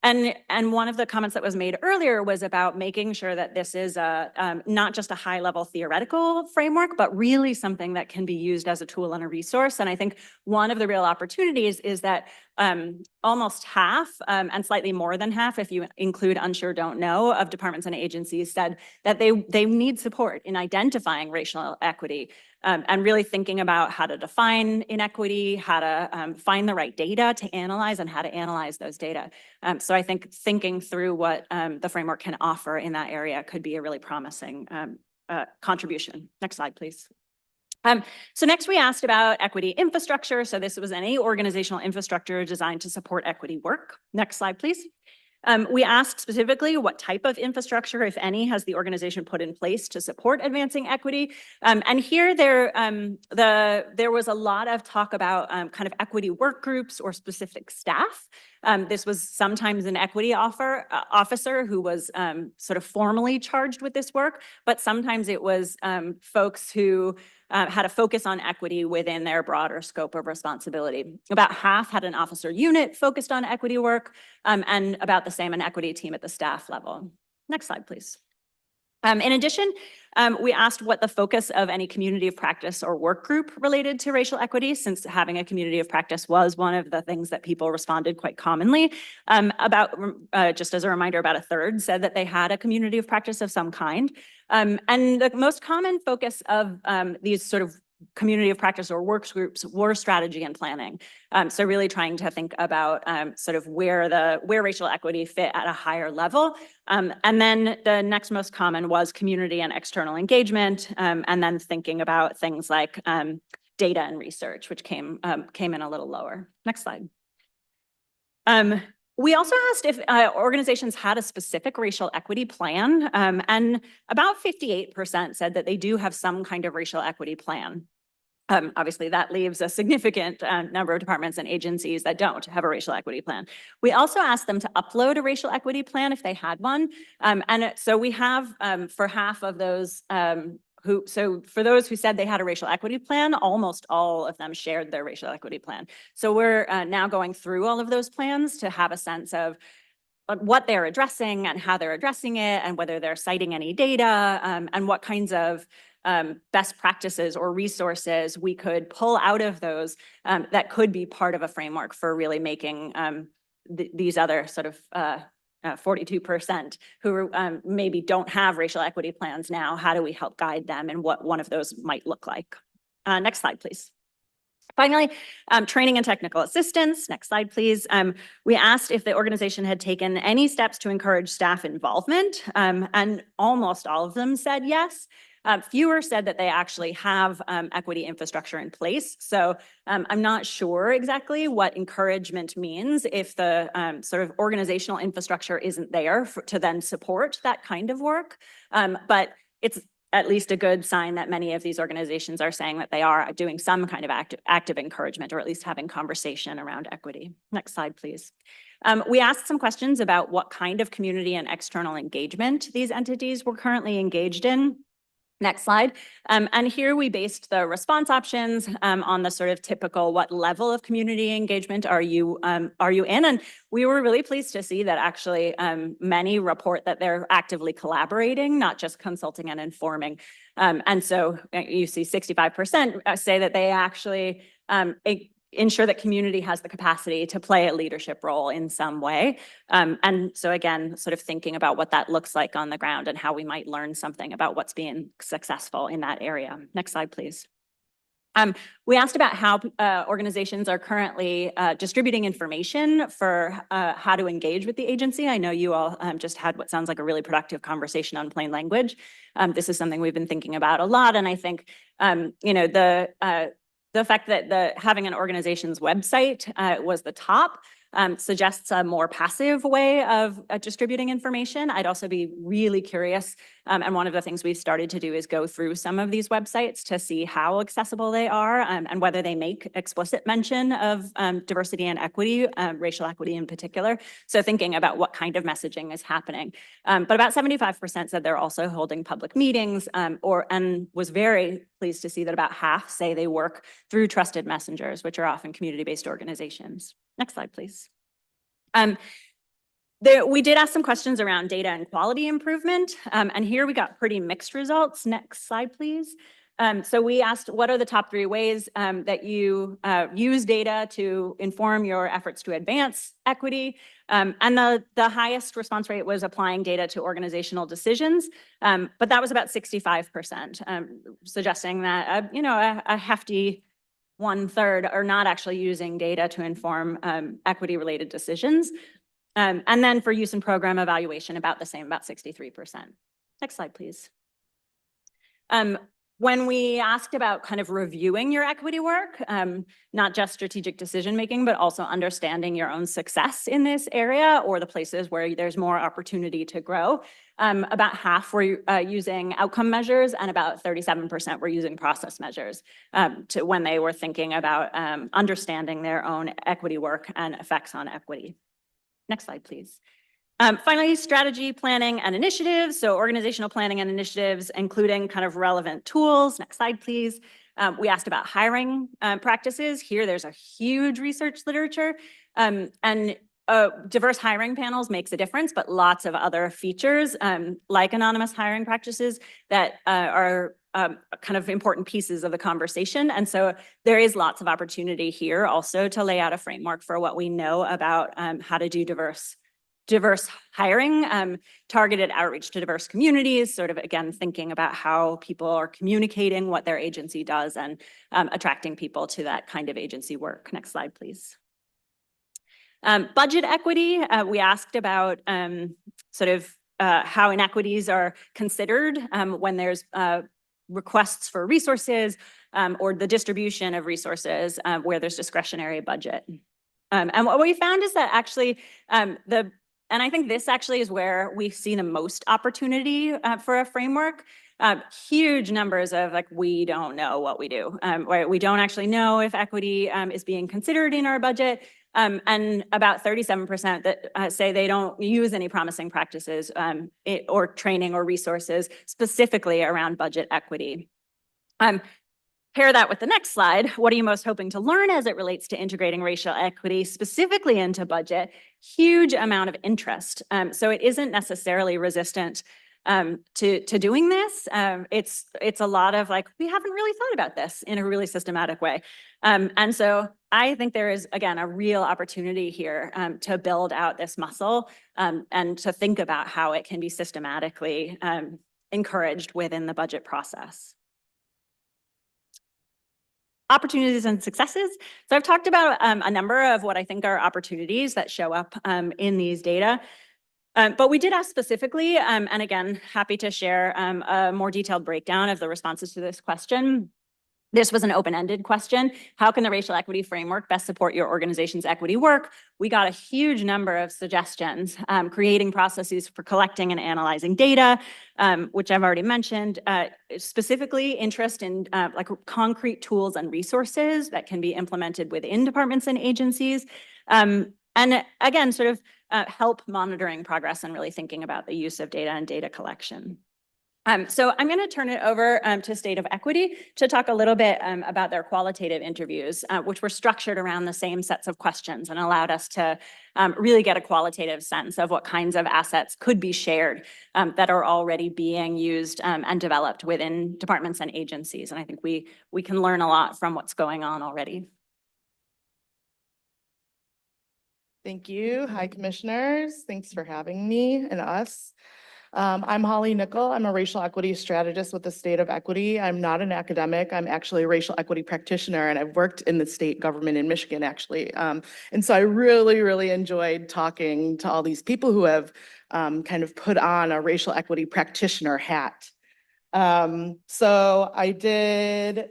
And one of the comments that was made earlier was about making sure that this is not just a high level theoretical framework, but really something that can be used as a tool and a resource. And I think one of the real opportunities is that almost half and slightly more than half, if you include unsure, don't know, of departments and agencies said that they need support in identifying racial equity. And really thinking about how to define inequity, how to find the right data to analyze, and how to analyze those data. So I think thinking through what the framework can offer in that area could be a really promising contribution. Next slide, please. So next we asked about equity infrastructure. So this was any organizational infrastructure designed to support equity work. Next slide, please. We asked specifically what type of infrastructure, if any, has the organization put in place to support advancing equity. And here there was a lot of talk about kind of equity work groups or specific staff. This was sometimes an equity officer who was sort of formally charged with this work, but sometimes it was folks who had a focus on equity within their broader scope of responsibility. About half had an officer unit focused on equity work, and about the same an equity team at the staff level. Next slide, please. In addition, we asked what the focus of any community of practice or work group related to racial equity, since having a community of practice was one of the things that people responded quite commonly. Just as a reminder, about a third said that they had a community of practice of some kind. And the most common focus of these sort of community of practice or works groups were strategy and planning. So really trying to think about sort of where racial equity fit at a higher level. And then the next most common was community and external engagement. And then thinking about things like data and research, which came in a little lower. Next slide. We also asked if organizations had a specific racial equity plan, and about 58% said that they do have some kind of racial equity plan. Obviously, that leaves a significant number of departments and agencies that don't have a racial equity plan. We also asked them to upload a racial equity plan if they had one. So we have for half of those so for those who said they had a racial equity plan, almost all of them shared their racial equity plan. So we're now going through all of those plans to have a sense of what they're addressing and how they're addressing it and whether they're citing any data and what kinds of best practices or resources we could pull out of those that could be part of a framework for really making these other sort of 42% who maybe don't have racial equity plans now. How do we help guide them and what one of those might look like? Next slide, please. Finally, training and technical assistance. Next slide, please. We asked if the organization had taken any steps to encourage staff involvement, and almost all of them said yes. Fewer said that they actually have equity infrastructure in place. So I'm not sure exactly what encouragement means if the sort of organizational infrastructure isn't there to then support that kind of work. But it's at least a good sign that many of these organizations are saying that they are doing some kind of active encouragement or at least having conversation around equity. Next slide, please. We asked some questions about what kind of community and external engagement these entities were currently engaged in. Next slide. And here we based the response options on the sort of typical what level of community engagement are you in? And we were really pleased to see that actually many report that they're actively collaborating, not just consulting and informing. And so you see 65% say that they actually ensure that community has the capacity to play a leadership role in some way. And so again, sort of thinking about what that looks like on the ground and how we might learn something about what's being successful in that area. Next slide, please. We asked about how organizations are currently distributing information for how to engage with the agency. I know you all just had what sounds like a really productive conversation on plain language. This is something we've been thinking about a lot. And I think, you know, the fact that having an organization's website was the top suggests a more passive way of distributing information. I'd also be really curious, and one of the things we've started to do is go through some of these websites to see how accessible they are and whether they make explicit mention of diversity and equity, racial equity in particular. So thinking about what kind of messaging is happening. But about 75% said they're also holding public meetings and was very pleased to see that about half say they work through trusted messengers, which are often community-based organizations. Next slide, please. We did ask some questions around data and quality improvement, and here we got pretty mixed results. Next slide, please. So we asked, what are the top 3 ways that you use data to inform your efforts to advance equity? And the highest response rate was applying data to organizational decisions, but that was about 65%, suggesting that you know, a hefty 1/3 are not actually using data to inform equity-related decisions. And then for use in program evaluation, about the same, about 63%. Next slide, please. When we asked about kind of reviewing your equity work, not just strategic decision-making, but also understanding your own success in this area or the places where there's more opportunity to grow, about half were using outcome measures and about 37% were using process measures when they were thinking about understanding their own equity work and effects on equity. Next slide, please. Finally, strategy, planning, and initiatives. So organizational planning and initiatives, including kind of relevant tools. Next slide, please. We asked about hiring practices. Here, there's a huge research literature. And diverse hiring panels makes a difference, but lots of other features like anonymous hiring practices that are kind of important pieces of the conversation. And so there is lots of opportunity here also to lay out a framework for what we know about how to do diverse hiring, targeted outreach to diverse communities, sort of, again, thinking about how people are communicating what their agency does and attracting people to that kind of agency work. Next slide, please. Budget equity, we asked about sort of how inequities are considered when there's requests for resources or the distribution of resources where there's discretionary budget. And what we found is that actually and I think this actually is where we see the most opportunity for a framework. Huge numbers of like, we don't know what we do, right? We don't actually know if equity is being considered in our budget. And about 37% that say they don't use any promising practices or training or resources specifically around budget equity. Pair that with the next slide. What are you most hoping to learn as it relates to integrating racial equity specifically into budget? Huge amount of interest. So it isn't necessarily resistant to doing this. It's a lot of like, we haven't really thought about this in a really systematic way. And so I think there is, again, a real opportunity here to build out this muscle and to think about how it can be systematically encouraged within the budget process. Opportunities and successes. So I've talked about a number of what I think are opportunities that show up in these data. But we did ask specifically, and again, happy to share a more detailed breakdown of the responses to this question. This was an open-ended question. How can the racial equity framework best support your organization's equity work? We got a huge number of suggestions, creating processes for collecting and analyzing data, which I've already mentioned, specifically interest in like concrete tools and resources that can be implemented within departments and agencies. And again, sort of help monitoring progress and really thinking about the use of data and data collection. So I'm going to turn it over to State of Equity to talk a little bit about their qualitative interviews, which were structured around the same sets of questions and allowed us to really get a qualitative sense of what kinds of assets could be shared that are already being used and developed within departments and agencies. And I think we can learn a lot from what's going on already. Thank you. Hi, commissioners. Thanks for having me and us. I'm Holly Nickel. I'm a racial equity strategist with the State of Equity. I'm not an academic. I'm actually a racial equity practitioner, and I've worked in the state government in Michigan, actually. And so I really, really enjoyed talking to all these people who have kind of put on a racial equity practitioner hat. So I did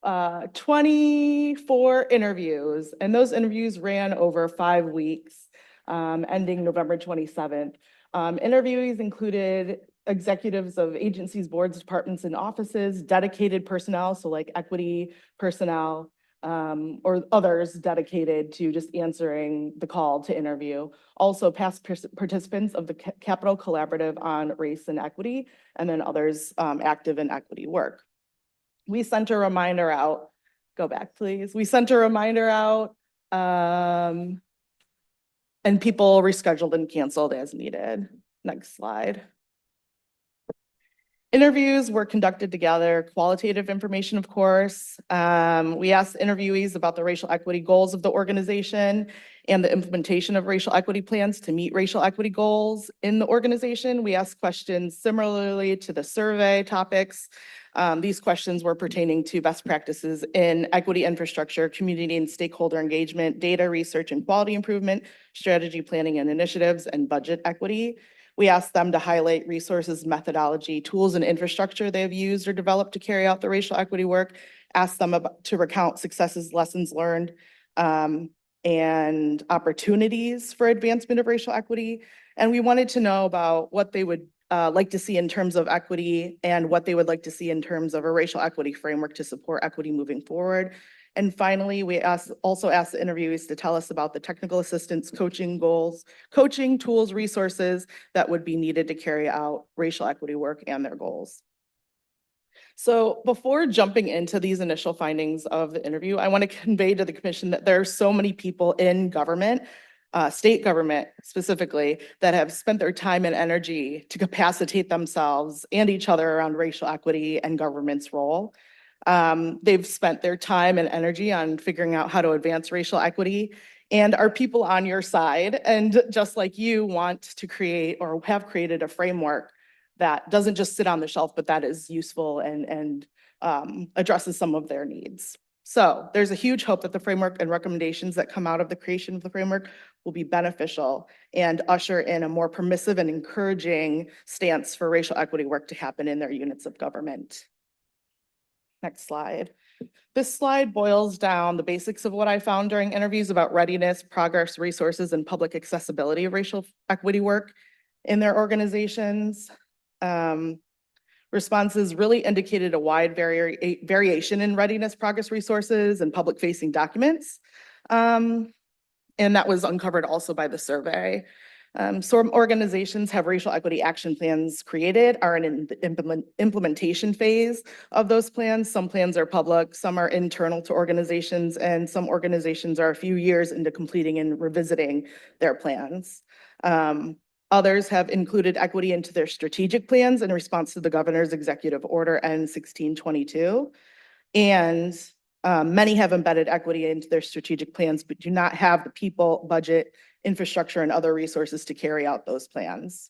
24 interviews, and those interviews ran over 5 weeks, ending November 27th. Interviewees included executives of agencies, boards, departments, and offices, dedicated personnel, so like equity personnel, or others dedicated to just answering the call to interview. Also past participants of the Capital Collaborative on Race and Equity, and then others active in equity work. We sent a reminder out, go back please. We sent a reminder out and people rescheduled and canceled as needed. Next slide. Interviews were conducted together, qualitative information, of course. We asked interviewees about the racial equity goals of the organization and the implementation of racial equity plans to meet racial equity goals in the organization. We asked questions similarly to the survey topics. These questions were pertaining to best practices in equity infrastructure, community and stakeholder engagement, data research and quality improvement, strategy planning and initiatives, and budget equity. We asked them to highlight resources, methodology, tools, and infrastructure they have used or developed to carry out the racial equity work, asked them to recount successes, lessons learned, and opportunities for advancement of racial equity. And we wanted to know about what they would like to see in terms of equity and what they would like to see in terms of a racial equity framework to support equity moving forward. And finally, we also asked the interviewees to tell us about the technical assistance, coaching tools, resources that would be needed to carry out racial equity work and their goals. So before jumping into these initial findings of the interview, I want to convey to the commission that there are so many people in government, state government specifically, that have spent their time and energy to capacitate themselves and each other around racial equity and government's role. They've spent their time and energy on figuring out how to advance racial equity, and are people on your side, and just like you, want to create or have created a framework that doesn't just sit on the shelf, but that is useful and addresses some of their needs. So there's a huge hope that the framework and recommendations that come out of the creation of the framework will be beneficial and usher in a more permissive and encouraging stance for racial equity work to happen in their units of government. Next slide. This slide boils down the basics of what I found during interviews about readiness, progress, resources, and public accessibility of racial equity work in their organizations. Responses really indicated a wide variation in readiness, progress, resources, and public-facing documents. And that was uncovered also by the survey. Some organizations have racial equity action plans created, are in the implementation phase of those plans. Some plans are public, some are internal to organizations, and some organizations are a few years into completing and revisiting their plans. Others have included equity into their strategic plans in response to the governor's executive order N1622. And many have embedded equity into their strategic plans, but do not have the people, budget, infrastructure, and other resources to carry out those plans.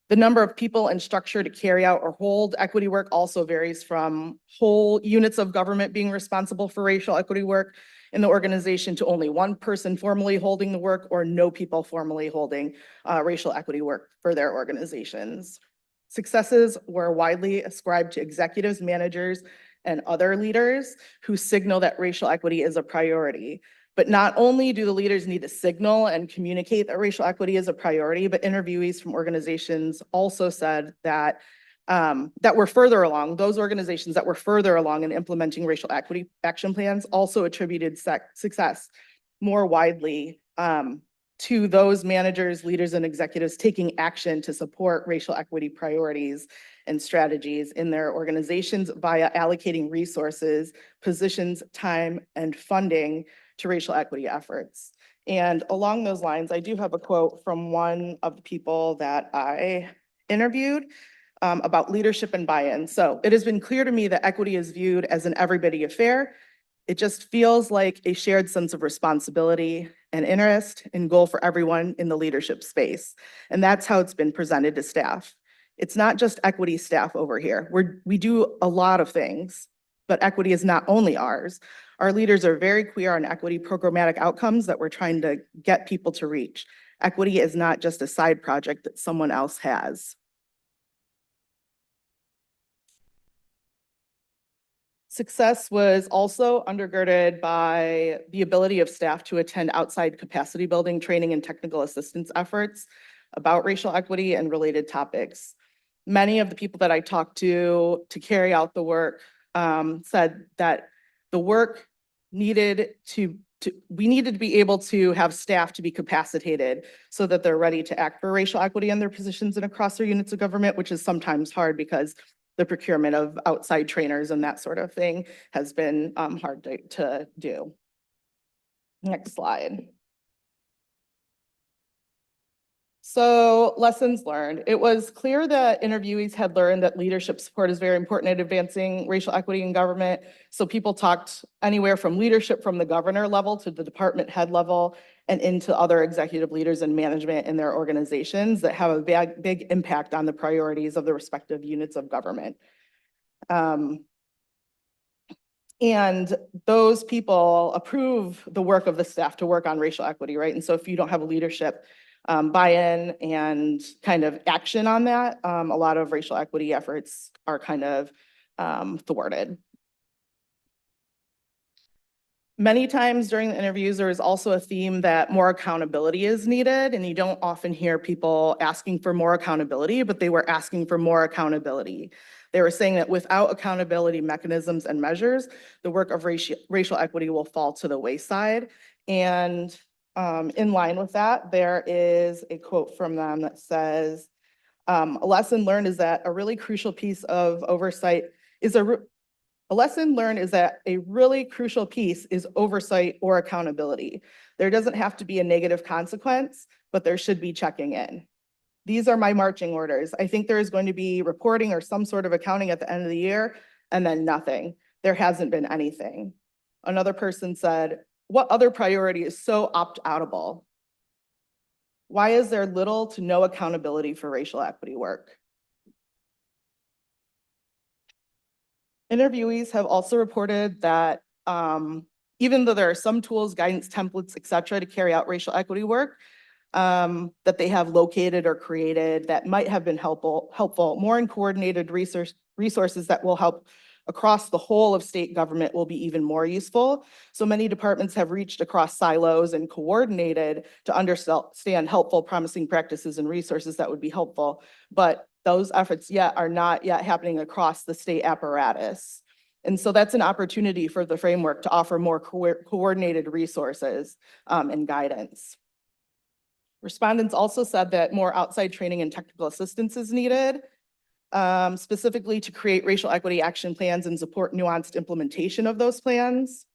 The number of people and structure to carry out or hold equity work also varies from whole units of government being responsible for racial equity work in the organization to only one person formally holding the work or no people formally holding racial equity work for their organizations. Successes were widely ascribed to executives, managers, and other leaders who signal that racial equity is a priority. But not only do the leaders need to signal and communicate that racial equity is a priority, but interviewees from organizations also said that that were further along, those organizations that were further along in implementing racial equity action plans also attributed success more widely to those managers, leaders, and executives taking action to support racial equity priorities and strategies in their organizations via allocating resources, positions, time, and funding to racial equity efforts. And along those lines, I do have a quote from one of the people that I interviewed about leadership and buy-in. So it has been clear to me that equity is viewed as an everybody affair. It just feels like a shared sense of responsibility and interest and goal for everyone in the leadership space. And that's how it's been presented to staff. It's not just equity staff over here. We do a lot of things, but equity is not only ours. Our leaders are very clear on equity programmatic outcomes that we're trying to get people to reach. Equity is not just a side project that someone else has. Success was also undergirded by the ability of staff to attend outside capacity building, training, and technical assistance efforts about racial equity and related topics. Many of the people that I talked to carry out the work said that the work needed we needed to be able to have staff to be capacitated so that they're ready to act for racial equity in their positions and across their units of government, which is sometimes hard because the procurement of outside trainers and that sort of thing has been hard to do. Next slide. So lessons learned. It was clear that interviewees had learned that leadership support is very important in advancing racial equity in government. So people talked anywhere from leadership from the governor level to the department head level and into other executive leaders and management in their organizations that have a big impact on the priorities of the respective units of government. And those people approve the work of the staff to work on racial equity, right? And so if you don't have a leadership buy-in and kind of action on that, a lot of racial equity efforts are kind of thwarted. Many times during the interviews, there is also a theme that more accountability is needed, and you don't often hear people asking for more accountability, but they were asking for more accountability. They were saying that without accountability mechanisms and measures, the work of racial equity will fall to the wayside. And in line with that, there is a quote from them that says, a lesson learned is that a really crucial piece of oversight is a lesson learned is that a really crucial piece is oversight or accountability. There doesn't have to be a negative consequence, but there should be checking in. These are my marching orders. I think there is going to be reporting or some sort of accounting at the end of the year, and then nothing. There hasn't been anything. Another person said, what other priority is so opt-outable? Why is there little to no accountability for racial equity work? Interviewees have also reported that even though there are some tools, guidance, templates, et cetera, to carry out racial equity work that they have located or created that might have been helpful, more in coordinated resources that will help across the whole of state government will be even more useful. So many departments have reached across silos and coordinated to understand helpful, promising practices and resources that would be helpful. But those efforts are not yet happening across the state apparatus. And so that's an opportunity for the framework to offer more coordinated resources and guidance. Respondents also said that more outside training and technical assistance is needed, specifically to create racial equity action plans and support nuanced implementation of those plans.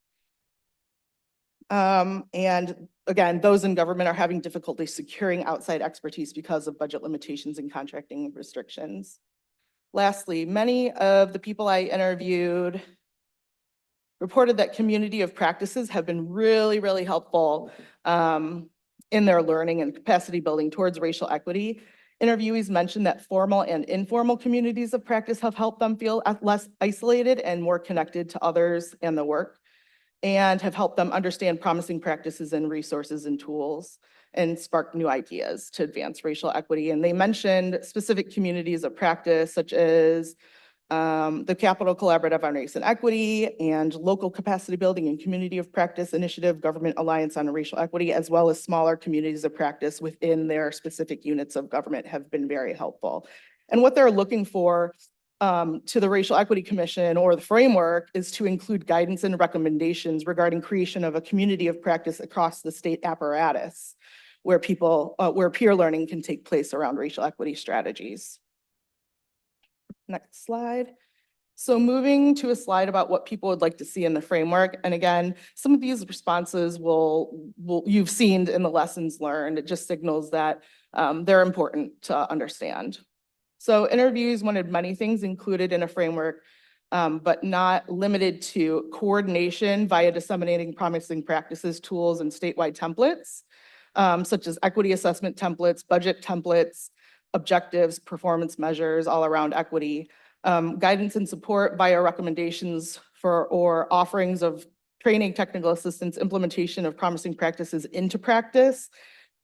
And again, those in government are having difficulty securing outside expertise because of budget limitations and contracting restrictions. Lastly, many of the people I interviewed reported that community of practices have been really, really helpful in their learning and capacity building towards racial equity. Interviewees mentioned that formal and informal communities of practice have helped them feel less isolated and more connected to others and the work, and have helped them understand promising practices and resources and tools, and spark new ideas to advance racial equity. And they mentioned specific communities of practice, such as the Capital Collaborative on Race and Equity and Local Capacity Building and Community of Practice Initiative, Government Alliance on Racial Equity, as well as smaller communities of practice within their specific units of government have been very helpful. And what they're looking for to the Racial Equity Commission or the framework is to include guidance and recommendations regarding creation of a community of practice across the state apparatus where where peer learning can take place around racial equity strategies. Next slide. So moving to a slide about what people would like to see in the framework. And again, some of these responses you've seen in the lessons learned. It just signals that they're important to understand. So interviewees wanted many things included in a framework, but not limited to coordination via disseminating promising practices, tools, and statewide templates, such as equity assessment templates, budget templates, objectives, performance measures all around equity, guidance and support via recommendations or offerings of training, technical assistance, implementation of promising practices into practice,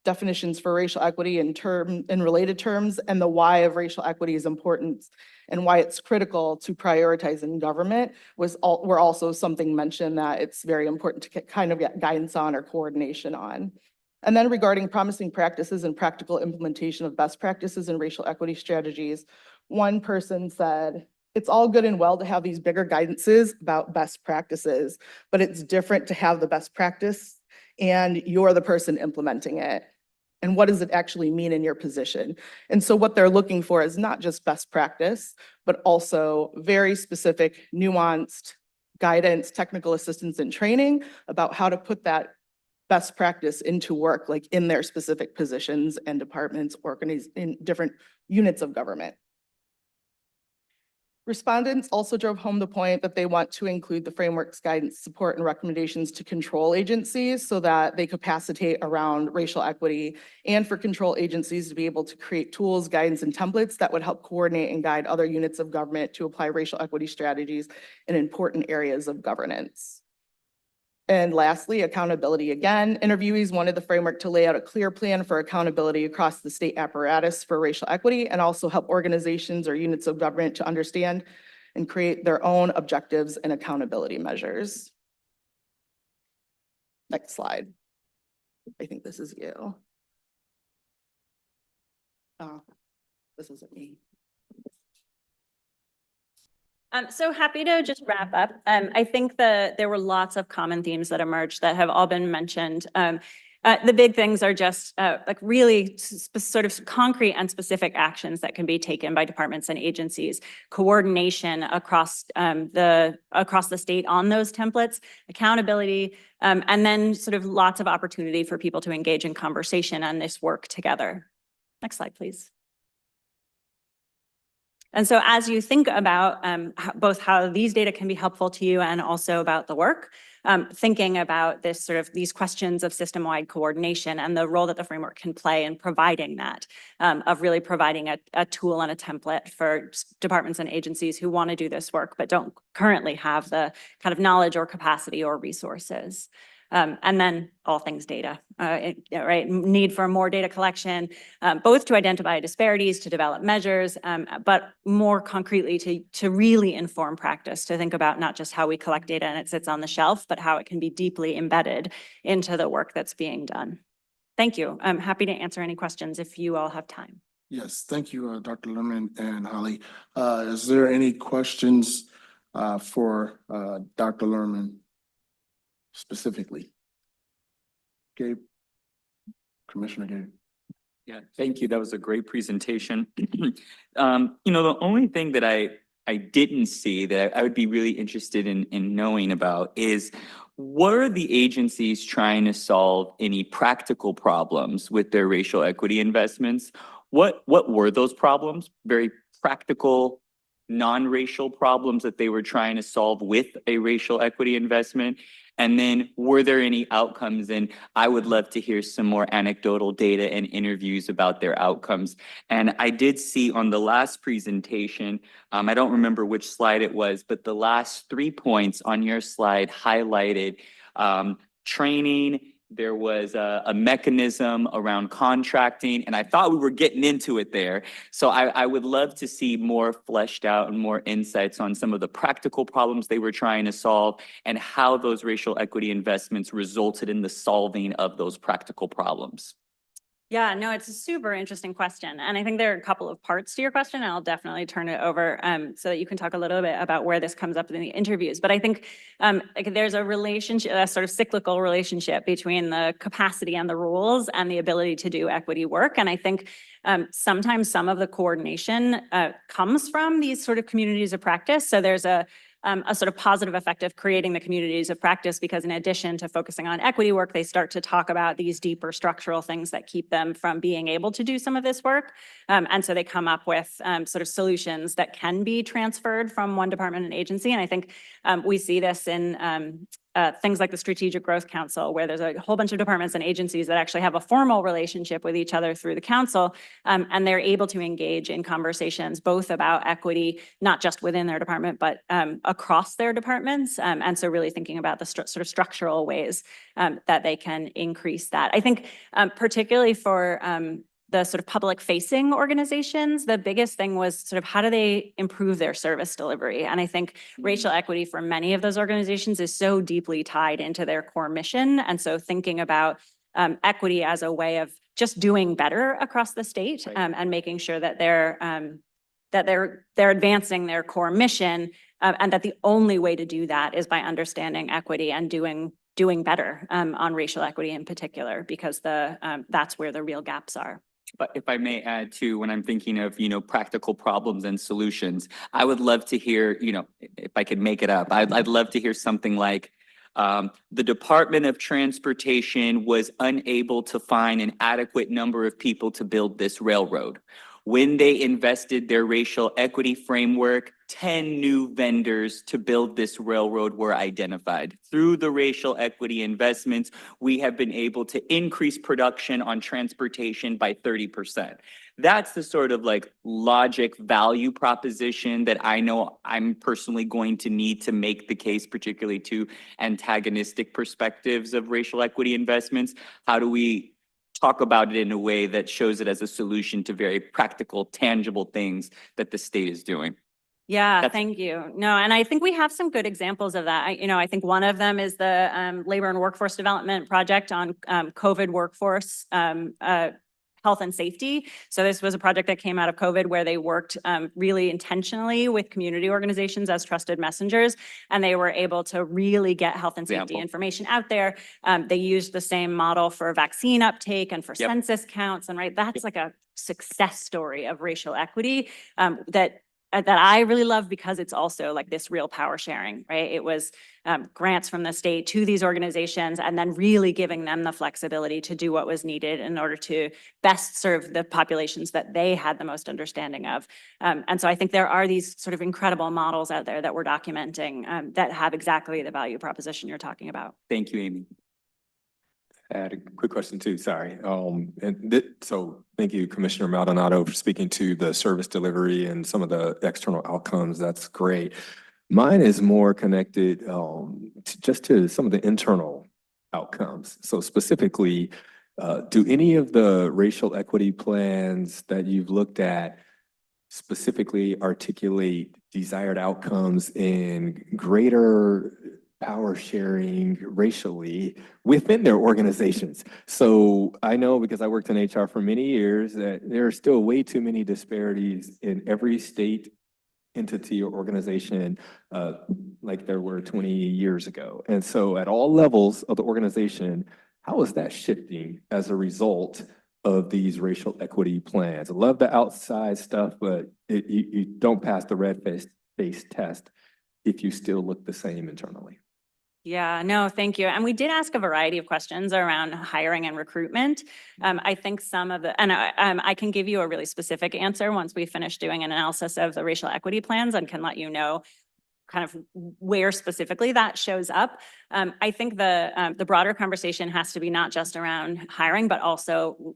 definitions for racial equity in related terms, and the why of racial equity is important and why it's critical to prioritize in government were also something mentioned that it's very important to kind of get guidance on or coordination on. And then regarding promising practices and practical implementation of best practices and racial equity strategies, one person said, it's all good and well to have these bigger guidances about best practices, but it's different to have the best practice and you're the person implementing it. And what does it actually mean in your position? And so what they're looking for is not just best practice, but also very specific, nuanced guidance, technical assistance, and training about how to put that best practice into work, like in their specific positions and departments, in different units of government. Respondents also drove home the point that they want to include the framework's guidance, support, and recommendations to control agencies so that they capacitate around racial equity, and for control agencies to be able to create tools, guidance, and templates that would help coordinate and guide other units of government to apply racial equity strategies in important areas of governance. And lastly, accountability again. Interviewees wanted the framework to lay out a clear plan for accountability across the state apparatus for racial equity, and also help organizations or units of government to understand and create their own objectives and accountability measures. Next slide. I think this is you. Oh, this isn't me. I'm so happy to just wrap up. I think there were lots of common themes that emerged that have all been mentioned. The big things are just like really sort of concrete and specific actions that can be taken by departments and agencies, coordination across the state on those templates, accountability, and then sort of lots of opportunity for people to engage in conversation on this work together. Next slide, please. And so as you think about both how these data can be helpful to you and also about the work, thinking about these questions of system-wide coordination and the role that the framework can play in providing that, of really providing a tool and a template for departments and agencies who want to do this work but don't currently have the kind of knowledge or capacity or resources. And then all things data, right? Need for more data collection, both to identify disparities, to develop measures, but more concretely to really inform practice, to think about not just how we collect data and it sits on the shelf, but how it can be deeply embedded into the work that's being done. Thank you. I'm happy to answer any questions if you all have time. Yes, thank you, Dr. Lerman and Holly. Is there any questions for Dr. Lerman specifically? Gabe, Commissioner Gabe. Yeah, thank you. That was a great presentation. The only thing that I didn't see that I would be really interested in knowing about is, were the agencies trying to solve any practical problems with their racial equity investments? What were those problems? Very practical, non-racial problems that they were trying to solve with a racial equity investment? And then were there any outcomes? And I would love to hear some more anecdotal data and interviews about their outcomes. And I did see on the last presentation, I don't remember which slide it was, but the last 3 points on your slide highlighted training. There was a mechanism around contracting, and I thought we were getting into it there. So I would love to see more fleshed out and more insights on some of the practical problems they were trying to solve and how those racial equity investments resulted in the solving of those practical problems. Yeah, no, it's a super interesting question. And I think there are a couple of parts to your question. And I'll definitely turn it over so that you can talk a little bit about where this comes up in the interviews. But I think there's a relationship, a sort of cyclical relationship between the capacity and the rules and the ability to do equity work. And I think sometimes some of the coordination comes from these sort of communities of practice. So there's a sort of positive effect of creating the communities of practice, because in addition to focusing on equity work, they start to talk about these deeper structural things that keep them from being able to do some of this work. And so they come up with sort of solutions that can be transferred from one department and agency. And I think we see this in things like the Strategic Growth Council, where there's a whole bunch of departments and agencies that actually have a formal relationship with each other through the council, and they're able to engage in conversations both about equity, not just within their department, but across their departments. And so really thinking about the sort of structural ways that they can increase that. I think particularly for the sort of public facing organizations, the biggest thing was sort of how do they improve their service delivery? And I think racial equity for many of those organizations is so deeply tied into their core mission. And so thinking about equity as a way of just doing better across the state, and making sure that they're advancing their core mission, and that the only way to do that is by understanding equity and doing better on racial equity in particular, because that's where the real gaps are. But if I may add too, when I'm thinking of, practical problems and solutions, I would love to hear, if I could make it up, I'd love to hear something like, the Department of Transportation was unable to find an adequate number of people to build this railroad. When they invested their racial equity framework, 10 new vendors to build this railroad were identified. Through the racial equity investments, we have been able to increase production on transportation by 30%. That's the sort of logic value proposition that I know I'm personally going to need to make the case, particularly to antagonistic perspectives of racial equity investments. How do we talk about it in a way that shows it as a solution to very practical, tangible things that the state is doing? Yeah, thank you. No, and I think we have some good examples of that. I think one of them is the Labor and Workforce Development Project on COVID workforce health and safety. So this was a project that came out of COVID where they worked really intentionally with community organizations as trusted messengers, and they were able to really get health and safety information out there. They used the same model for vaccine uptake and for census counts, and that's like a success story of racial equity that I really love, because it's also like this real power sharing, right? It was grants from the state to these organizations, and then really giving them the flexibility to do what was needed in order to best serve the populations that they had the most understanding of. And so I think there are these sort of incredible models out there that we're documenting that have exactly the value proposition you're talking about. Thank you, Amy. I had a quick question too, sorry. So thank you, Commissioner Maldonado, for speaking to the service delivery and some of the external outcomes. That's great. Mine is more connected just to some of the internal outcomes. So specifically, do any of the racial equity plans that you've looked at specifically articulate desired outcomes in greater power sharing racially within their organizations? So I know, because I worked in HR for many years, that there are still way too many disparities in every state entity or organization like there were 20 years ago. And so at all levels of the organization, how is that shifting as a result of these racial equity plans? I love the outside stuff, but you don't pass the red face test if you still look the same internally. Yeah, no, thank you. And we did ask a variety of questions around hiring and recruitment. I think some of the, and I can give you a really specific answer once we finish doing an analysis of the racial equity plans and can let you know kind of where specifically that shows up. I think the broader conversation has to be not just around hiring, but also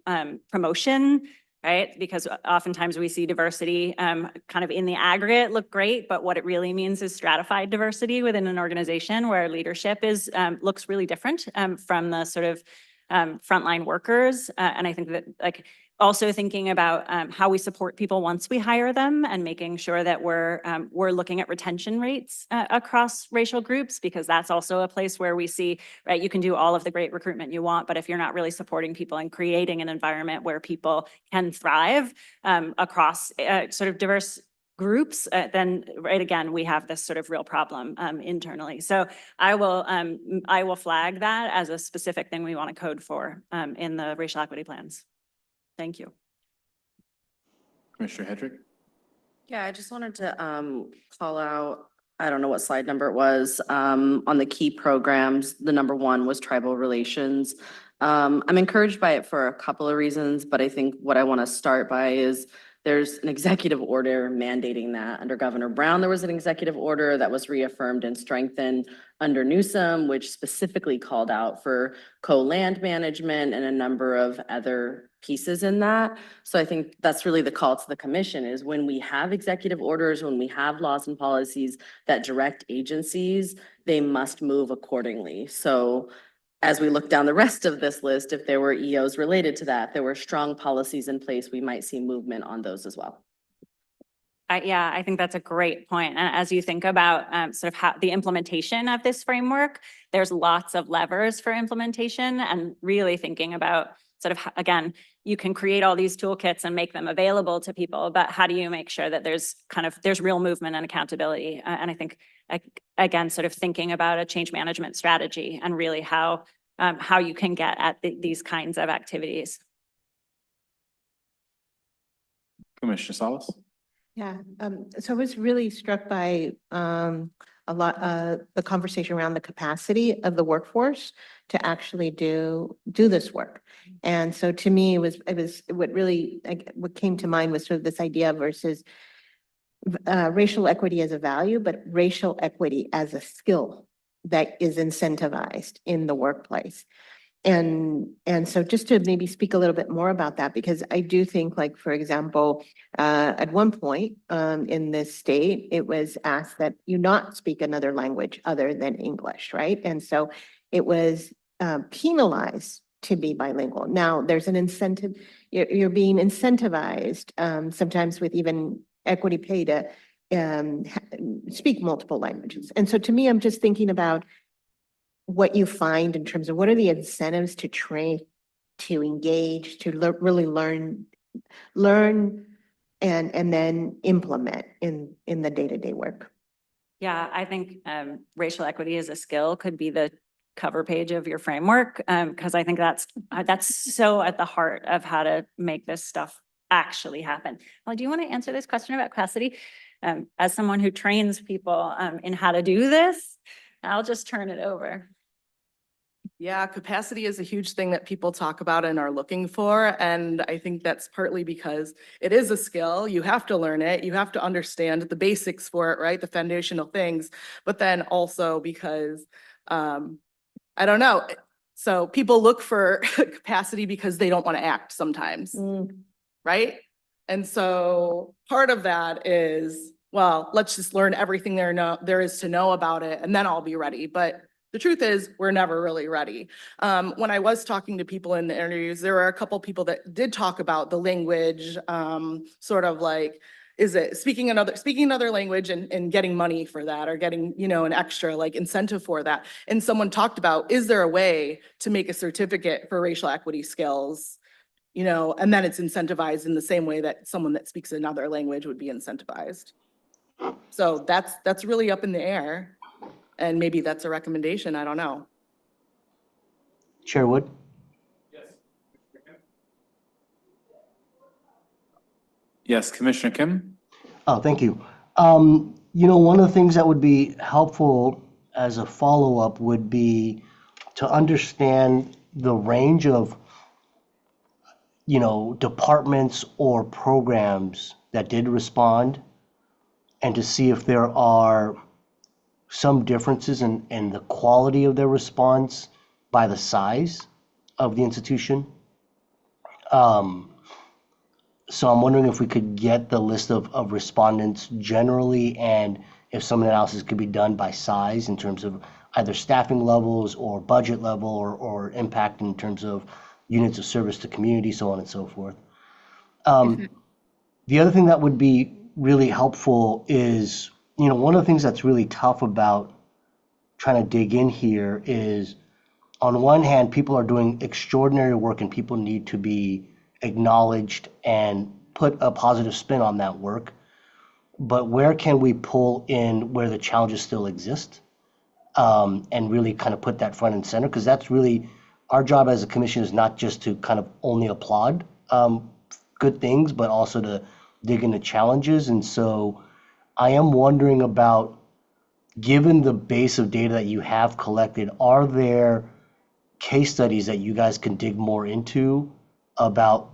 promotion, right? Because oftentimes we see diversity kind of in the aggregate look great, but what it really means is stratified diversity within an organization where leadership is looks really different from the sort of frontline workers. And I think that like also thinking about how we support people once we hire them and making sure that we're looking at retention rates across racial groups, because that's also a place where we see, right, you can do all of the great recruitment you want, but if you're not really supporting people and creating an environment where people can thrive across sort of diverse groups, then right again, we have this sort of real problem internally. So I will flag that as a specific thing we want to code for in the racial equity plans. Thank you. Commissioner Hedrick? Yeah, I just wanted to call out, I don't know what slide number it was, on the key programs. The number one was tribal relations. I'm encouraged by it for a couple of reasons, but I think what I want to start by is there's an executive order mandating that. Under Governor Brown, there was an executive order that was reaffirmed and strengthened under Newsom, which specifically called out for co-land management and a number of other pieces in that. So I think that's really the call to the commission, is when we have executive orders, when we have laws and policies that direct agencies, they must move accordingly. So as we look down the rest of this list, if there were EOs related to that, there were strong policies in place, we might see movement on those as well. Yeah, I think that's a great point. And as you think about sort of how the implementation of this framework, there's lots of levers for implementation, and really thinking about sort of, again, you can create all these toolkits and make them available to people, but how do you make sure that there's real movement and accountability? And I think, again, sort of thinking about a change management strategy and really how you can get at these kinds of activities. Commissioner Salas? Yeah, so I was really struck by the conversation around the capacity of the workforce to actually do this work. And so to me, it was what came to mind was sort of this idea versus racial equity as a value, but racial equity as a skill that is incentivized in the workplace. And so just to maybe speak a little bit more about that, because I do think, like, for example, at one point in this state, it was asked that you not speak another language other than English, right? And so it was penalized to be bilingual. Now there's an incentive, you're being incentivized sometimes with even equity pay to speak multiple languages. And so to me, I'm just thinking about what you find in terms of what are the incentives to train, to engage, to really learn and then implement in the day-to-day work. Yeah, I think racial equity as a skill could be the cover page of your framework, because I think that's so at the heart of how to make this stuff actually happen. Well, do you want to answer this question about capacity? As someone who trains people in how to do this, I'll just turn it over. Yeah, capacity is a huge thing that people talk about and are looking for. And I think that's partly because it is a skill. You have to learn it. You have to understand the basics for it, right? The foundational things. But then also because, I don't know. So people look for capacity because they don't want to act sometimes, right? And so part of that is, well, let's just learn everything there is to know about it, and then I'll be ready. But the truth is, we're never really ready. When I was talking to people in the interviews, there were a couple people that did talk about the language, sort of like, is it speaking another language and getting money for that, or getting, you know, an extra like incentive for that. And someone talked about, is there a way to make a certificate for racial equity skills? You know, and then it's incentivized in the same way that someone that speaks another language would be incentivized. So that's really up in the air. And maybe that's a recommendation, I don't know. Chair Wood? Yes, Commissioner Kim? Oh, thank you. You know, one of the things that would be helpful as a follow-up would be to understand the range of, you know, departments or programs that did respond, and to see if there are some differences in the quality of their response by the size of the institution. So I'm wondering if we could get the list of respondents generally, and if some analysis could be done by size in terms of either staffing levels or budget level, or impact in terms of units of service to community, so on and so forth. The other thing that would be really helpful is, you know, one of the things that's really tough about trying to dig in here is, on one hand, people are doing extraordinary work and people need to be acknowledged and put a positive spin on that work. But where can we pull in where the challenges still exist, and really kind of put that front and center? Because that's really our job as a commission, is not just to kind of only applaud good things, but also to dig into challenges. And so I am wondering about, given the base of data that you have collected, are there case studies that you guys can dig more into about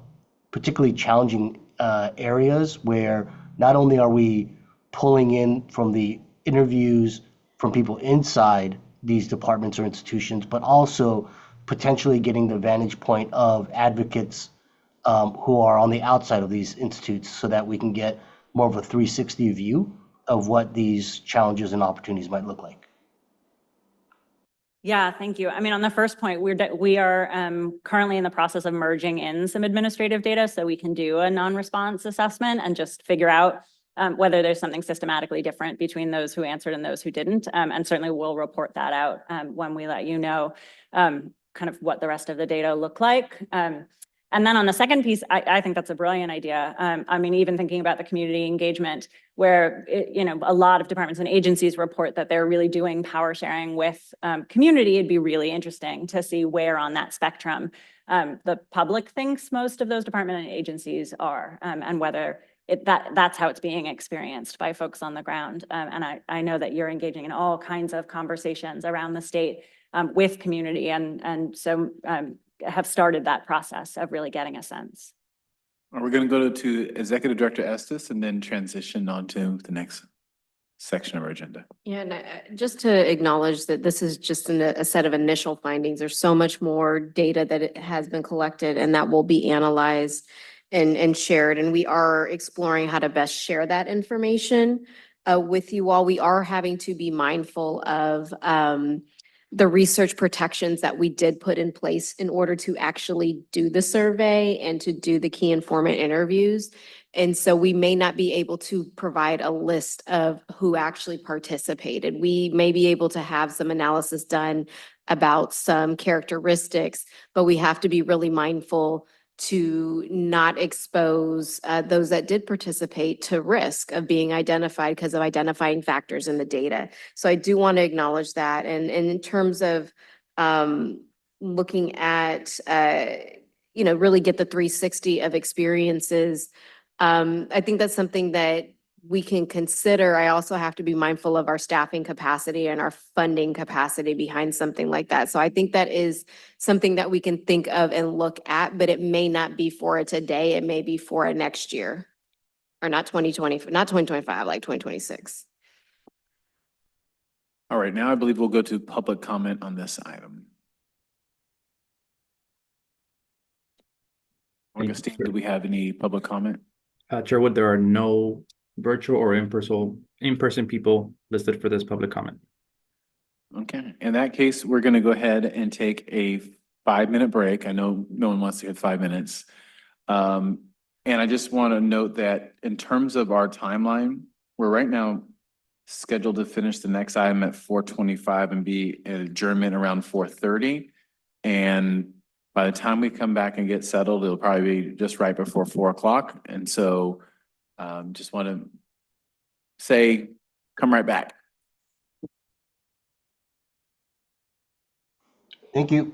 particularly challenging areas where not only are we pulling in from the interviews from people inside these departments or institutions, but also potentially getting the vantage point of advocates who are on the outside of these institutes, so that we can get more of a 360 view of what these challenges and opportunities might look like. Yeah, thank you. I mean, on the first point, we are currently in the process of merging in some administrative data so we can do a non-response assessment and just figure out whether there's something systematically different between those who answered and those who didn't. And certainly we'll report that out when we let you know kind of what the rest of the data look like. And then on the second piece, I think that's a brilliant idea. I mean, even thinking about the community engagement, where you know, a lot of departments and agencies report that they're really doing power sharing with community. It'd be really interesting to see where on that spectrum the public thinks most of those departments and agencies are, and whether that's how it's being experienced by folks on the ground. And I know that you're engaging in all kinds of conversations around the state with community, and so have started that process of really getting a sense. We're going to go to Executive Director Estes and then transition on to the next section of our agenda. Yeah, and just to acknowledge that this is just a set of initial findings. There's so much more data that has been collected and that will be analyzed and shared. And we are exploring how to best share that information with you all. We are having to be mindful of the research protections that we did put in place in order to actually do the survey and to do the key informant interviews. And so we may not be able to provide a list of who actually participated. We may be able to have some analysis done about some characteristics, but we have to be really mindful to not expose those that did participate to risk of being identified because of identifying factors in the data. So I do want to acknowledge that. And in terms of looking at, you know, really get the 360 of experiences, I think that's something that we can consider. I also have to be mindful of our staffing capacity and our funding capacity behind something like that. So I think that is something that we can think of and look at, but it may not be for a today. It may be for a next year, or not 2020, not 2025, like 2026. All right, now I believe we'll go to public comment on this item. Augustine, do we have any public comment? Chairwood, there are no virtual or in-person people listed for this public comment. Okay, in that case, we're gonna go ahead and take a 5-minute break. I know no one wants to hit 5 minutes. And I just want to note that in terms of our timeline, we're right now scheduled to finish the next item at 4:25 and be an adjournment around 4:30. And by the time we come back and get settled, it'll probably be just right before 4 o'clock. And so just want to say, come right back. Thank you.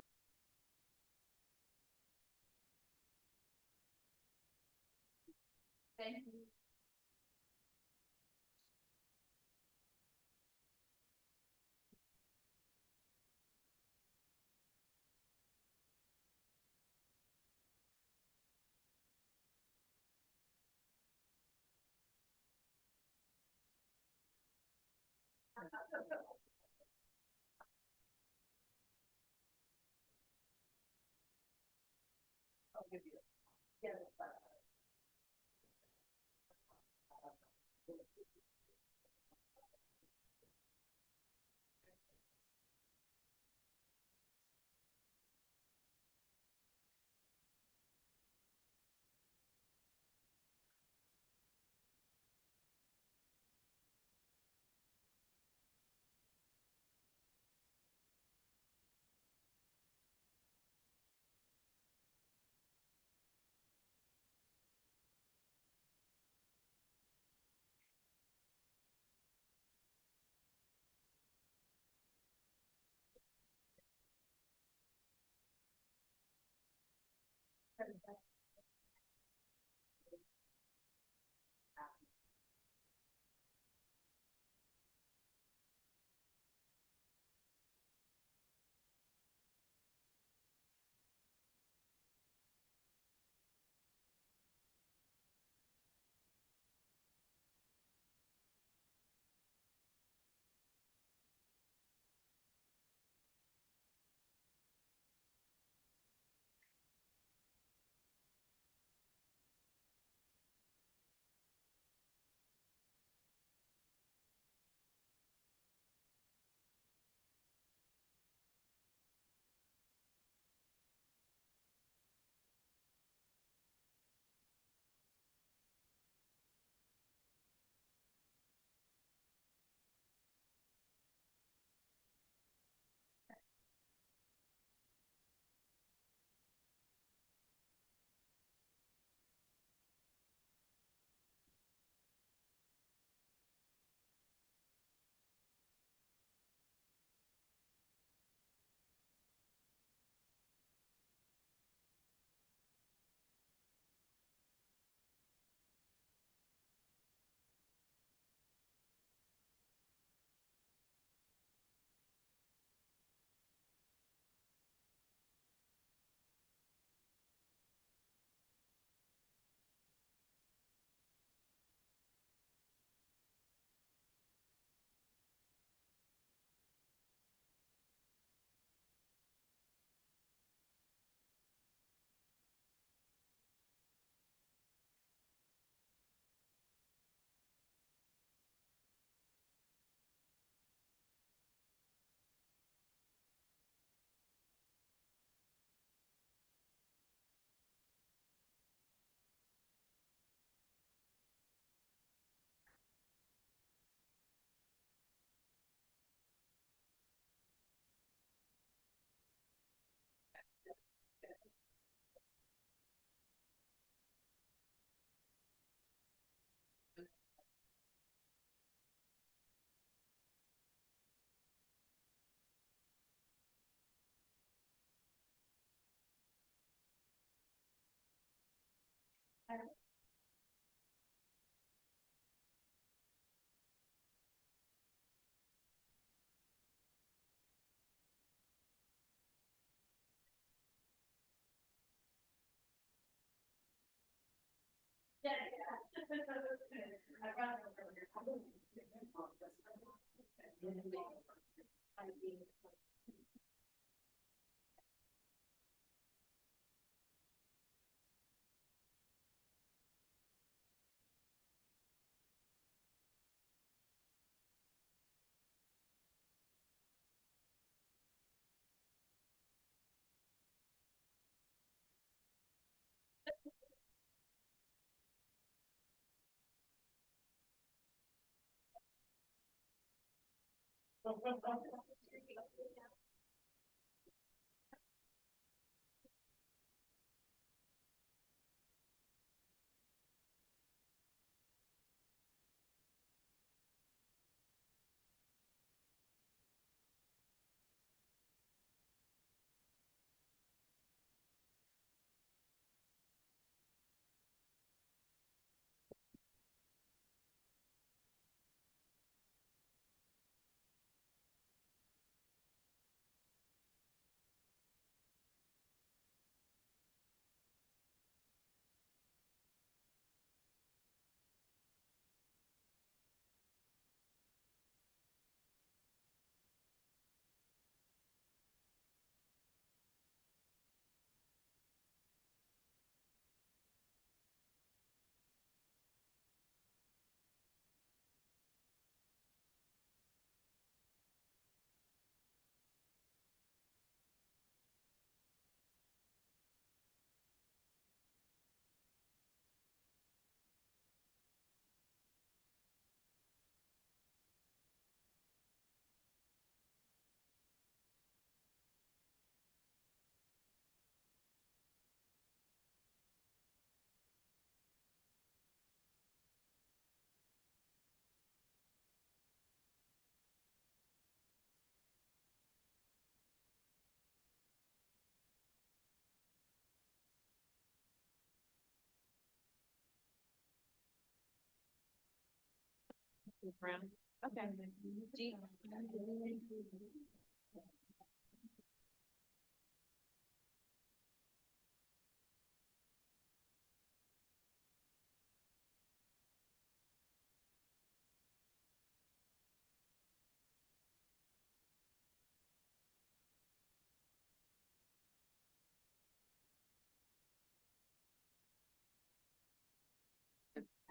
Okay.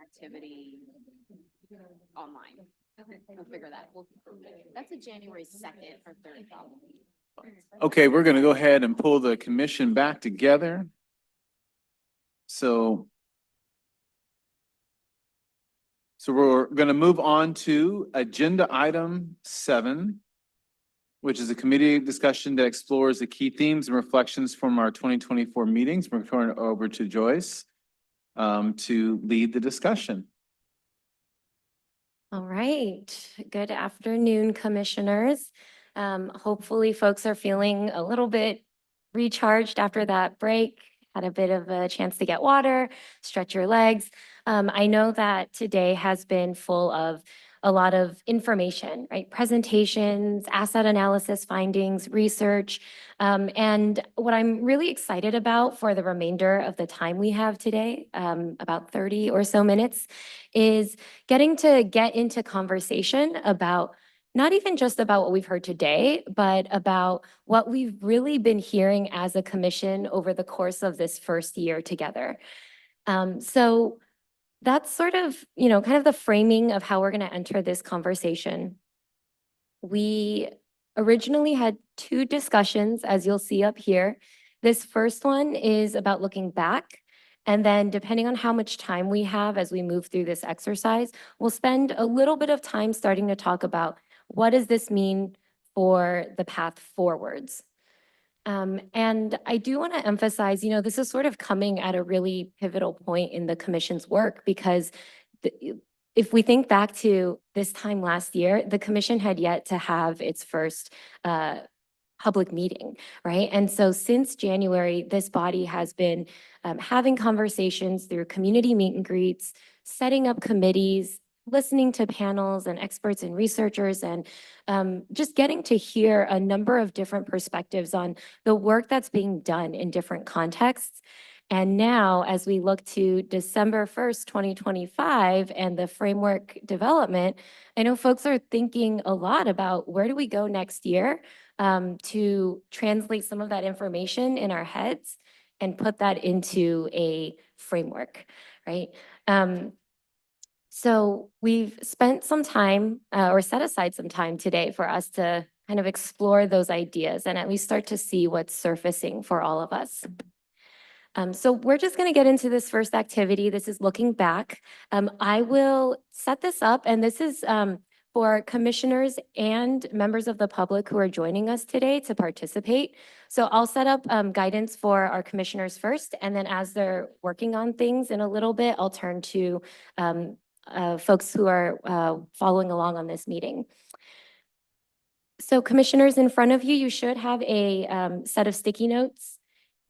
Activity online. We'll figure that. That's a January 2nd or 3rd probably. Okay, we're gonna go ahead and pull the commission back together. So we're gonna move on to agenda item 7, which is a committee discussion that explores the key themes and reflections from our 2024 meetings. We're turning it over to Joyce to lead the discussion. All right. Good afternoon, commissioners. Hopefully folks are feeling a little bit recharged after that break, had a bit of a chance to get water, stretch your legs. I know that today has been full of a lot of information, right? Presentations, asset analysis findings, research. And what I'm really excited about for the remainder of the time we have today, about 30 or so minutes, is getting to get into conversation about not even just about what we've heard today, but about what we've really been hearing as a commission over the course of this first year together. So that's sort of, kind of the framing of how we're going to enter this conversation. We originally had 2 discussions, as you'll see up here. This first one is about looking back. And then depending on how much time we have as we move through this exercise, we'll spend a little bit of time starting to talk about what does this mean for the path forwards. And I do want to emphasize, this is sort of coming at a really pivotal point in the commission's work because if we think back to this time last year, the commission had yet to have its first public meeting, right? And so since January, this body has been having conversations through community meet and greets, setting up committees, listening to panels and experts and researchers, and just getting to hear a number of different perspectives on the work that's being done in different contexts. And now, as we look to December 1st, 2025, and the framework development, I know folks are thinking a lot about where do we go next year to translate some of that information in our heads and put that into a framework, right? So we've spent some time or set aside some time today for us to kind of explore those ideas and at least start to see what's surfacing for all of us. So we're just going to get into this first activity. This is looking back. I will set this up, and this is for commissioners and members of the public who are joining us today to participate. So I'll set up guidance for our commissioners first, and then as they're working on things in a little bit, I'll turn to folks who are following along on this meeting. So commissioners, in front of you, you should have a set of sticky notes.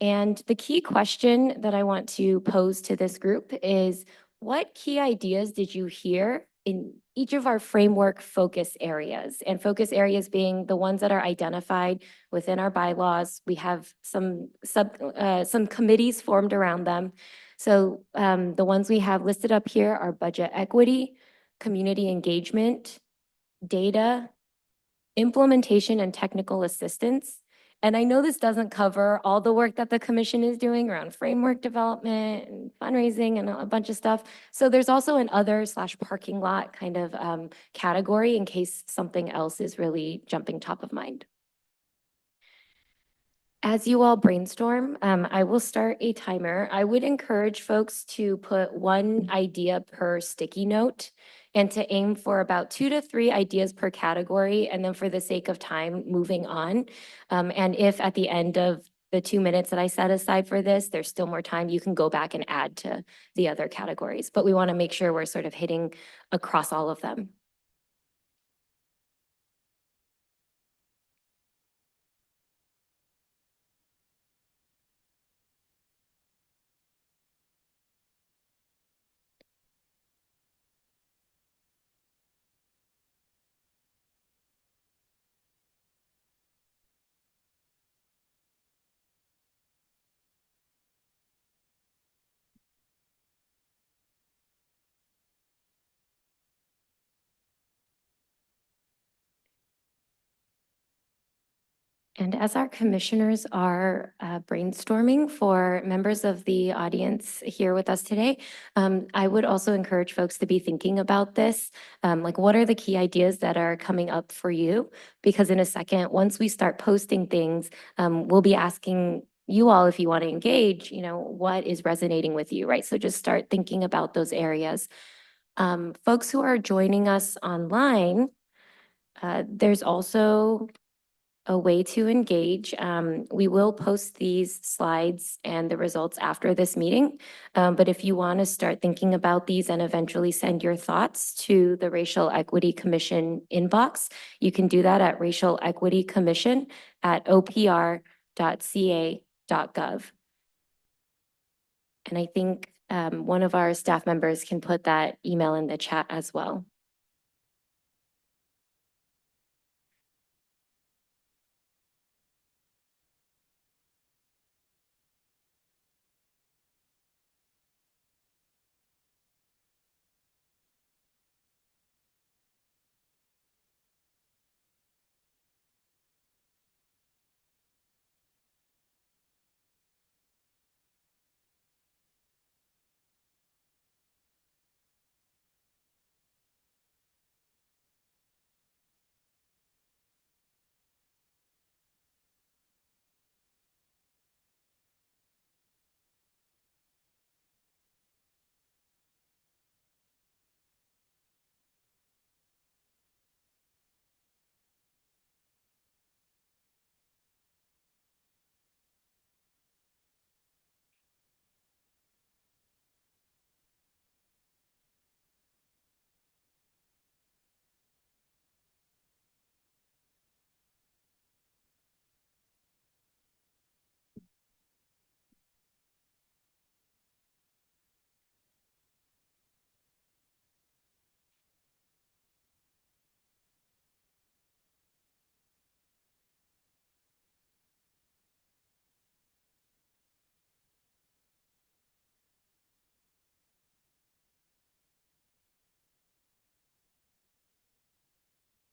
And the key question that I want to pose to this group is, what key ideas did you hear in each of our framework focus areas? And focus areas being the ones that are identified within our bylaws. We have some committees formed around them. So the ones we have listed up here are budget equity, community engagement, data, implementation and technical assistance. And I know this doesn't cover all the work that the commission is doing around framework development and fundraising and a bunch of stuff. So there's also an other/parking lot kind of category in case something else is really jumping top of mind. As you all brainstorm, I will start a timer. I would encourage folks to put one idea per sticky note and to aim for about 2 to 3 ideas per category. And then for the sake of time, moving on. And if at the end of the 2 minutes that I set aside for this, there's still more time, you can go back and add to the other categories. But we want to make sure we're sort of hitting across all of them. And as our commissioners are brainstorming for members of the audience here with us today, I would also encourage folks to be thinking about this. Like, what are the key ideas that are coming up for you? Because in a second, once we start posting things, we'll be asking you all, if you want to engage, what is resonating with you, right? So just start thinking about those areas. Folks who are joining us online, there's also a way to engage. We will post these slides and the results after this meeting. But if you want to start thinking about these and eventually send your thoughts to the Racial Equity Commission inbox, you can do that at racialequitycommission@opr.ca.gov. And I think one of our staff members can put that email in the chat as well.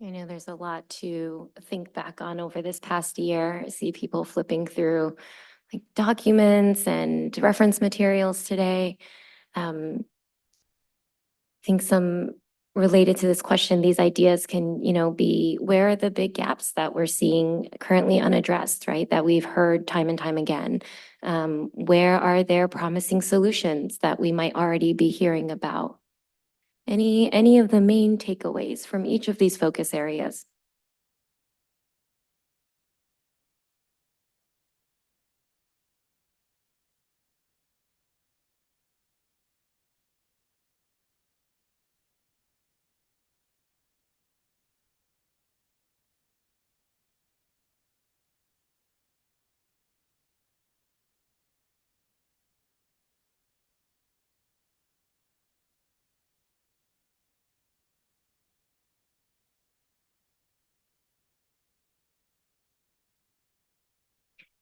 I know there's a lot to think back on over this past year. I see people flipping through like documents and reference materials today. I think some related to this question, these ideas can, be where are the big gaps that we're seeing currently unaddressed, right? That we've heard time and time again. Where are there promising solutions that we might already be hearing about? Any of the main takeaways from each of these focus areas?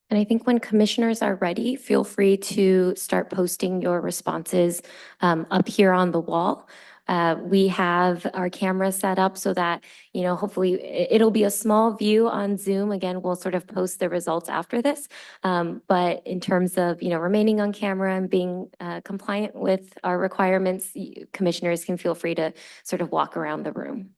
And I think when commissioners are ready, feel free to start posting your responses up here on the wall. We have our camera set up so that, hopefully it'll be a small view on Zoom. Again, we'll sort of post the results after this. But in terms of, remaining on camera and being compliant with our requirements, commissioners can feel free to sort of walk around the room.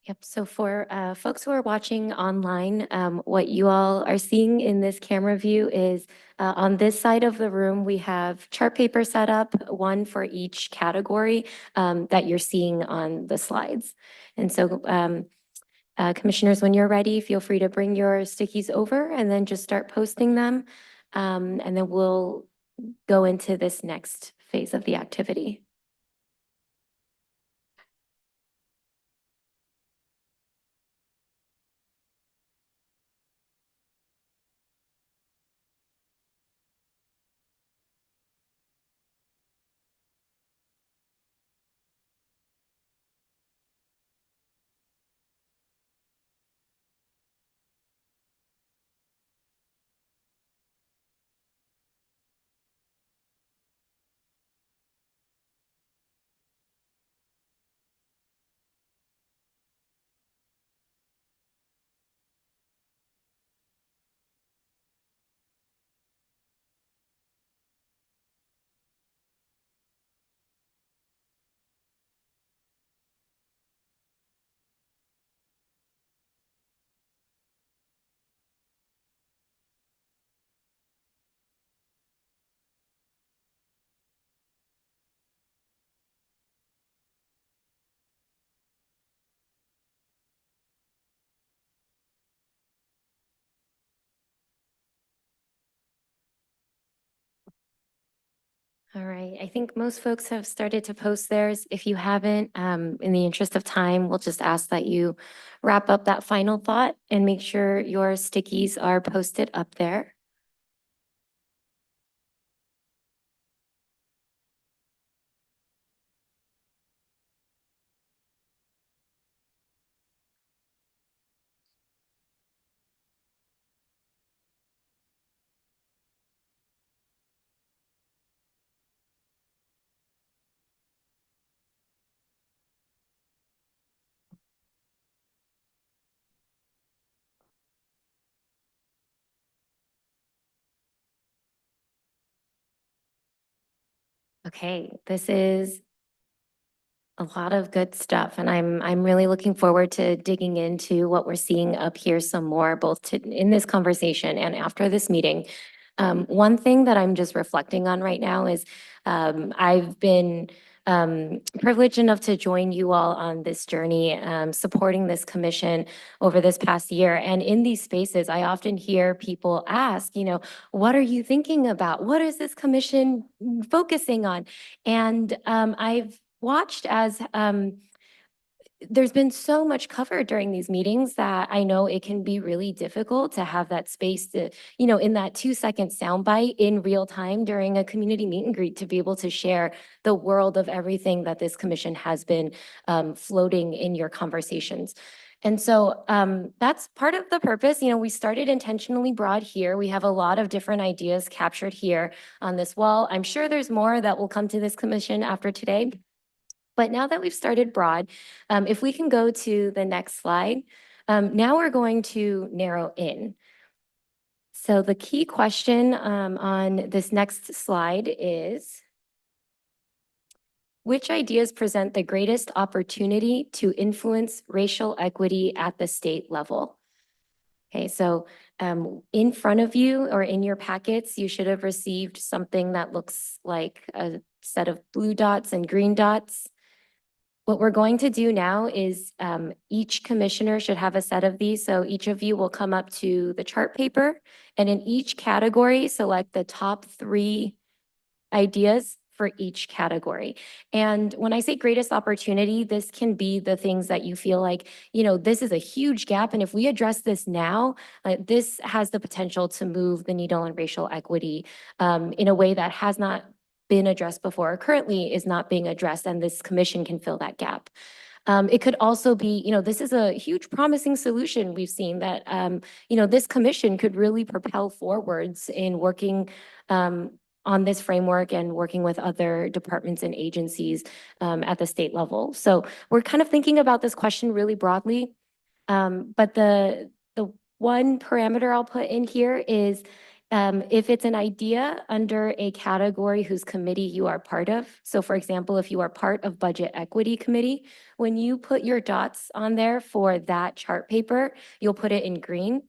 Yep. So for folks who are watching online, what you all are seeing in this camera view is on this side of the room, we have chart paper set up, one for each category that you're seeing on the slides. And so commissioners, when you're ready, feel free to bring your stickies over and then just start posting them. And then we'll go into this next phase of the activity. All right, I think most folks have started to post theirs. If you haven't, in the interest of time, we'll just ask that you wrap up that final thought and make sure your stickies are posted up there. Okay, this is A lot of good stuff, and I'm really looking forward to digging into what we're seeing up here some more, both in this conversation and after this meeting. One thing that I'm just reflecting on right now is I've been privileged enough to join you all on this journey, supporting this commission over this past year. And in these spaces, I often hear people ask, what are you thinking about? What is this commission focusing on? And I've watched as there's been so much covered during these meetings that I know it can be really difficult to have that space to, in that 2-second soundbite in real time during a community meet and greet to be able to share the world of everything that this commission has been floating in your conversations. And so that's part of the purpose. We started intentionally broad here. We have a lot of different ideas captured here on this wall. I'm sure there's more that will come to this commission after today. But now that we've started broad, if we can go to the next slide, now we're going to narrow in. So the key question on this next slide is, which ideas present the greatest opportunity to influence racial equity at the state level? Okay, so in front of you or in your packets, you should have received something that looks like a set of blue dots and green dots. What we're going to do now is each commissioner should have a set of these. So each of you will come up to the chart paper, and in each category, select the top 3 ideas for each category. And when I say greatest opportunity, this can be the things that you feel like, this is a huge gap. And if we address this now, this has the potential to move the needle on racial equity in a way that has not been addressed before or currently is not being addressed, and this commission can fill that gap. It could also be, this is a huge promising solution we've seen that, this commission could really propel forwards in working on this framework and working with other departments and agencies at the state level. So we're kind of thinking about this question really broadly. But the one parameter I'll put in here is if it's an idea under a category whose committee you are part of. So for example, if you are part of Budget Equity Committee, when you put your dots on there for that chart paper, you'll put it in green.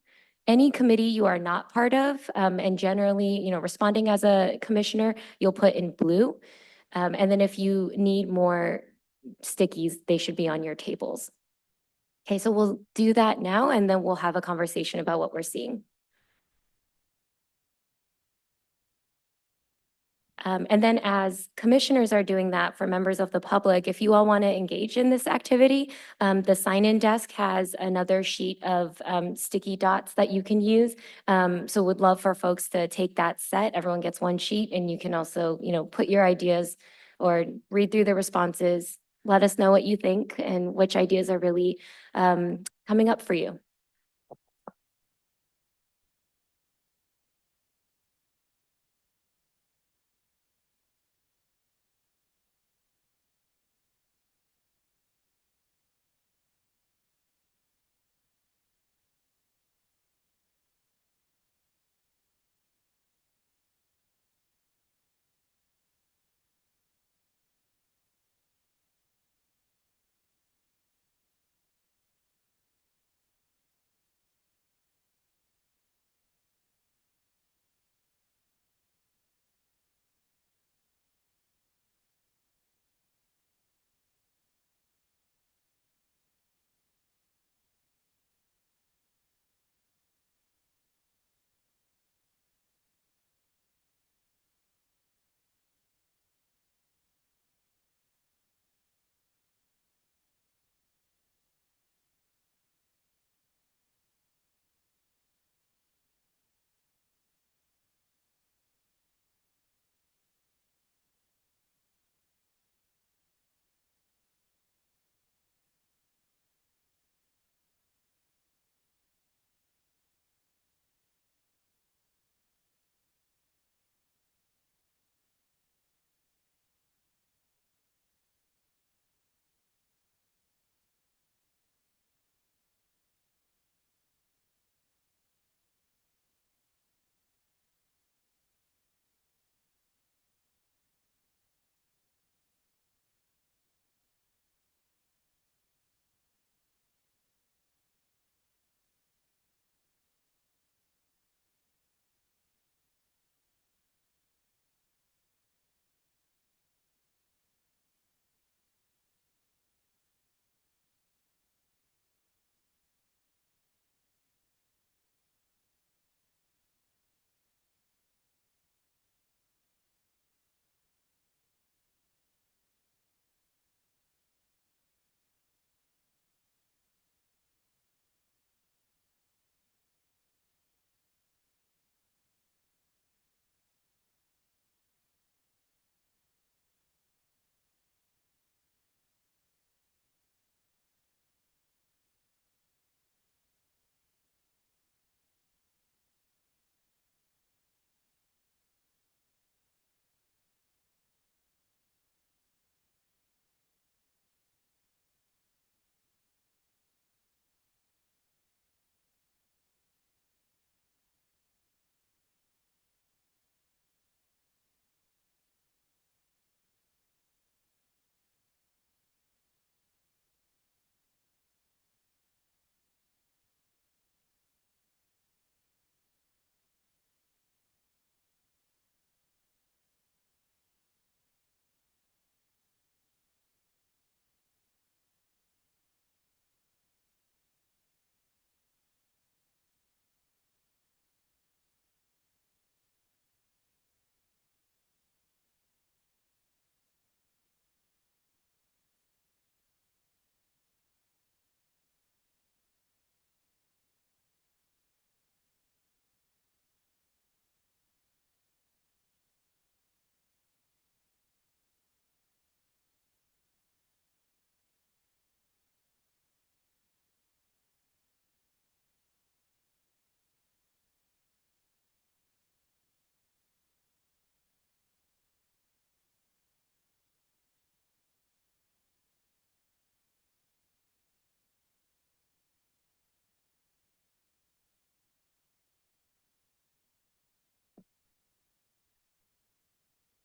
Any committee you are not part of, and generally, responding as a commissioner, you'll put in blue. And then if you need more stickies, they should be on your tables. Okay, so we'll do that now, and then we'll have a conversation about what we're seeing. And then as commissioners are doing that for members of the public, if you all want to engage in this activity, the sign-in desk has another sheet of sticky dots that you can use. So would love for folks to take that set. Everyone gets one sheet, and you can also, put your ideas or read through the responses. Let us know what you think and which ideas are really coming up for you.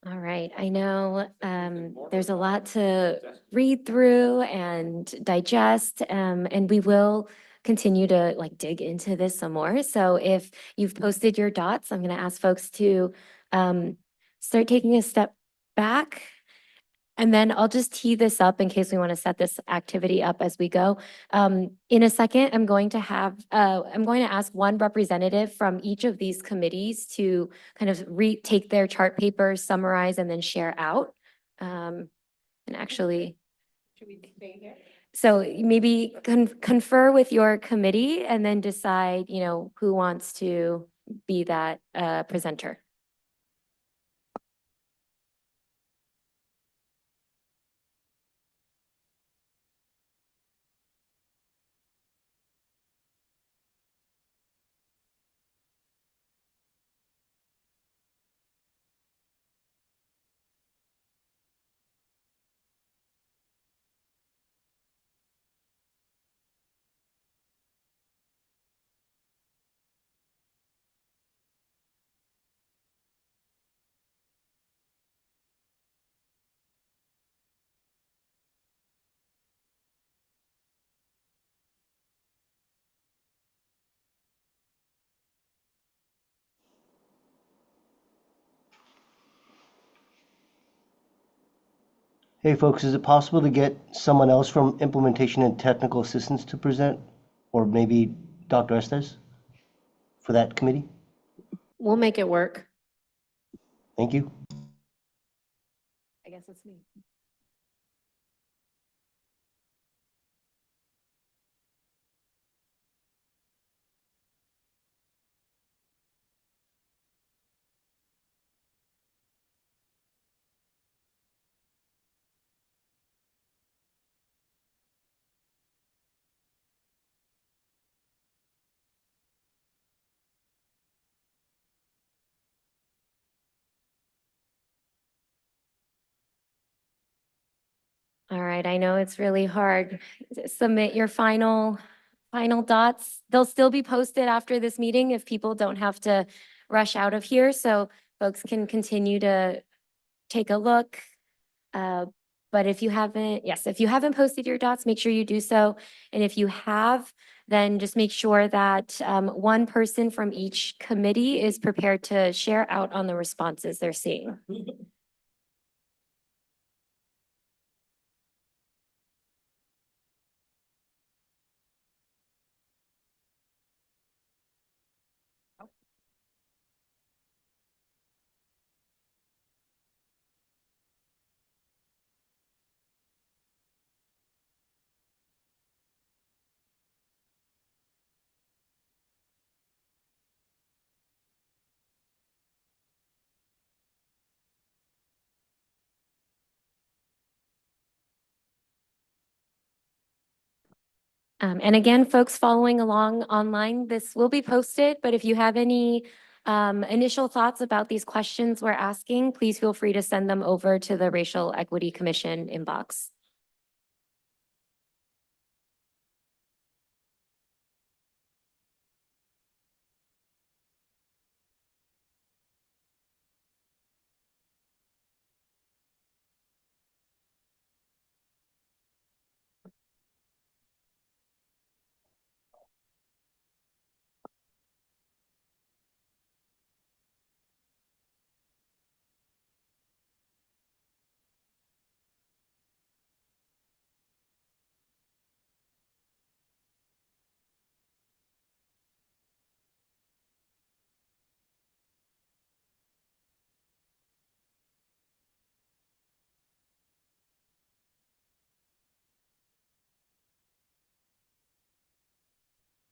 All right, I know there's a lot to read through and digest, and we will continue to like dig into this some more. So if you've posted your dots, I'm going to ask folks to start taking a step back. And then I'll just tee this up in case we want to set this activity up as we go. In a second, I'm going to ask one representative from each of these committees to kind of take their chart paper, summarize, and then share out. And actually, Should we stay here? so maybe confer with your committee and then decide, who wants to be that presenter. Hey, folks, is it possible to get someone else from implementation and technical assistance to present? Or maybe Dr. Estes for that committee? We'll make it work. Thank you. I guess it's me. All right, I know it's really hard. Submit your final dots. They'll still be posted after this meeting if people don't have to rush out of here, so folks can continue to take a look. But if you haven't posted your dots, make sure you do so. And if you have, then just make sure that one person from each committee is prepared to share out on the responses they're seeing. And again, folks following along online, this will be posted, but if you have any initial thoughts about these questions we're asking, please feel free to send them over to the Racial Equity Commission inbox.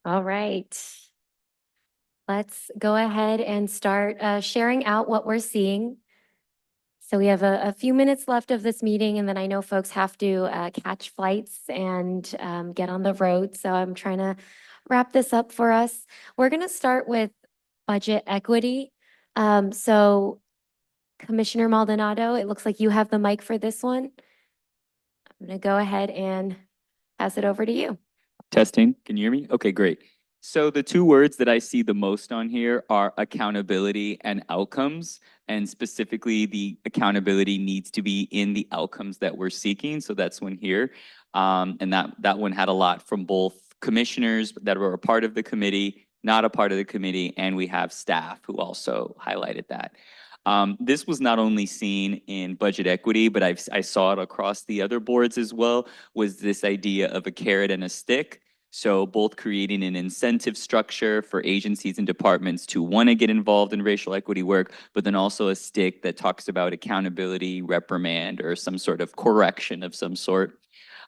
All right. Let's go ahead and start sharing out what we're seeing. So we have a few minutes left of this meeting, and then I know folks have to catch flights and get on the road. So I'm trying to wrap this up for us. We're going to start with budget equity. So Commissioner Maldonado, it looks like you have the mic for this one. I'm going to go ahead and pass it over to you. Testing, can you hear me? Okay, great. So the two words that I see the most on here are accountability and outcomes. And specifically, the accountability needs to be in the outcomes that we're seeking. So that's one here. And that one had a lot from both commissioners that were a part of the committee, not a part of the committee, and we have staff who also highlighted that. This was not only seen in budget equity, but I saw it across the other boards as well, was this idea of a carrot and a stick. So both creating an incentive structure for agencies and departments to want to get involved in racial equity work, but then also a stick that talks about accountability, reprimand, or some sort of correction of some sort.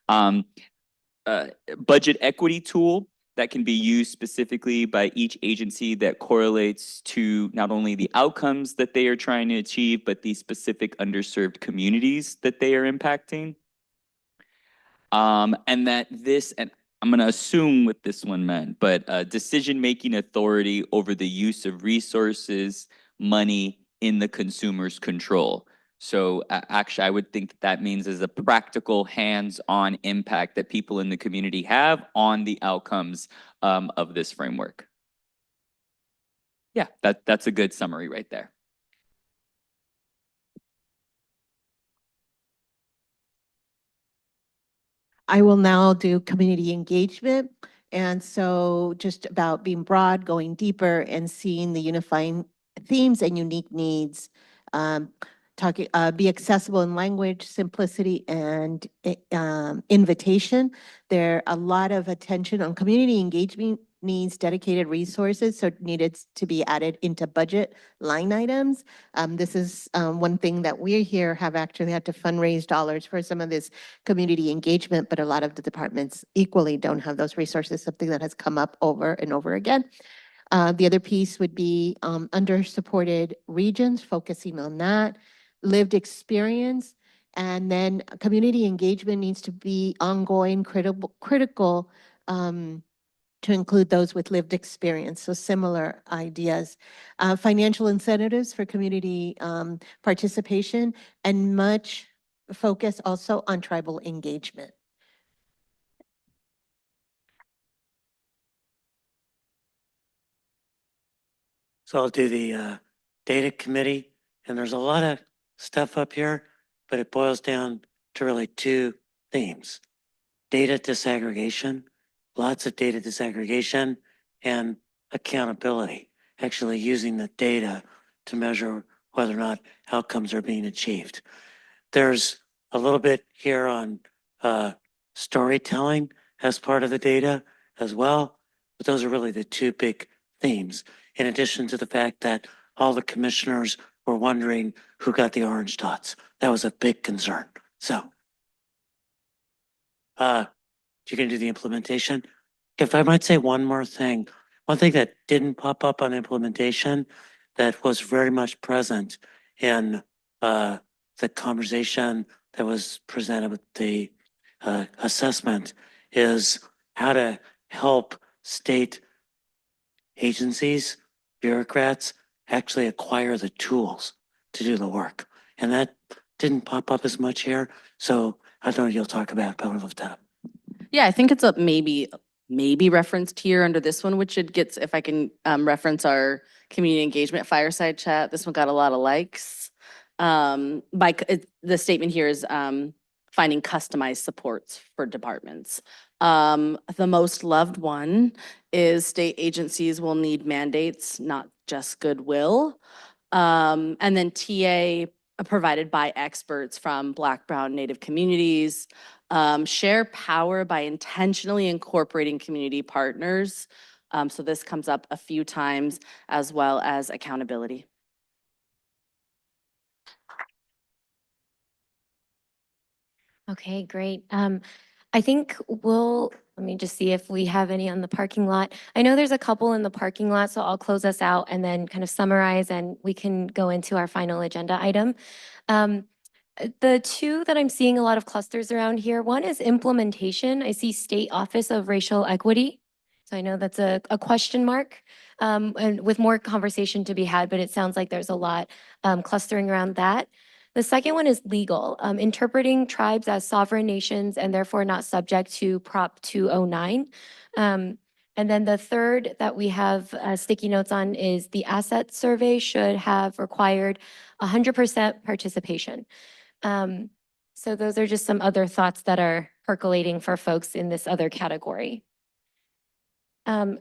Budget equity tool that can be used specifically by each agency that correlates to not only the outcomes that they are trying to achieve, but the specific underserved communities that they are impacting. And that this, and I'm going to assume what this one meant, but decision-making authority over the use of resources, money in the consumer's control. So actually, I would think that means is a practical hands-on impact that people in the community have on the outcomes of this framework. Yeah, that's a good summary right there. I will now do community engagement. And so just about being broad, going deeper and seeing the unifying themes and unique needs. Be accessible in language, simplicity, and invitation. There are a lot of attention on community engagement needs dedicated resources, so it needed to be added into budget line items. This is one thing that we here have actually had to fundraise dollars for some of this community engagement, but a lot of the departments equally don't have those resources, something that has come up over and over again. The other piece would be under-supported regions, focusing on that, lived experience, and then community engagement needs to be ongoing, critical to include those with lived experience, so similar ideas. Financial incentives for community participation, and much focus also on tribal engagement. So I'll do the data committee, and there's a lot of stuff up here, but it boils down to really two themes. Data disaggregation, lots of data disaggregation, and accountability, actually using the data to measure whether or not outcomes are being achieved. There's a little bit here on storytelling as part of the data as well, but those are really the two big themes, in addition to the fact that all the commissioners were wondering who got the orange dots. That was a big concern. So, you're gonna do the implementation. If I might say one more thing, one thing that didn't pop up on implementation that was very much present in the conversation that was presented with the assessment is how to help state agencies, bureaucrats actually acquire the tools to do the work. And that didn't pop up as much here. So I don't know you'll talk about, but I'll lift that up. Yeah, I think it's a maybe referenced here under this one, which it gets, if I can reference our community engagement fireside chat. This one got a lot of likes. The statement here is finding customized supports for departments. The most loved one is state agencies will need mandates, not just goodwill. And then TA provided by experts from Black, Brown, Native communities. Share power by intentionally incorporating community partners. So this comes up a few times, as well as accountability. Okay, great. I think let me just see if we have any on the parking lot. I know there's a couple in the parking lot, so I'll close us out and then kind of summarize, and we can go into our final agenda item. The two that I'm seeing a lot of clusters around here, one is implementation. I see State Office of Racial Equity. So I know that's a question mark, and with more conversation to be had, but it sounds like there's a lot clustering around that. The second one is legal, interpreting tribes as sovereign nations and therefore not subject to Prop 209. And then the third that we have sticky notes on is the asset survey should have required 100% participation. So those are just some other thoughts that are percolating for folks in this other category.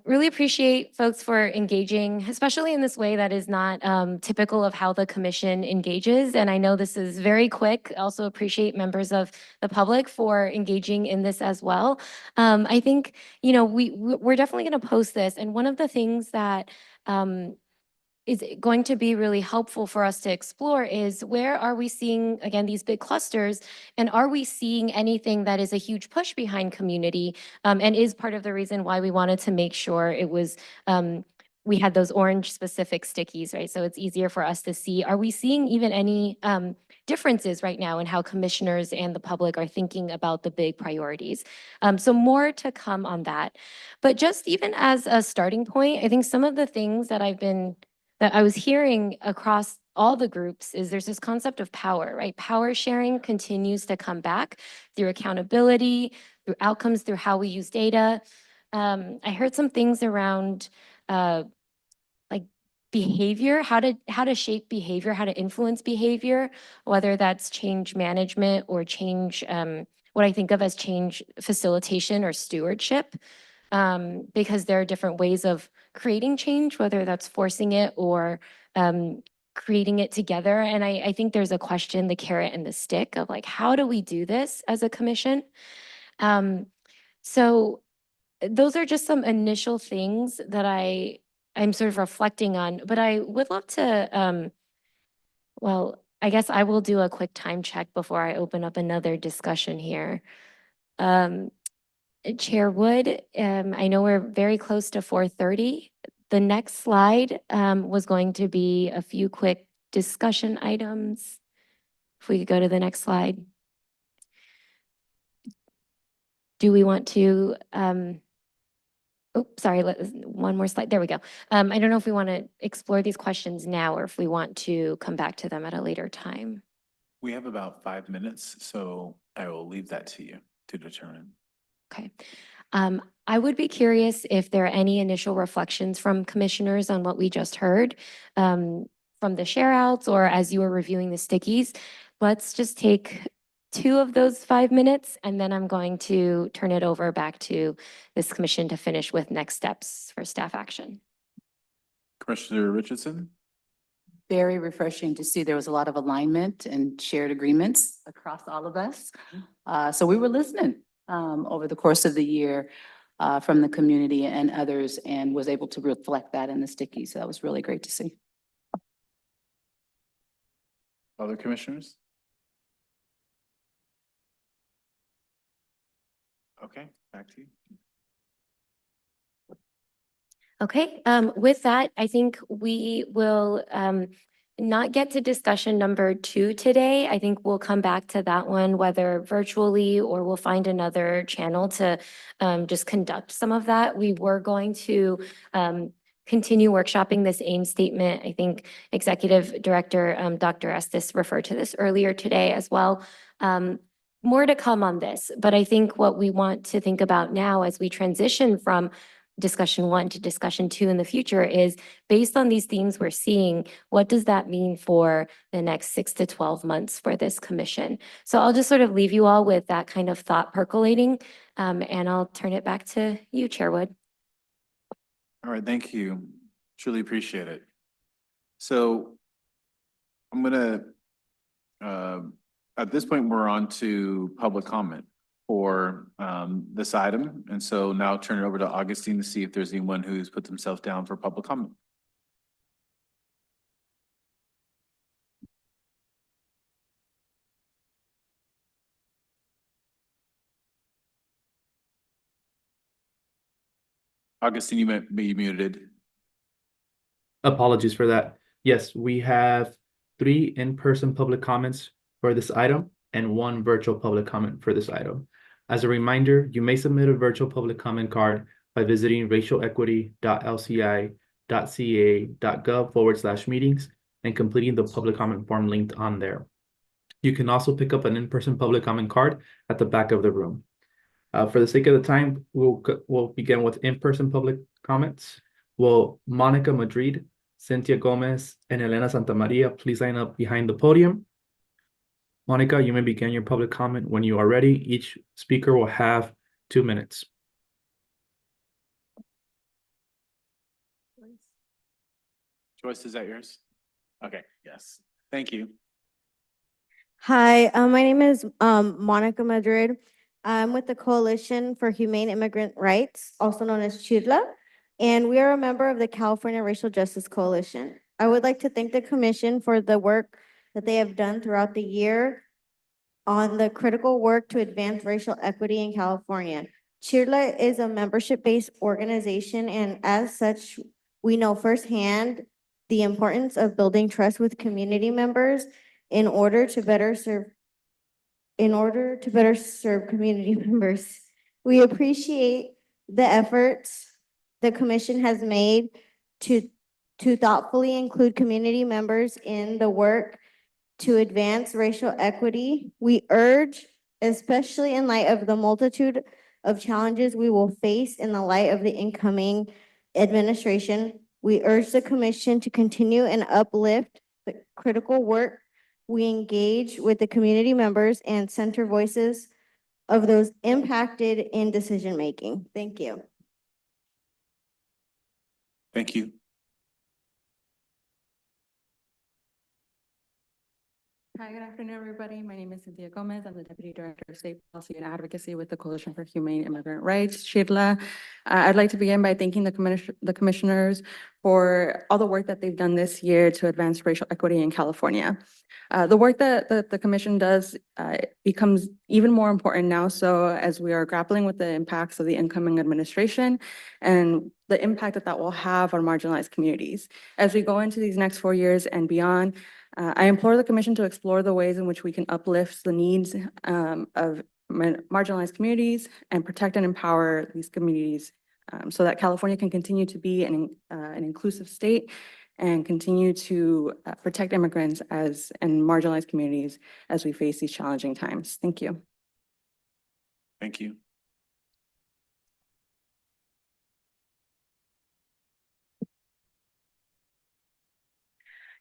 Really appreciate folks for engaging, especially in this way that is not typical of how the commission engages. And I know this is very quick. Also appreciate members of the public for engaging in this as well. I think, you know, we're definitely going to post this. And one of the things that is going to be really helpful for us to explore is where are we seeing, again, these big clusters, and are we seeing anything that is a huge push behind community, and is part of the reason why we wanted to make sure it was, we had those orange specific stickies, right? So it's easier for us to see, are we seeing even any differences right now in how commissioners and the public are thinking about the big priorities? So more to come on that. But just even as a starting point, I think some of the things that I was hearing across all the groups is there's this concept of power, right? Power sharing continues to come back through accountability, through outcomes, through how we use data. I heard some things around like behavior, how to shape behavior, how to influence behavior, whether that's change management or change, what I think of as change facilitation or stewardship. Because there are different ways of creating change, whether that's forcing it or creating it together. And I think there's a question, the carrot and the stick of like, how do we do this as a commission? So those are just some initial things that I'm sort of reflecting on, but I would love to, well, I guess I will do a quick time check before I open up another discussion here. Chair Wood, I know we're very close to 4:30. The next slide was going to be a few quick discussion items. If we could go to the next slide. Do we want to, oh, sorry, one more slide. There we go. I don't know if we want to explore these questions now or if we want to come back to them at a later time. We have about 5 minutes, so I will leave that to you to determine. Okay. I would be curious if there are any initial reflections from commissioners on what we just heard from the share outs or as you were reviewing the stickies. Let's just take 2 of those 5 minutes, and then I'm going to turn it over back to this commission to finish with next steps for staff action. Commissioner Richardson? Very refreshing to see there was a lot of alignment and shared agreements across all of us. So we were listening over the course of the year from the community and others, and was able to reflect that in the sticky. So that was really great to see. Other commissioners? Okay, back to you. Okay, with that, I think we will not get to discussion number 2 today. I think we'll come back to that one, whether virtually or we'll find another channel to just conduct some of that. We were going to continue workshopping this aim statement. I think Executive Director Dr. Estes referred to this earlier today as well. More to come on this, but I think what we want to think about now as we transition from discussion 1 to discussion 2 in the future is based on these themes we're seeing, what does that mean for the next 6 to 12 months for this commission? So I'll just sort of leave you all with that kind of thought percolating, and I'll turn it back to you, Chair Wood. All right, thank you. Truly appreciate it. So I'm gonna, at this point, we're on to public comment for this item. And so now I'll turn it over to Augustine to see if there's anyone who's put themselves down for public comment. Augustine, you may be muted. Apologies for that. Yes, we have 3 in-person public comments for this item and 1 virtual public comment for this item. As a reminder, you may submit a virtual public comment card by visiting racialequity.lci.ca.gov/meetings and completing the public comment form linked on there. You can also pick up an in-person public comment card at the back of the room. For the sake of the time, we'll begin with in-person public comments. Will Monica Madrid, Cynthia Gomez, and Elena Santamaria please line up behind the podium? Monica, you may begin your public comment when you are ready. Each speaker will have 2 minutes. Joyce, is that yours? Okay, yes. Thank you. Hi, my name is Monica Madrid. I'm with the Coalition for Humane Immigrant Rights, also known as CHIRLA, and we are a member of the California Racial Justice Coalition. I would like to thank the Commission for the work that they have done throughout the year on the critical work to advance racial equity in California. CHIRLA is a membership-based organization, and as such, we know firsthand the importance of building trust with community members in order to better serve community members. We appreciate the efforts the commission has made to thoughtfully include community members in the work to advance racial equity. We urge, especially in light of the multitude of challenges we will face in the light of the incoming administration, we urge the commission to continue and uplift the critical work we engage with the community members and center voices of those impacted in decision-making. Thank you. Thank you. Hi, good afternoon, everybody. My name is Cynthia Gomez. I'm the Deputy Director of State Policy and Advocacy with the Coalition for Humane Immigrant Rights, CHIRLA. I'd like to begin by thanking the commissioners for all the work that they've done this year to advance racial equity in California. The work that the commission does becomes even more important now, so as we are grappling with the impacts of the incoming administration and the impact that will have on marginalized communities. As we go into these next 4 years and beyond, I implore the commission to explore the ways in which we can uplift the needs of marginalized communities and protect and empower these communities so that California can continue to be an inclusive state and continue to protect immigrants and marginalized communities as we face these challenging times. Thank you. Thank you.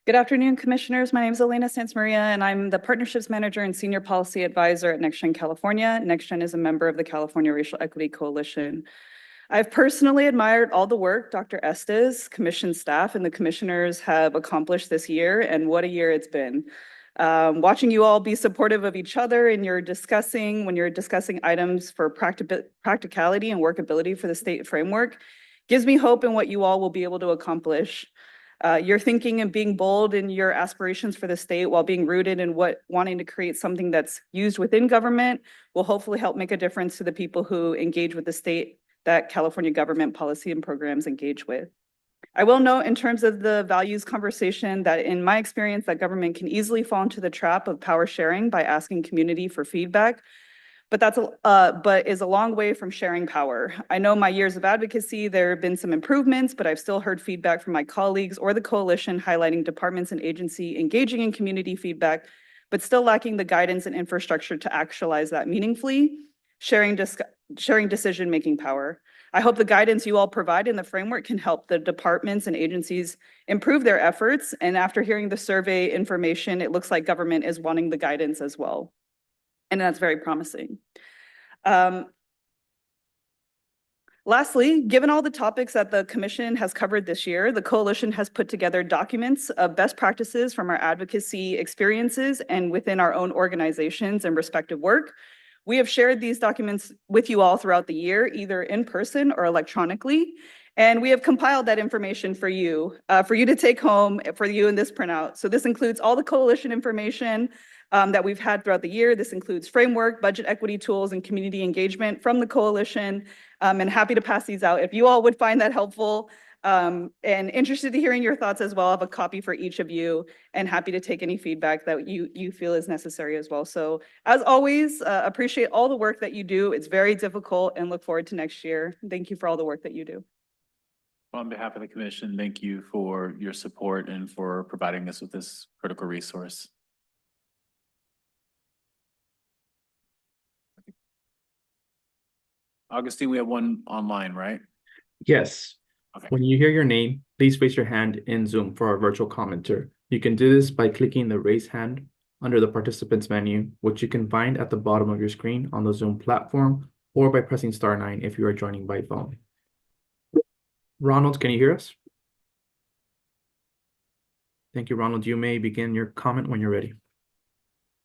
Good afternoon, Commissioners. My name is Elena Santamaria, and I'm the Partnerships Manager and Senior Policy Advisor at NextGen California. NextGen is a member of the California Racial Equity Coalition. I've personally admired all the work Dr. Estes, Commission staff, and the commissioners have accomplished this year, and what a year it's been. Watching you all be supportive of each other when you're discussing items for practicality and workability for the state framework gives me hope in what you all will be able to accomplish. Your thinking and being bold in your aspirations for the state while being rooted in wanting to create something that's used within government will hopefully help make a difference to the people who engage with the state that California government policy and programs engage with. I will note in terms of the values conversation that in my experience that government can easily fall into the trap of power sharing by asking community for feedback, but is a long way from sharing power. I know my years of advocacy, there have been some improvements, but I've still heard feedback from my colleagues or the coalition highlighting departments and agency engaging in community feedback, but still lacking the guidance and infrastructure to actualize that meaningfully, sharing decision-making power. I hope the guidance you all provide in the framework can help the departments and agencies improve their efforts. And after hearing the survey information, it looks like government is wanting the guidance as well. And that's very promising. Lastly, given all the topics that the commission has covered this year, the coalition has put together documents of best practices from our advocacy experiences and within our own organizations and respective work. We have shared these documents with you all throughout the year, either in person or electronically, and we have compiled that information for you to take home for you in this printout. So this includes all the coalition information that we've had throughout the year. This includes framework, budget equity tools, and community engagement from the coalition, and happy to pass these out if you all would find that helpful. And interested to hearing your thoughts as well. I have a copy for each of you and happy to take any feedback that you feel is necessary as well. So as always, appreciate all the work that you do. It's very difficult and look forward to next year. Thank you for all the work that you do. On behalf of the commission, thank you for your support and for providing us with this critical resource. Augustine, we have one online, right? Yes. Okay. When you hear your name, please raise your hand in Zoom for our virtual commenter. You can do this by clicking the raise hand under the participants menu, which you can find at the bottom of your screen on the Zoom platform, or by pressing *9 if you are joining by phone. Ronald, can you hear us? Thank you, Ronald. You may begin your comment when you're ready.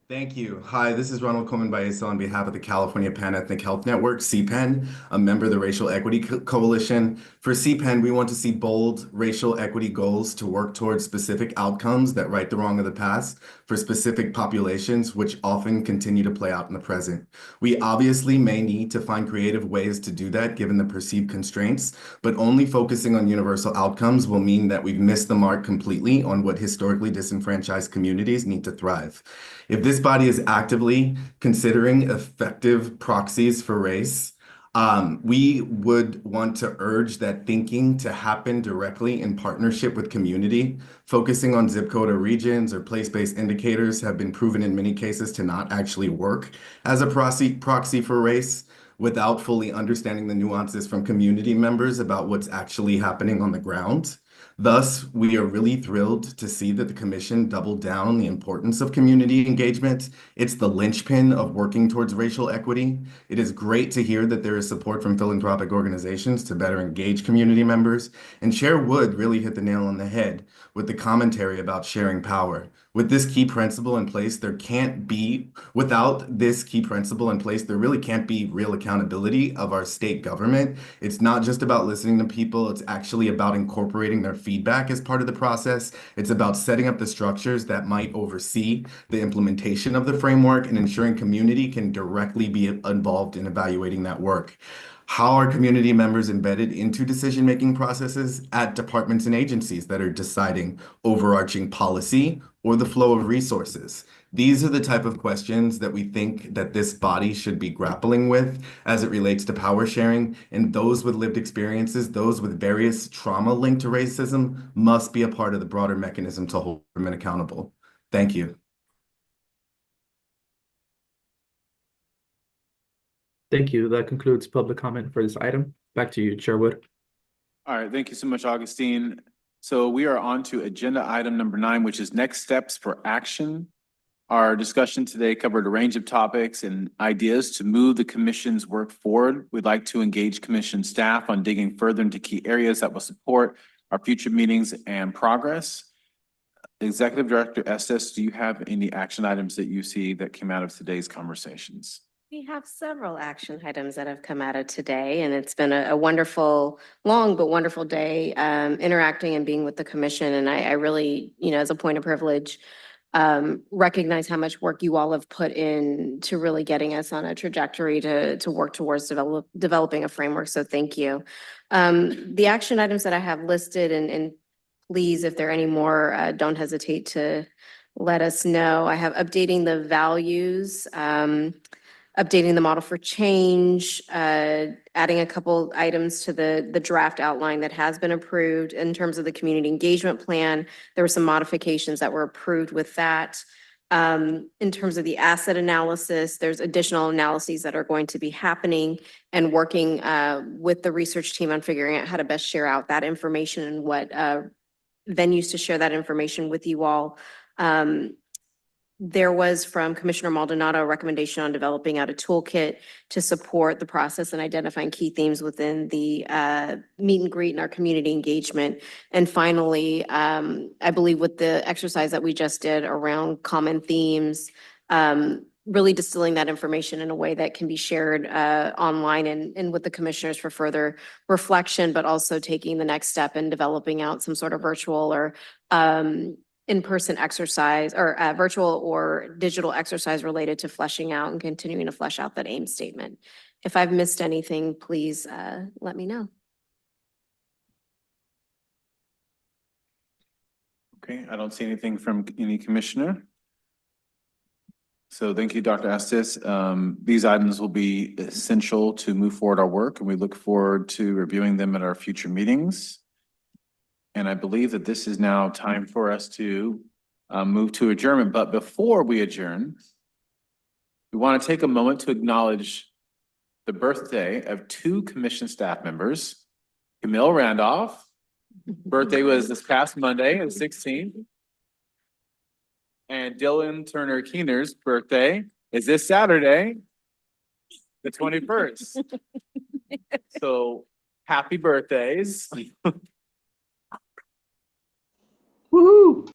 Thank you. Hi, this is Ronald Coleman Baeza on behalf of the California Pan-Ethnic Health Network, CPEN, a member of the Racial Equity Coalition. For CPEN, we want to see bold racial equity goals to work towards specific outcomes that right the wrong of the past for specific populations, which often continue to play out in the present. We obviously may need to find creative ways to do that given the perceived constraints, but only focusing on universal outcomes will mean that we've missed the mark completely on what historically disenfranchised communities need to thrive. If this body is actively considering effective proxies for race, we would want to urge that thinking to happen directly in partnership with community. Focusing on zip code or regions or place-based indicators have been proven in many cases to not actually work as a proxy for race without fully understanding the nuances from community members about what's actually happening on the ground. Thus, we are really thrilled to see that the commission doubled down on the importance of community engagement. It's the linchpin of working towards racial equity. It is great to hear that there is support from philanthropic organizations to better engage community members. And Chair Wood really hit the nail on the head with the commentary about sharing power. With this key principle in place, without this key principle in place, there really can't be real accountability of our state government. It's not just about listening to people, it's actually about incorporating their feedback as part of the process. It's about setting up the structures that might oversee the implementation of the framework and ensuring community can directly be involved in evaluating that work. How are community members embedded into decision-making processes at departments and agencies that are deciding overarching policy or the flow of resources? These are the type of questions that we think that this body should be grappling with as it relates to power sharing, and those with lived experiences, those with various trauma linked to racism, must be a part of the broader mechanism to hold women accountable. Thank you. Thank you. That concludes public comment for this item. Back to you, Chair Wood. All right, thank you so much, Augustine. So we are on to agenda item number 9, which is next steps for action. Our discussion today covered a range of topics and ideas to move the commission's work forward. We'd like to engage commission staff on digging further into key areas that will support our future meetings and progress. Executive Director Estes, do you have any action items that you see that came out of today's conversations? We have several action items that have come out of today, and it's been a wonderful, long but wonderful day interacting and being with the commission. And I really, as a point of privilege, recognize how much work you all have put in to really getting us on a trajectory to work towards developing a framework. So thank you. The action items that I have listed, and please, if there are any more, don't hesitate to let us know. I have updating the values, updating the model for change, adding a couple items to the draft outline that has been approved. In terms of the community engagement plan, there were some modifications that were approved with that. In terms of the asset analysis, there's additional analyses that are going to be happening, and working with the research team on figuring out how to best share out that information and what venues to share that information with you all. There was from Commissioner Maldonado a recommendation on developing out a toolkit to support the process and identifying key themes within the meet and greet and our community engagement. And finally, I believe with the exercise that we just did around common themes, really distilling that information in a way that can be shared online and with the commissioners for further reflection, but also taking the next step in developing out some sort of virtual or in-person exercise or virtual or digital exercise related to fleshing out and continuing to flesh out that aim statement. If I've missed anything, please let me know. Okay, I don't see anything from any commissioner. So thank you, Dr. Estes. These items will be essential to move forward our work, and we look forward to reviewing them at our future meetings. And I believe that this is now time for us to move to adjournment. But before we adjourn, we want to take a moment to acknowledge the birthday of two commission staff members. Camille Randolph, birthday was this past Monday, the 16th. And Dylan Turner Keener's birthday is this Saturday, the 21st. So happy birthdays. Woo-hoo.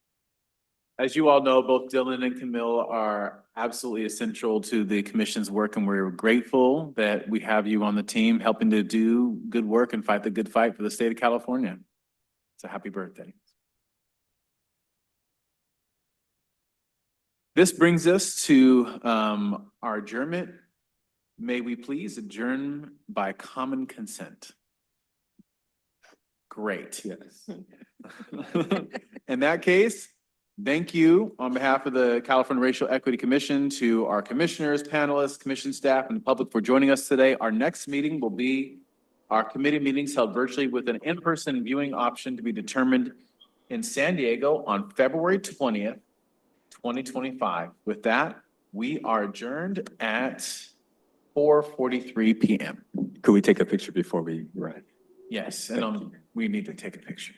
As you all know, both Dylan and Camille are absolutely essential to the commission's work, and we're grateful that we have you on the team helping to do good work and fight the good fight for the state of California. So happy birthday. This brings us to our adjournment. May we please adjourn by common consent? Great. Yes. In that case, thank you on behalf of the California Racial Equity Commission to our commissioners, panelists, commission staff, and the public for joining us today. Our next meeting will be our committee meetings held virtually with an in-person viewing option to be determined in San Diego on February 20th, 2025. With that, we are adjourned at 4:43 p.m. Could we take a picture before we run? Yes, and we need to take a picture.